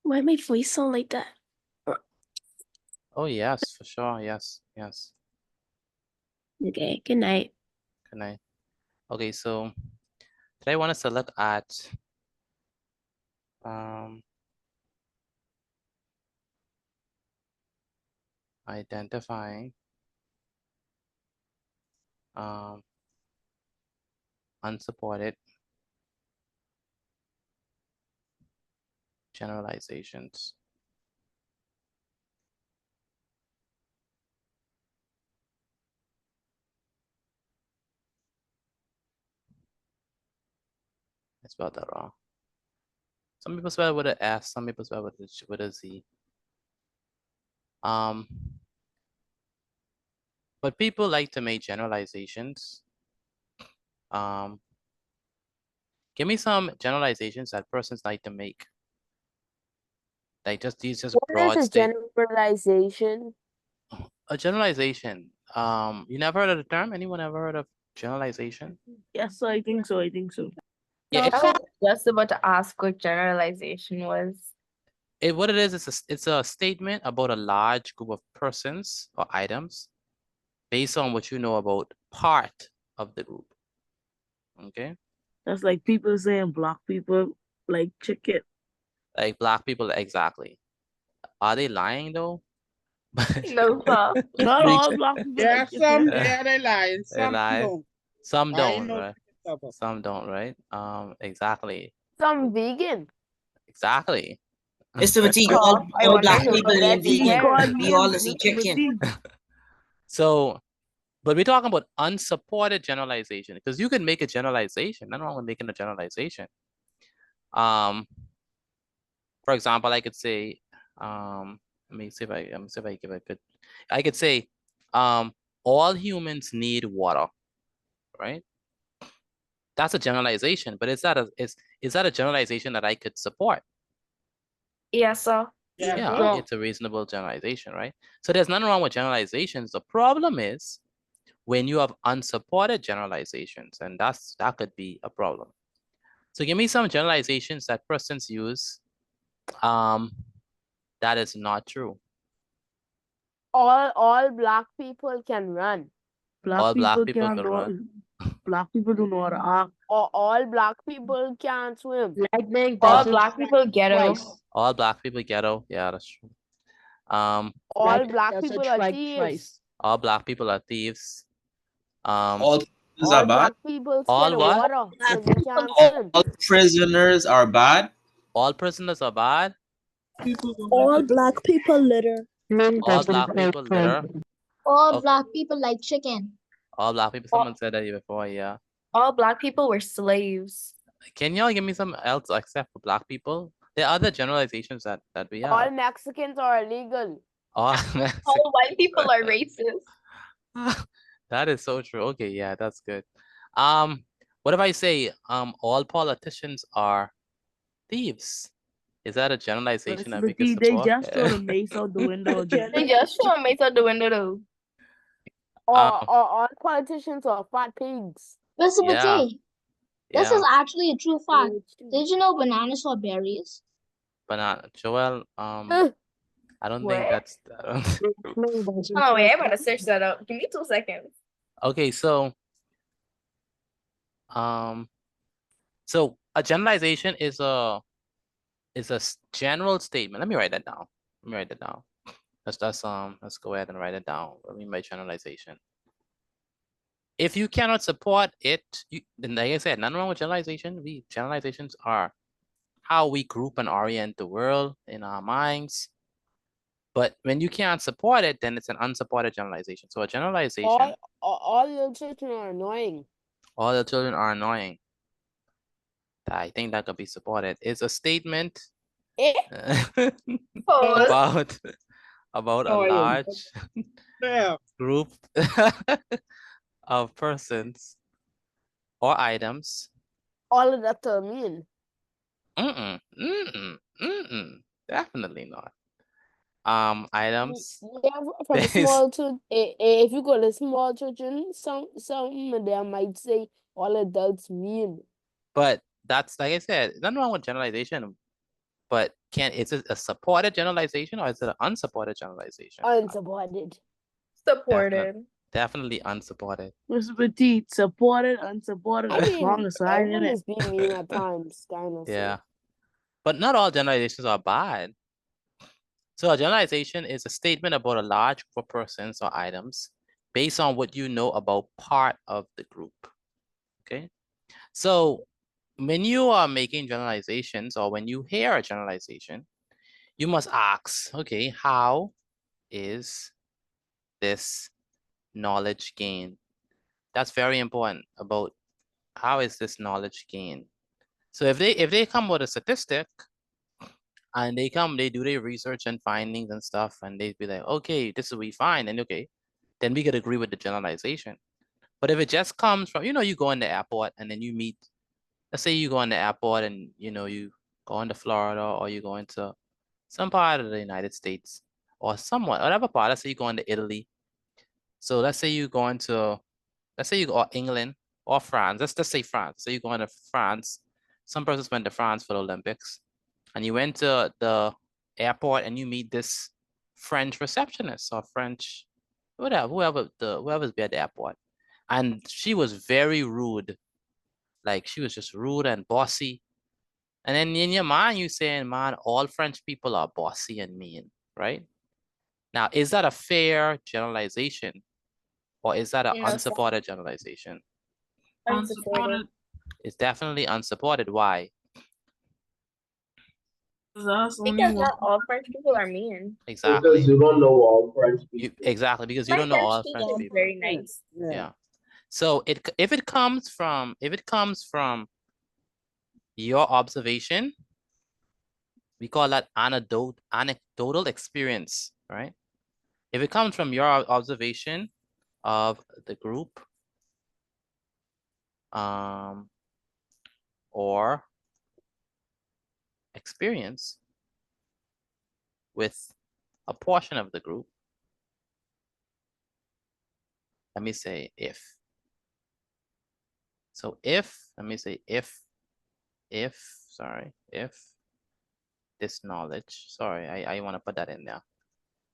Why my voice sound like that?
Oh yes, for sure. Yes, yes.
Okay, good night.
Good night. Okay, so today I want us to look at identifying unsupported generalizations. I spelled that wrong. Some people spell it with an S, some people spell it with a Z. But people like to make generalizations. Give me some generalizations that persons like to make. Like these just
What
broad
is a
statements.
generalization?
A generalization. You never heard of the term? Anyone ever heard of generalization?
Yes, I think so. I think so.
Yeah,
I was just about to ask what generalization was.
what it is, it's a statement about a large group of persons or items based on what you know about part of the group. Okay.
That's like people saying black people like chicken.
Like black people, exactly. Are they lying though?
No, sir.
Not all black people
Yeah,
like
some
chicken.
they're lying,
They
some
lie.
don't.
Some
I
don't,
know
right? Some don't, right? Exactly.
Some vegan.
Exactly.
Mr. Petit,
I
all
wonder
black
who
people ain't
He
vegan.
called
We
me
all eat
Mr.
chicken.
Petit.
So, but we're talking about unsupported generalization because you can make a generalization. Nothing wrong with making a generalization. For example, I could say, let me see if I give a good. I could say, all humans need water, right? That's a generalization, but is that a generalization that I could support?
Yes, sir.
Yeah, it's a reasonable generalization, right? So there's nothing wrong with generalizations. The problem is when you have unsupported generalizations, and that could be a problem. So give me some generalizations that persons use that is not true.
All black people can run.
All black people
can't
can
do
run.
Black people don't know how to act.
Or all black people can't swim.
Lightning
All
doesn't
black people ghetto.
All black people ghetto. Yeah, that's true. Um,
All black
Does it
people are
strike
thieves.
twice?
all black people are thieves.
All prisoners are
All
bad.
black people
All
scared of
what?
water, so they can't
All
swim.
prisoners are bad.
All prisoners are bad.
All black people litter.
All black people litter.
All
Oh,
black people like chicken.
all black people. Someone said that before. Yeah.
All black people were slaves.
Can y'all give me some else except for black people? There are other generalizations that we
All
have.
Mexicans are illegal.
All
All white people are racist.
that is so true. Okay, yeah, that's good. What if I say all politicians are thieves? Is that a generalization that we could
But they
support?
just throw the mace out the window again.
They just throw a mace out the window though.
All politicians are fat pigs.
Mr.
Yeah,
Petit, this is
yeah.
actually a true fact. Did you know bananas are berries?
Banana. Joel, I don't think
What?
that's
Oh wait, I'm gonna search that up. Give me 2 seconds.
okay, um so a generalization is a general statement. Let me write that down. Let me write that down. Let's go ahead and write it down. What I mean by generalization. If you cannot support it, then like I said, nothing wrong with generalization. Generalizations are how we group and orient the world in our minds. But when you can't support it, then it's an unsupported generalization. So a generalization,
All your children are annoying.
all the children are annoying. I think that could be supported. It's a statement about a large group of persons or items.
All of that are mean.
Definitely not. Items.
Yeah, from small to if you go to small children, some of them might say all adults mean.
But that's like I said, nothing wrong with generalization. But is it a supported generalization or is it an unsupported generalization?
Unsupported.
Supported.
Definitely unsupported.
Mr. Petit, supported, unsupported,
I
as
mean,
long as I in
everyone
it.
is being mean at times, kind of.
Yeah. But not all generalizations are bad. So a generalization is a statement about a large group of persons or items based on what you know about part of the group. Okay. So when you are making generalizations or when you hear a generalization, you must ask, okay, how is this knowledge gained? That's very important about how is this knowledge gained. So if they come with a statistic and they do their research and findings and stuff, and they be like, okay, this is what we find, and okay, then we could agree with the generalization. But if it just comes from, you go in the airport and then you meet, let's say you go in the airport and you go into Florida or you go into some part of the United States or somewhat, whatever part, let's say you go into Italy. So let's say you go into, let's say you go to England or France, let's say France. So you go into France, some persons went to France for the Olympics, and you went to the airport and you meet this French receptionist or French, whoever's be at the airport. And she was very rude. Like she was just rude and bossy. And then in your mind, you saying, man, all French people are bossy and mean, right? Now, is that a fair generalization? Or is that an unsupported generalization?
Unsupported.
It's definitely unsupported. Why?
Because not all French people are mean.
Exactly.
Because you don't know all French people.
Exactly, because you
My
don't know
French
all
teacher
French
is
people.
very nice.
Yeah. So if it comes from your observation, we call that anecdotal experience, right? If it comes from your observation of the group, or experience with a portion of the group, let me say if. So let me say if this knowledge, I want to put that in there.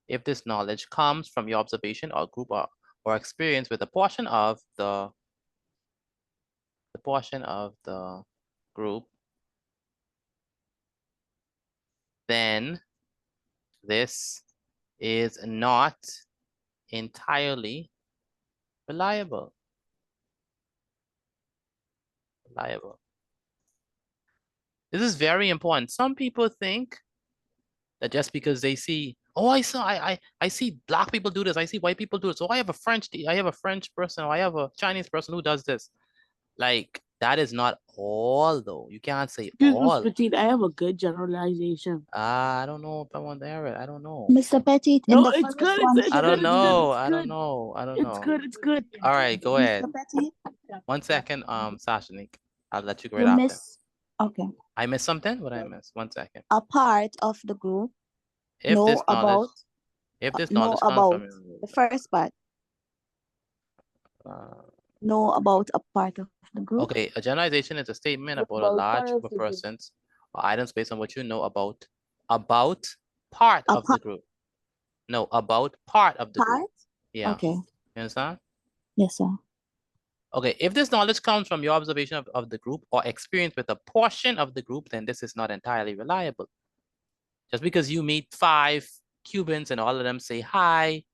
If this knowledge comes from your observation or group or experience with a portion of the group, then this is not entirely reliable. Reliable. This is very important. Some people think that just because they see, oh, I see black people do this, I see white people do it. So I have a French person, or I have a Chinese person who does this. Like, that is not all though. You can't say
Excuse me,
all.
Petit, I have a good generalization.
I don't know if I want to hear it. I don't know.
Mr. Petit, in
No,
the
it's
first
good.
one,
It's
I
good.
don't
It's good.
know.
It's
I
good.
don't know. I don't
It's
know.
good. It's good.
All right, go ahead.
Mr. Petit,
1 second, Sashnik. I'll let you go right
you
after.
miss, okay,
I missed something? What did I miss? 1 second.
a part of the group
If
know
this knowledge,
about,
if this
know
knowledge comes
about
from
the first part, know about a part of the group.
okay, a generalization is a statement about a large group of persons or items based on what you know about part of the group. No, about part of the group.
Part?
Yeah.
Okay.
You understand?
Yes, sir.
Okay, if this knowledge comes from your observation of the group or experience with a portion of the group, then this is not entirely reliable. Just because you meet 5 Cubans and all of them say hi,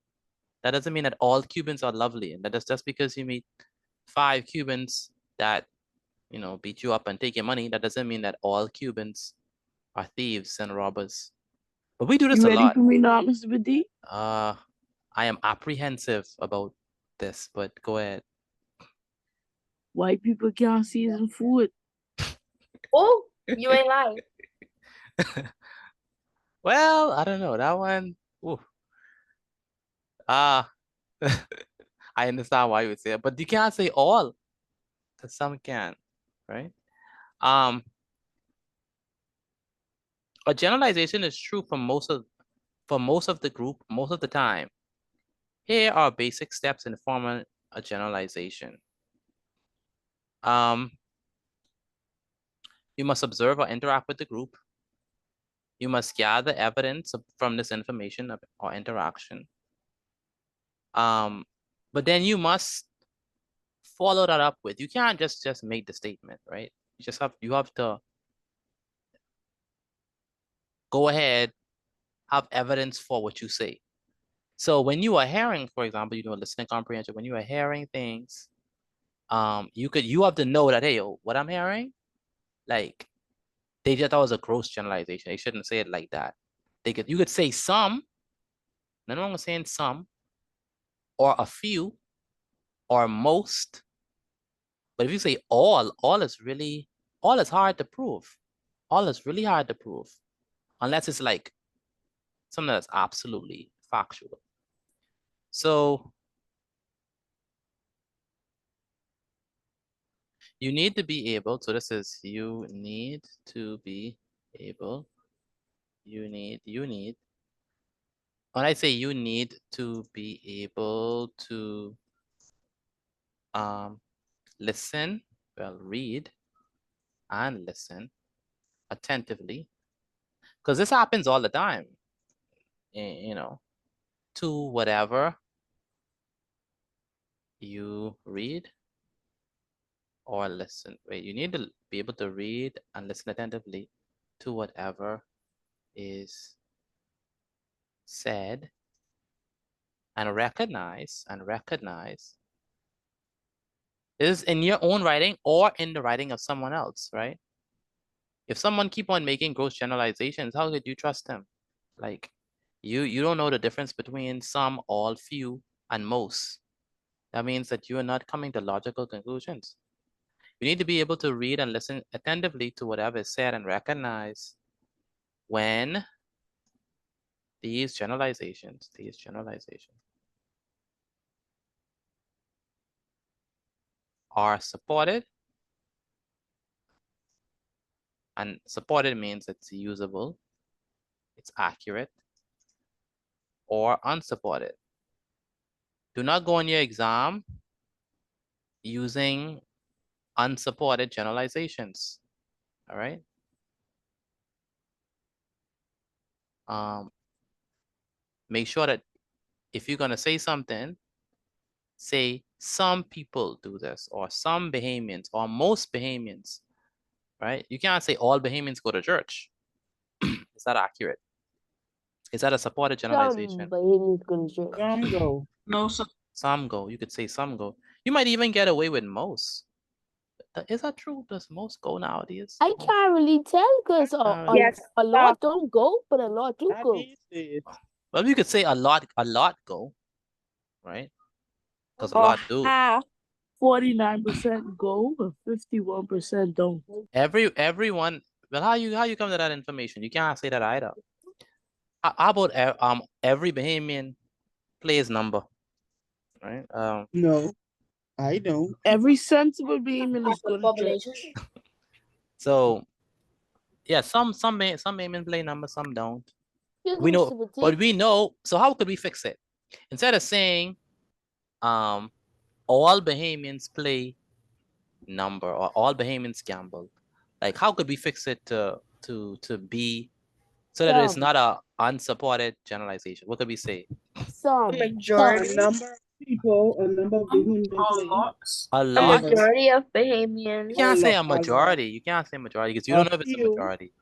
that doesn't mean that all Cubans are lovely. And that is just because you meet 5 Cubans that, you know, beat you up and take your money, that doesn't mean that all Cubans are thieves and robbers. But we do this
You
a
ready
lot.
for me now, Mr. Petit?
I am apprehensive about this, but go ahead.
White people can't season food.
Oh, you ain't lying.
Well, I don't know. That one, ooh. I understand why you would say it, but you can't say all, because some can, right? A generalization is true for most of the group, most of the time. Here are basic steps in forming a generalization. You must observe or interact with the group. You must gather evidence from this information or interaction. But then you must follow that up with, you can't just make the statement, right? You have to go ahead, have evidence for what you say. So when you are hearing, for example, you do a listening comprehension, when you are hearing things, you have to know that, hey, what I'm hearing, like, they just thought it was a gross generalization. They shouldn't say it like that. You could say some, no one was saying some, or a few, or most. But if you say all is hard to prove. All is really hard to prove. Unless it's like something that's absolutely factual. So you need to be able, so this is you need to be able, you need, when I say you need to be able to listen, well, read and listen attentively, because this happens all the time, you know, to whatever you read or listen. Wait, you need to be able to read and listen attentively to whatever is said and recognize is in your own writing or in the writing of someone else, right? If someone keep on making gross generalizations, how could you trust them? Like, you don't know the difference between some, all, few, and most. That means that you are not coming to logical conclusions. You need to be able to read and listen attentively to whatever is said and recognize when these generalizations are supported. And supported means it's usable, it's accurate, or unsupported. Do not go on your exam using unsupported generalizations, all right? Make sure that if you're gonna say something, say some people do this, or some Bahamians, or most Bahamians, right? You can't say all Bahamians go to church. It's not accurate. Is that a supported
Some
generalization?
Bahamians gonna drink.
Some go.
No, sir.
Some go. You could say some go. You might even get away with most. Is that true? Does most go nowadays?
I can't really tell because
Yes.
a lot don't go, but a lot do
Not
go.
these days.
Well, you could say a lot go, right? Because a
Or
lot do.
half, 49% go and 51% don't.
Everyone. Well, how you come to that information? You can't say that either. How about every Bahamian plays number, right?
No, I don't.
Every sensible Bahamian is gonna drink.
So yeah, some Bahamian play number, some don't.
Excuse
We
me,
know,
Mr. Petit.
but we know. So how could we fix it? Instead of saying, all Bahamians play number or all Bahamians gamble, like how could we fix it to be so that it's
Some.
not a unsupported generalization? What could we say?
Some.
A
Majority.
number of people, a number of Bahamian players.
A
A
lot.
majority of
You
Bahamians.
can't say a
A lot.
majority. You can't say majority because you
A
don't know if it's a
few.
majority.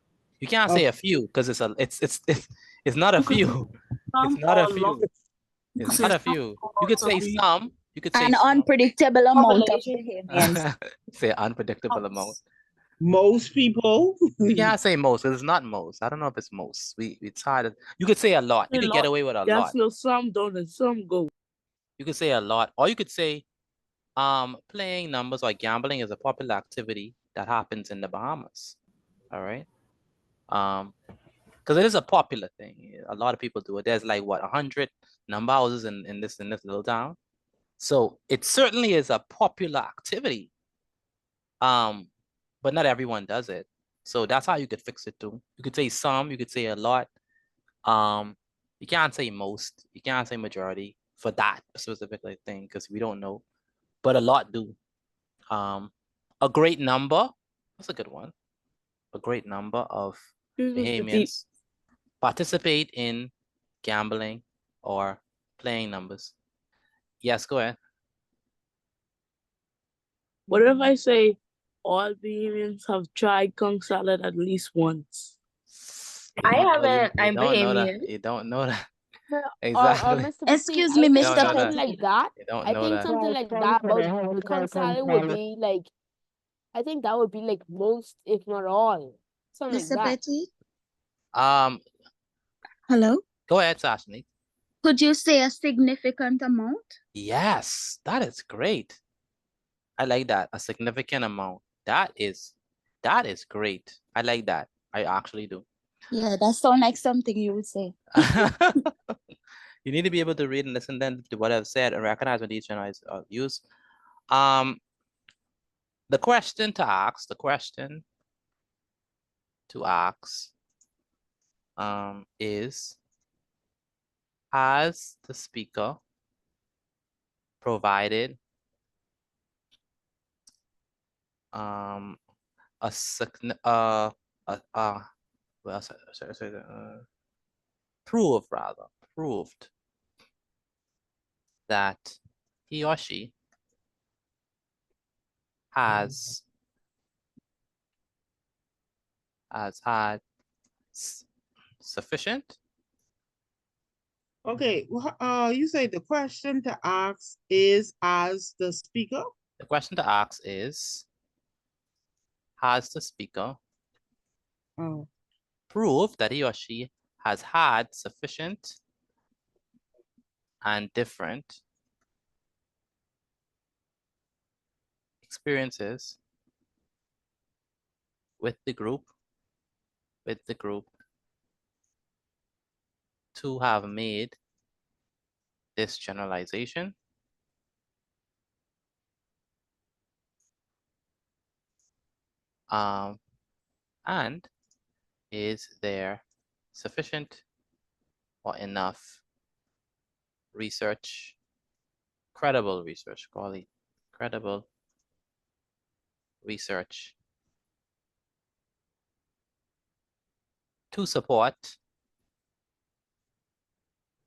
You can't
A
say a few because it's not a few. It's
Some
not a
or
few.
lot. You could
It's
say
not a
some
few.
or
You could
to
say
be
some. You could say
An
some.
unpredictable amount of
Population.
Bahamians.
Say unpredictable amount.
most people.
You can't say most because it's not most. I don't know if it's most. It's hard. You could say a lot. You
A
could get
lot.
away with a
That's
lot.
still some don't and some go.
You could say a lot, or you could say, playing numbers or gambling is a popular activity that happens in the Bahamas. All right. Because it is a popular thing. A lot of people do it. There's like what 100 number houses in this little town. So it certainly is a popular activity. But not everyone does it. So that's how you could fix it too. You could say some, you could say a lot. You can't say most, you can't say majority for that specific thing because we don't know. But a lot do. A great number, that's a good one. A great number of Bahamians participate in gambling or playing numbers. Yes, go ahead.
What if I say all Bahamians have tried conch salad at least once?
I haven't.
You
I'm
don't know that.
Bahamian.
You don't know that.
Or
Exactly.
Mr. Petit,
Excuse
I
me,
think
don't
Mr.
know
something
that.
Petit.
like that.
You don't
I
know
think
that.
something like that about the conch salad would be like, I think that would be like most, if not all. Something
Mr.
like that.
Petit.
Um,
Hello.
Go ahead, Sashni.
Could you say a significant amount?
Yes, that is great. I like that. A significant amount. That is great. I like that. I actually do.
Yeah, that sounds like something you would say.
You need to be able to read and listen then to what I've said and recognize when these generalized use. The question to ask is, has the speaker provided a proved that he or she has had sufficient.
Okay, you say the question to ask is as the speaker?
The question to ask is, has the speaker proved that he or she has had sufficient and different experiences with the group to have made this generalization and is there sufficient or enough research, credible research, credible research to support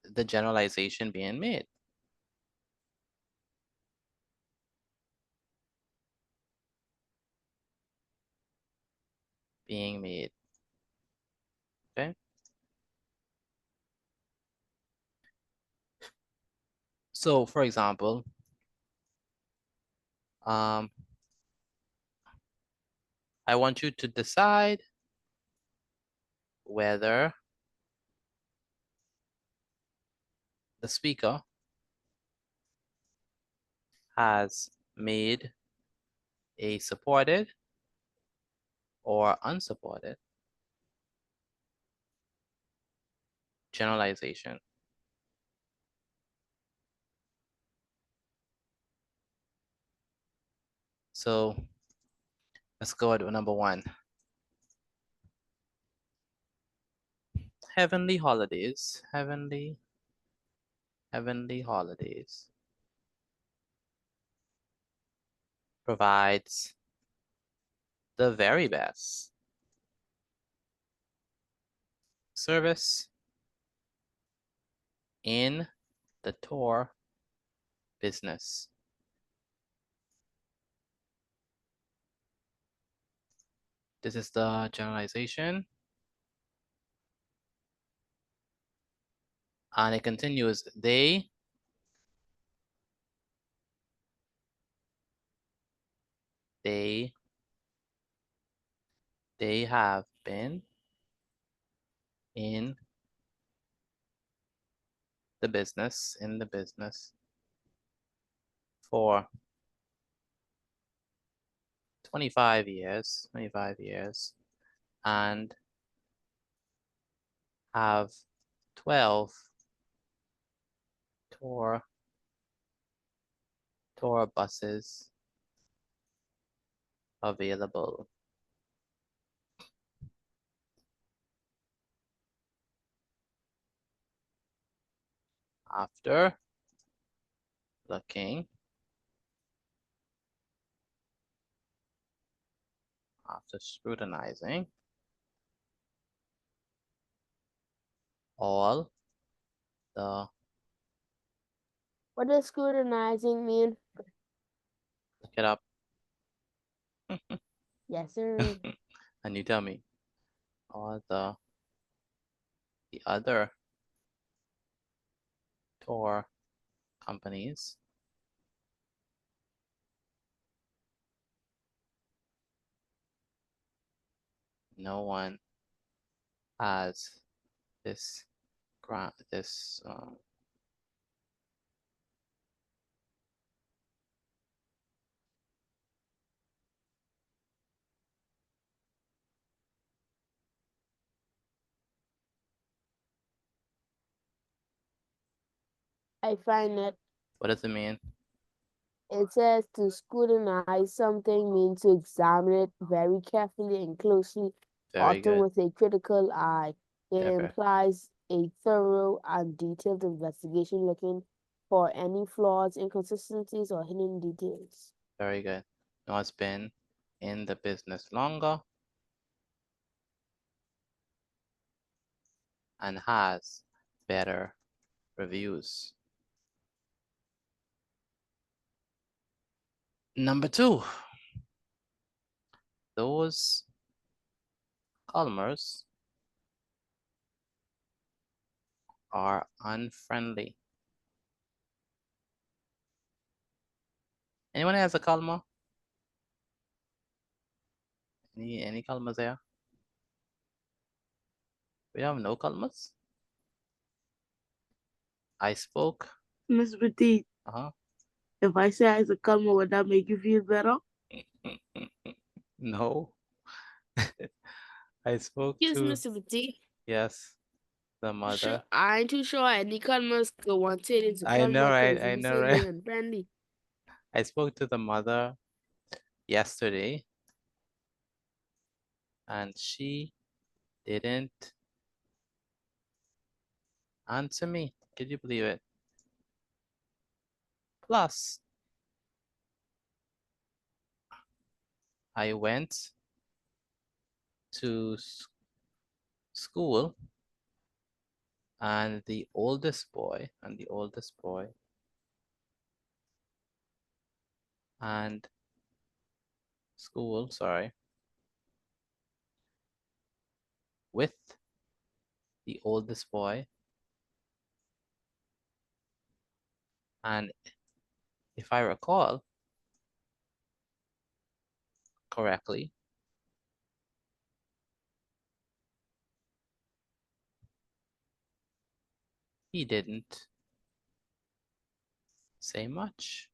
the generalization being made. Okay. So for example, I want you to decide whether the speaker has made a supported or unsupported generalization. So let's go to number one. Heavenly holidays, heavenly holidays provides the very best service in the tour business. This is the generalization. And it continues, they have been in the business, for 25 years, and have 12 tour buses available. After looking, after scrutinizing all the,
What does scrutinizing mean?
look it up.
Yes, sir.
And you tell me, all the other tour companies no one has this
I find that
what does it mean?
it says to scrutinize something means to examine it very carefully and closely,
Very
often
good.
with a critical eye. It
Okay.
implies a thorough and detailed investigation looking for any flaws, inconsistencies, or hidden details.
Very good. No, it's been in the business longer and has better reviews. Number two, those Culmers are unfriendly. Anyone has a Culmer? Any Culmers there? We have no Culmers? I spoke.
Miss Petit,
Uh-huh.
if I say I a Kalma, would that make you feel better?
No. I spoke
Yes,
to,
Mr. Petit.
yes, the mother.
Sure, I ain't too sure any Kalmas go want it into
I know,
Kalma
right?
because
I
you
know,
say they
right?
unfriendly.
I spoke to the mother yesterday and she didn't answer me. Could you believe it? Plus, I went to school and the oldest boy and school, sorry, with the oldest boy And if I recall correctly, he didn't say much.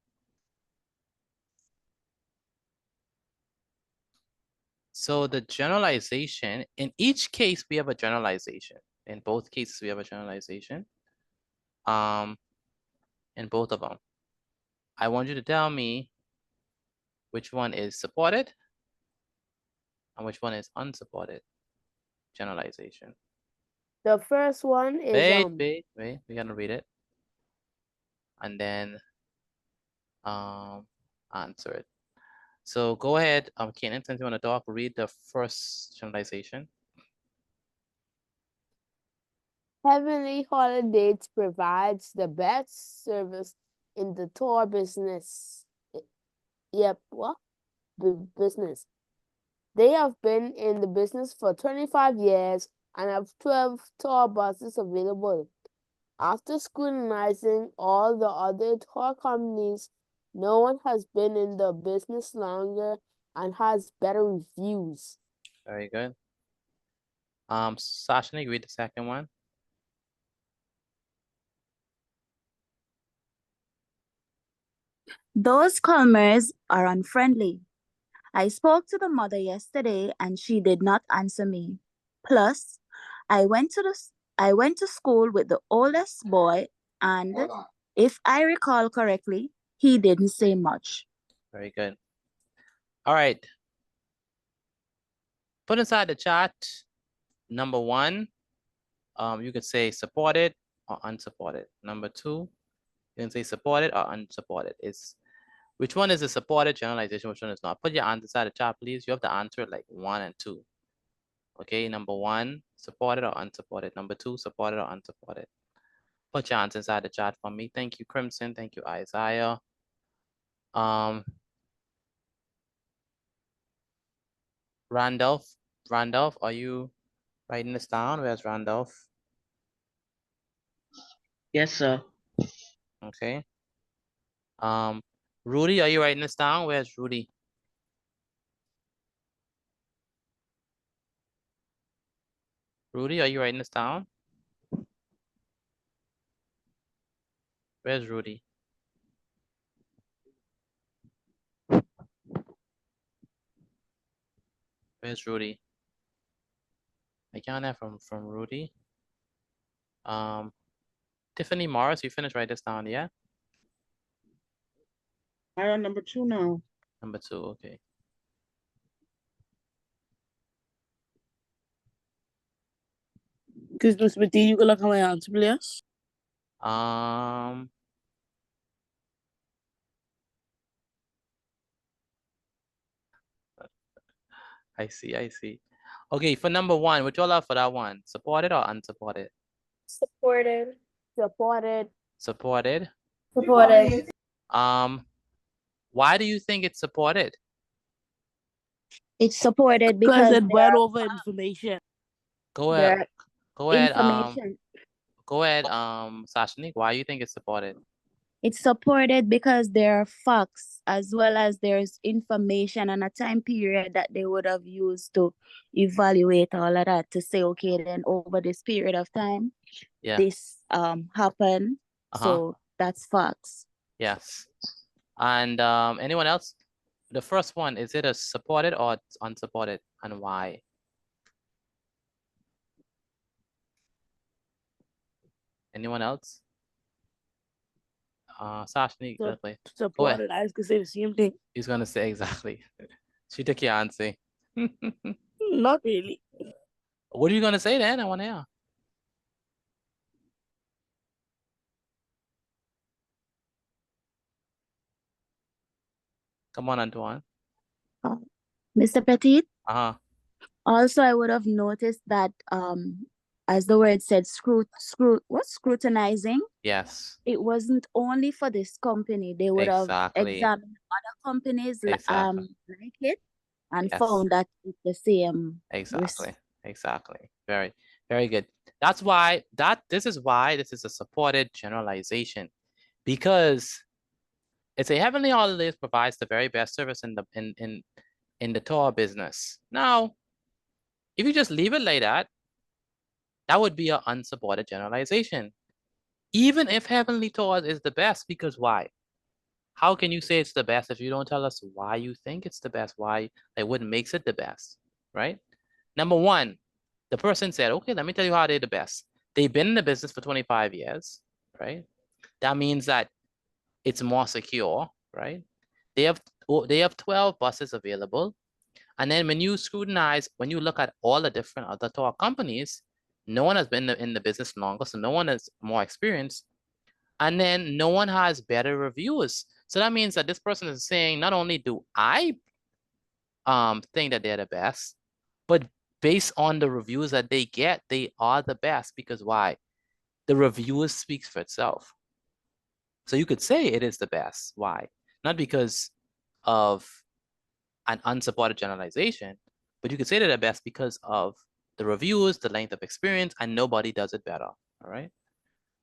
So the generalization, in each case, we have a generalization. In both cases, we have a generalization. In both of them. I want you to tell me which one is supported and which one is unsupported generalization.
The first one is
Wait. We're gonna read it. And then answer it. So go ahead, Kenan, since you want to talk, read the first generalization.
Heavenly Holidays provides the best service in the tour business. Yep, what? Business. They have been in the business for 25 years and have 12 tour buses available. After scrutinizing all the other tour companies, no one has been in the business longer and has better reviews.
Very good. Sashini, read the second one.
Those Culmers are unfriendly. I spoke to the mother yesterday and she did not answer me. Plus, I went to school with the oldest boy and if I recall correctly, he didn't say much.
Very good. All right. Put inside the chat, number one, you could say supported or unsupported. Number two, you can say supported or unsupported. Which one is a supported generalization, which one is not? Put your answer inside the chat, please. You have to answer like 1 and 2. Okay, number one, supported or unsupported. Number two, supported or unsupported. Put your answer inside the chat for me. Thank you, Crimson. Thank you, Isaiah. Randolph, are you writing this down? Where's Randolph?
Yes, sir.
Okay. Rudy, are you writing this down? Where's Rudy? Rudy, are you writing this down? Where's Rudy? Where's Rudy? I can't have from Rudy. Tiffany Morris, you finished writing this down, yeah?
I on number 2 now.
Number 2, okay.
Because Miss Betty, you can look at my answer, please.
I see. Okay, for number 1, what y'all have for that one? Supported or unsupported?
Supported.
Supported.
Supported.
Why do you think it's supported?
It's supported
Because
because
it went over information.
Go ahead.
Information.
Go ahead, Sashnik, why do you think it's supported?
It's supported because there are facts as well as there's information and a time period that they would have used to evaluate all of that to say, okay, then over this period of time, this happened. So that's facts.
Yes. And anyone else? The first one, is it a supported or unsupported, and why? Anyone else? Sashni,
Supported. I was gonna say the same thing.
He's gonna say exactly. She took your answer.
Not really.
What are you gonna say then? I want to hear. Come on, Antoine.
Mr. Petit?
Uh-huh.
Also, I would have noticed that as the word said, scrutinizing?
Yes.
It wasn't only for this company. They would have examined other companies like it and found that it's the same.
Exactly. Very, very good. That's why this is a supported generalization, because it's a Heavenly Holidays provides the very best service in the tour business. Now, if you just leave it like that, that would be an unsupported generalization. Even if Heavenly Tours is the best, because why? How can you say it's the best if you don't tell us why you think it's the best? Why, like, what makes it the best, right? Number one, the person said, okay, let me tell you how they're the best. They've been in the business for 25 years, right? That means that it's more secure, right? They have 12 buses available. And then when you scrutinize, when you look at all the different other tour companies, no one has been in the business longer, so no one is more experienced. And then no one has better reviews. So that means that this person is saying, not only do I think that they're the best, but based on the reviews that they get, they are the best. Because why? The reviews speaks for itself. So you could say it is the best. Why? Not because of an unsupported generalization, but you could say they're the best because of the reviews, the length of experience, and nobody does it better. All right.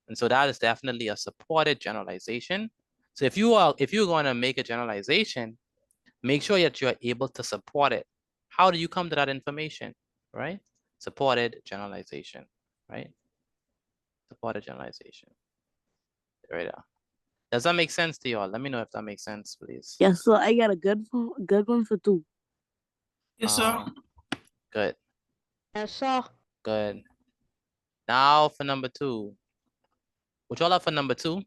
And so that is definitely a supported generalization. So if you're going to make a generalization, make sure that you're able to support it. How do you come to that information? Right? Supported generalization. Right? Supported generalization. Right there. Does that make sense to y'all? Let me know if that makes sense, please.
Yes, so I got a good one for 2.
Yes, sir.
Good.
Yes, sir.
Good. Now for number 2. What y'all have for number 2?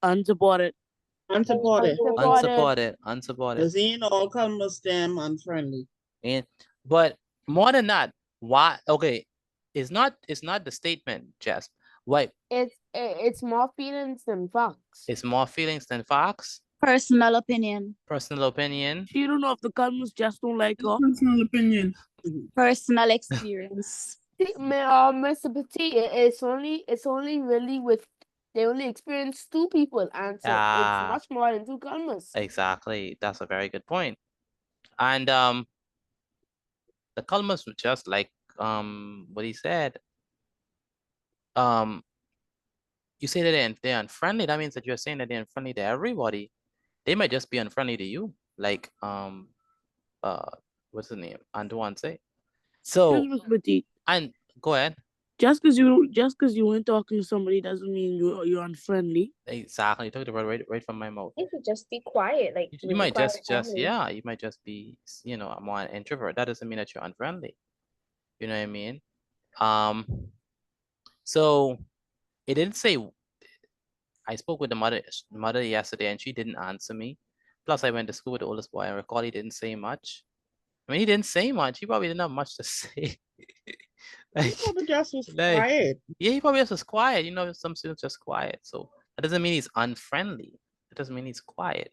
Unsupported.
Unsupported.
Unsupported. Unsupported.
Because ain't all columns them unfriendly.
And but more than that, why? Okay, it's not the statement, Jess. Why?
It's more feelings than facts.
It's more feelings than facts.
Personal opinion.
Personal opinion.
She don't know if the columns just don't like her.
Personal opinion.
Personal experience.
Mr. Petit, it's only really with they only experience 2 people answer. It's much more than 2 columns.
Exactly. That's a very good point. And the columnists were just like what he said. You say that they're unfriendly. That means that you're saying that they're unfriendly to everybody. They might just be unfriendly to you. Like what's the name? Antoine say. So and go ahead.
Just because you ain't talking to somebody doesn't mean you're unfriendly.
Exactly. You took the word right from my mouth.
You could just be quiet, like
You might
quiet
just
family.
yeah, you might just be, more an introvert. That doesn't mean that you're unfriendly. You know what I mean? So it didn't say. I spoke with the mother yesterday, and she didn't answer me. Plus, I went to school with the oldest boy. I recall he didn't say much. I mean, he didn't say much. He probably didn't have much to say.
He probably just was quiet.
Yeah, he probably just was quiet. Some students just quiet. So that doesn't mean he's unfriendly. It doesn't mean he's quiet.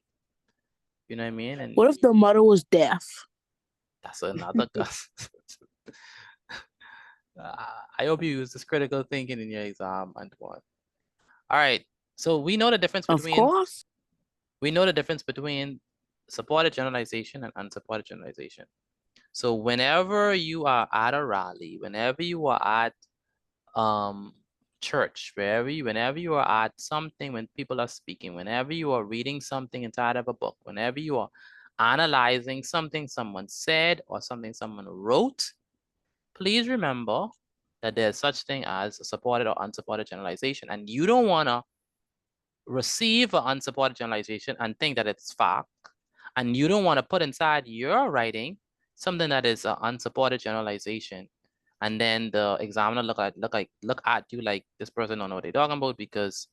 You know what I mean? And
what if the mother was deaf?
That's another I hope you use this critical thinking in your exam, Antoine. All right. So we know the difference between.
Of course.
We know the difference between supported generalization and unsupported generalization. So whenever you are at a rally, whenever you are at church, whenever you are at something, when people are speaking, whenever you are reading something inside of a book, whenever you are analyzing something someone said or something someone wrote, please remember that there's such thing as a supported or unsupported generalization, and you don't want to receive an unsupported generalization and think that it's fact, and you don't want to put inside your writing something that is an unsupported generalization, and then the examiner look at you like this person don't know what they're talking about, because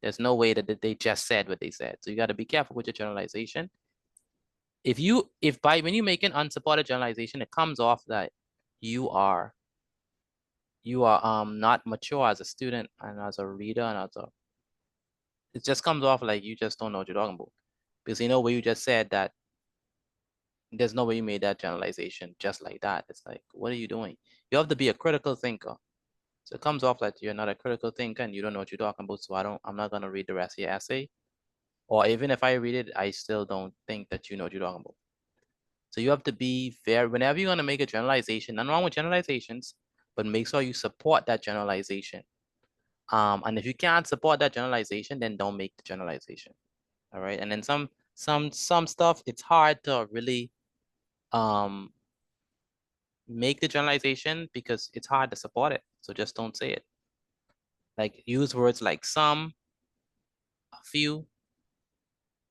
there's no way that they just said what they said. So you got to be careful with your generalization. If when you make an unsupported generalization, it comes off that you are not mature as a student and as a reader and it just comes off like you just don't know what you're talking about. Because where you just said that there's no way you made that generalization just like that. It's like, what are you doing? You have to be a critical thinker. So it comes off like you're not a critical thinker and you don't know what you're talking about. So I'm not gonna read the rest of your essay. Or even if I read it, I still don't think that you know what you're talking about. So you have to be fair whenever you're gonna make a generalization. Nothing wrong with generalizations, but make sure you support that generalization. And if you can't support that generalization, then don't make the generalization. All right. And then some stuff, it's hard to really make the generalization because it's hard to support it. So just don't say it. Like use words like some, a few,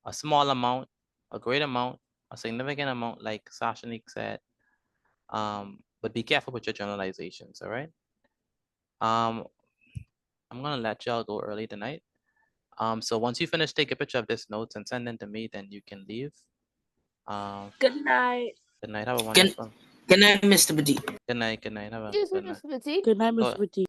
a small amount, a great amount, a significant amount, like Sashanik said. But be careful with your generalizations, all right? I'm gonna let y'all go early tonight. So once you finish, take a picture of this notes and send them to me, then you can leave.
Good night.
Good night. Have a
Can
wonderful.
can I, Mr. Petit?
Good night. Good night. Have a
Excuse me,
good night.
Mr. Petit.
Good night,
Go,
Mr. Petit.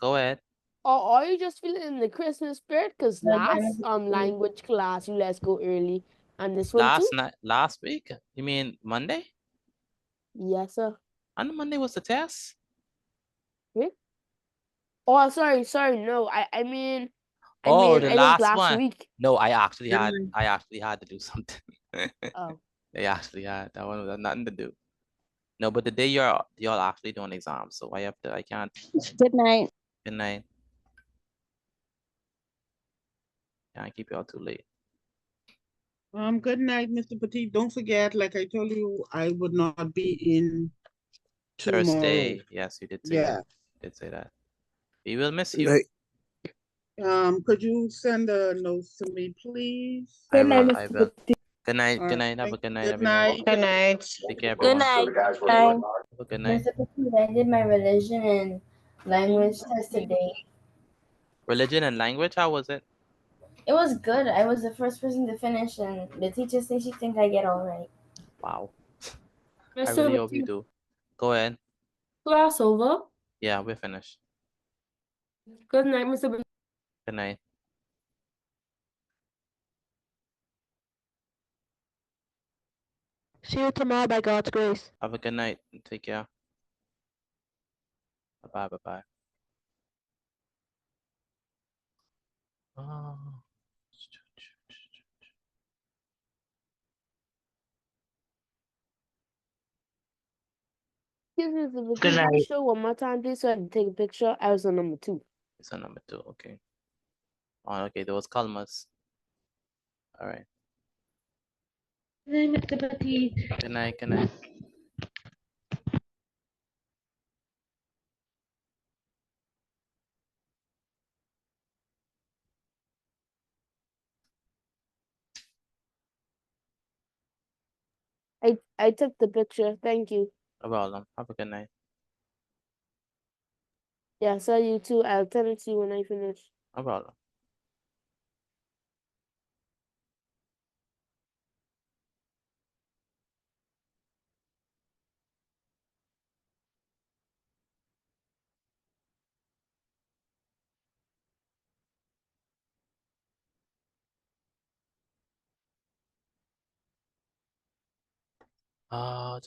go ahead.
Are you just feeling the Christmas spirit? Cause
Good night,
last
Mr. Petit.
language class you let's go early, and this one too.
Last week? You mean Monday?
Yes, sir.
On Monday was the test?
Yeah. Oh, sorry. No, I mean,
Oh, the
I think
last
last
one.
week.
No, I actually
Good
had to do something.
Oh.
They actually had that one was nothing to do. No, but the day y'all actually doing exams, so I can't.
Good night.
Good night. Can't keep y'all too late.
Good night, Mr. Petit. Don't forget, like I told you, I would not be in tomorrow.
Thursday. Yes, you did say
Yeah.
that. You did say that. We will miss
Good
you.
night.
Could you send the notes to me, please?
I will. I will. Good night.
All
Good
right,
night. Have a good night,
good
everyone.
night.
Good night.
Take care,
Good
everyone.
night.
Have a good night.
Mr. Petit, I did my religion and language test today.
Religion and language. How was it?
It was good. I was the first person to finish, and the teacher says she thinks I get all right.
Wow. I
Mr.
really hope you
Petit,
do. Go ahead.
class over.
Yeah, we're finished.
Good night, Mr. Petit.
Good night.
See you tomorrow by God's grace.
Have a good night. Take care. Bye bye. Bye bye. Oh.
Excuse me, Mr.
Good
Petit. Can you
night.
show one more time, please, so I can take a picture? I was on number 2.
It's on number 2. Okay. Oh, okay. Those columns. All right.
Good night, Mr. Petit.
Good night. Good night.
I took the picture. Thank you.
No problem. Have a good night.
Yeah, saw you too. I'll send it to you when I finish.
No problem. Ah,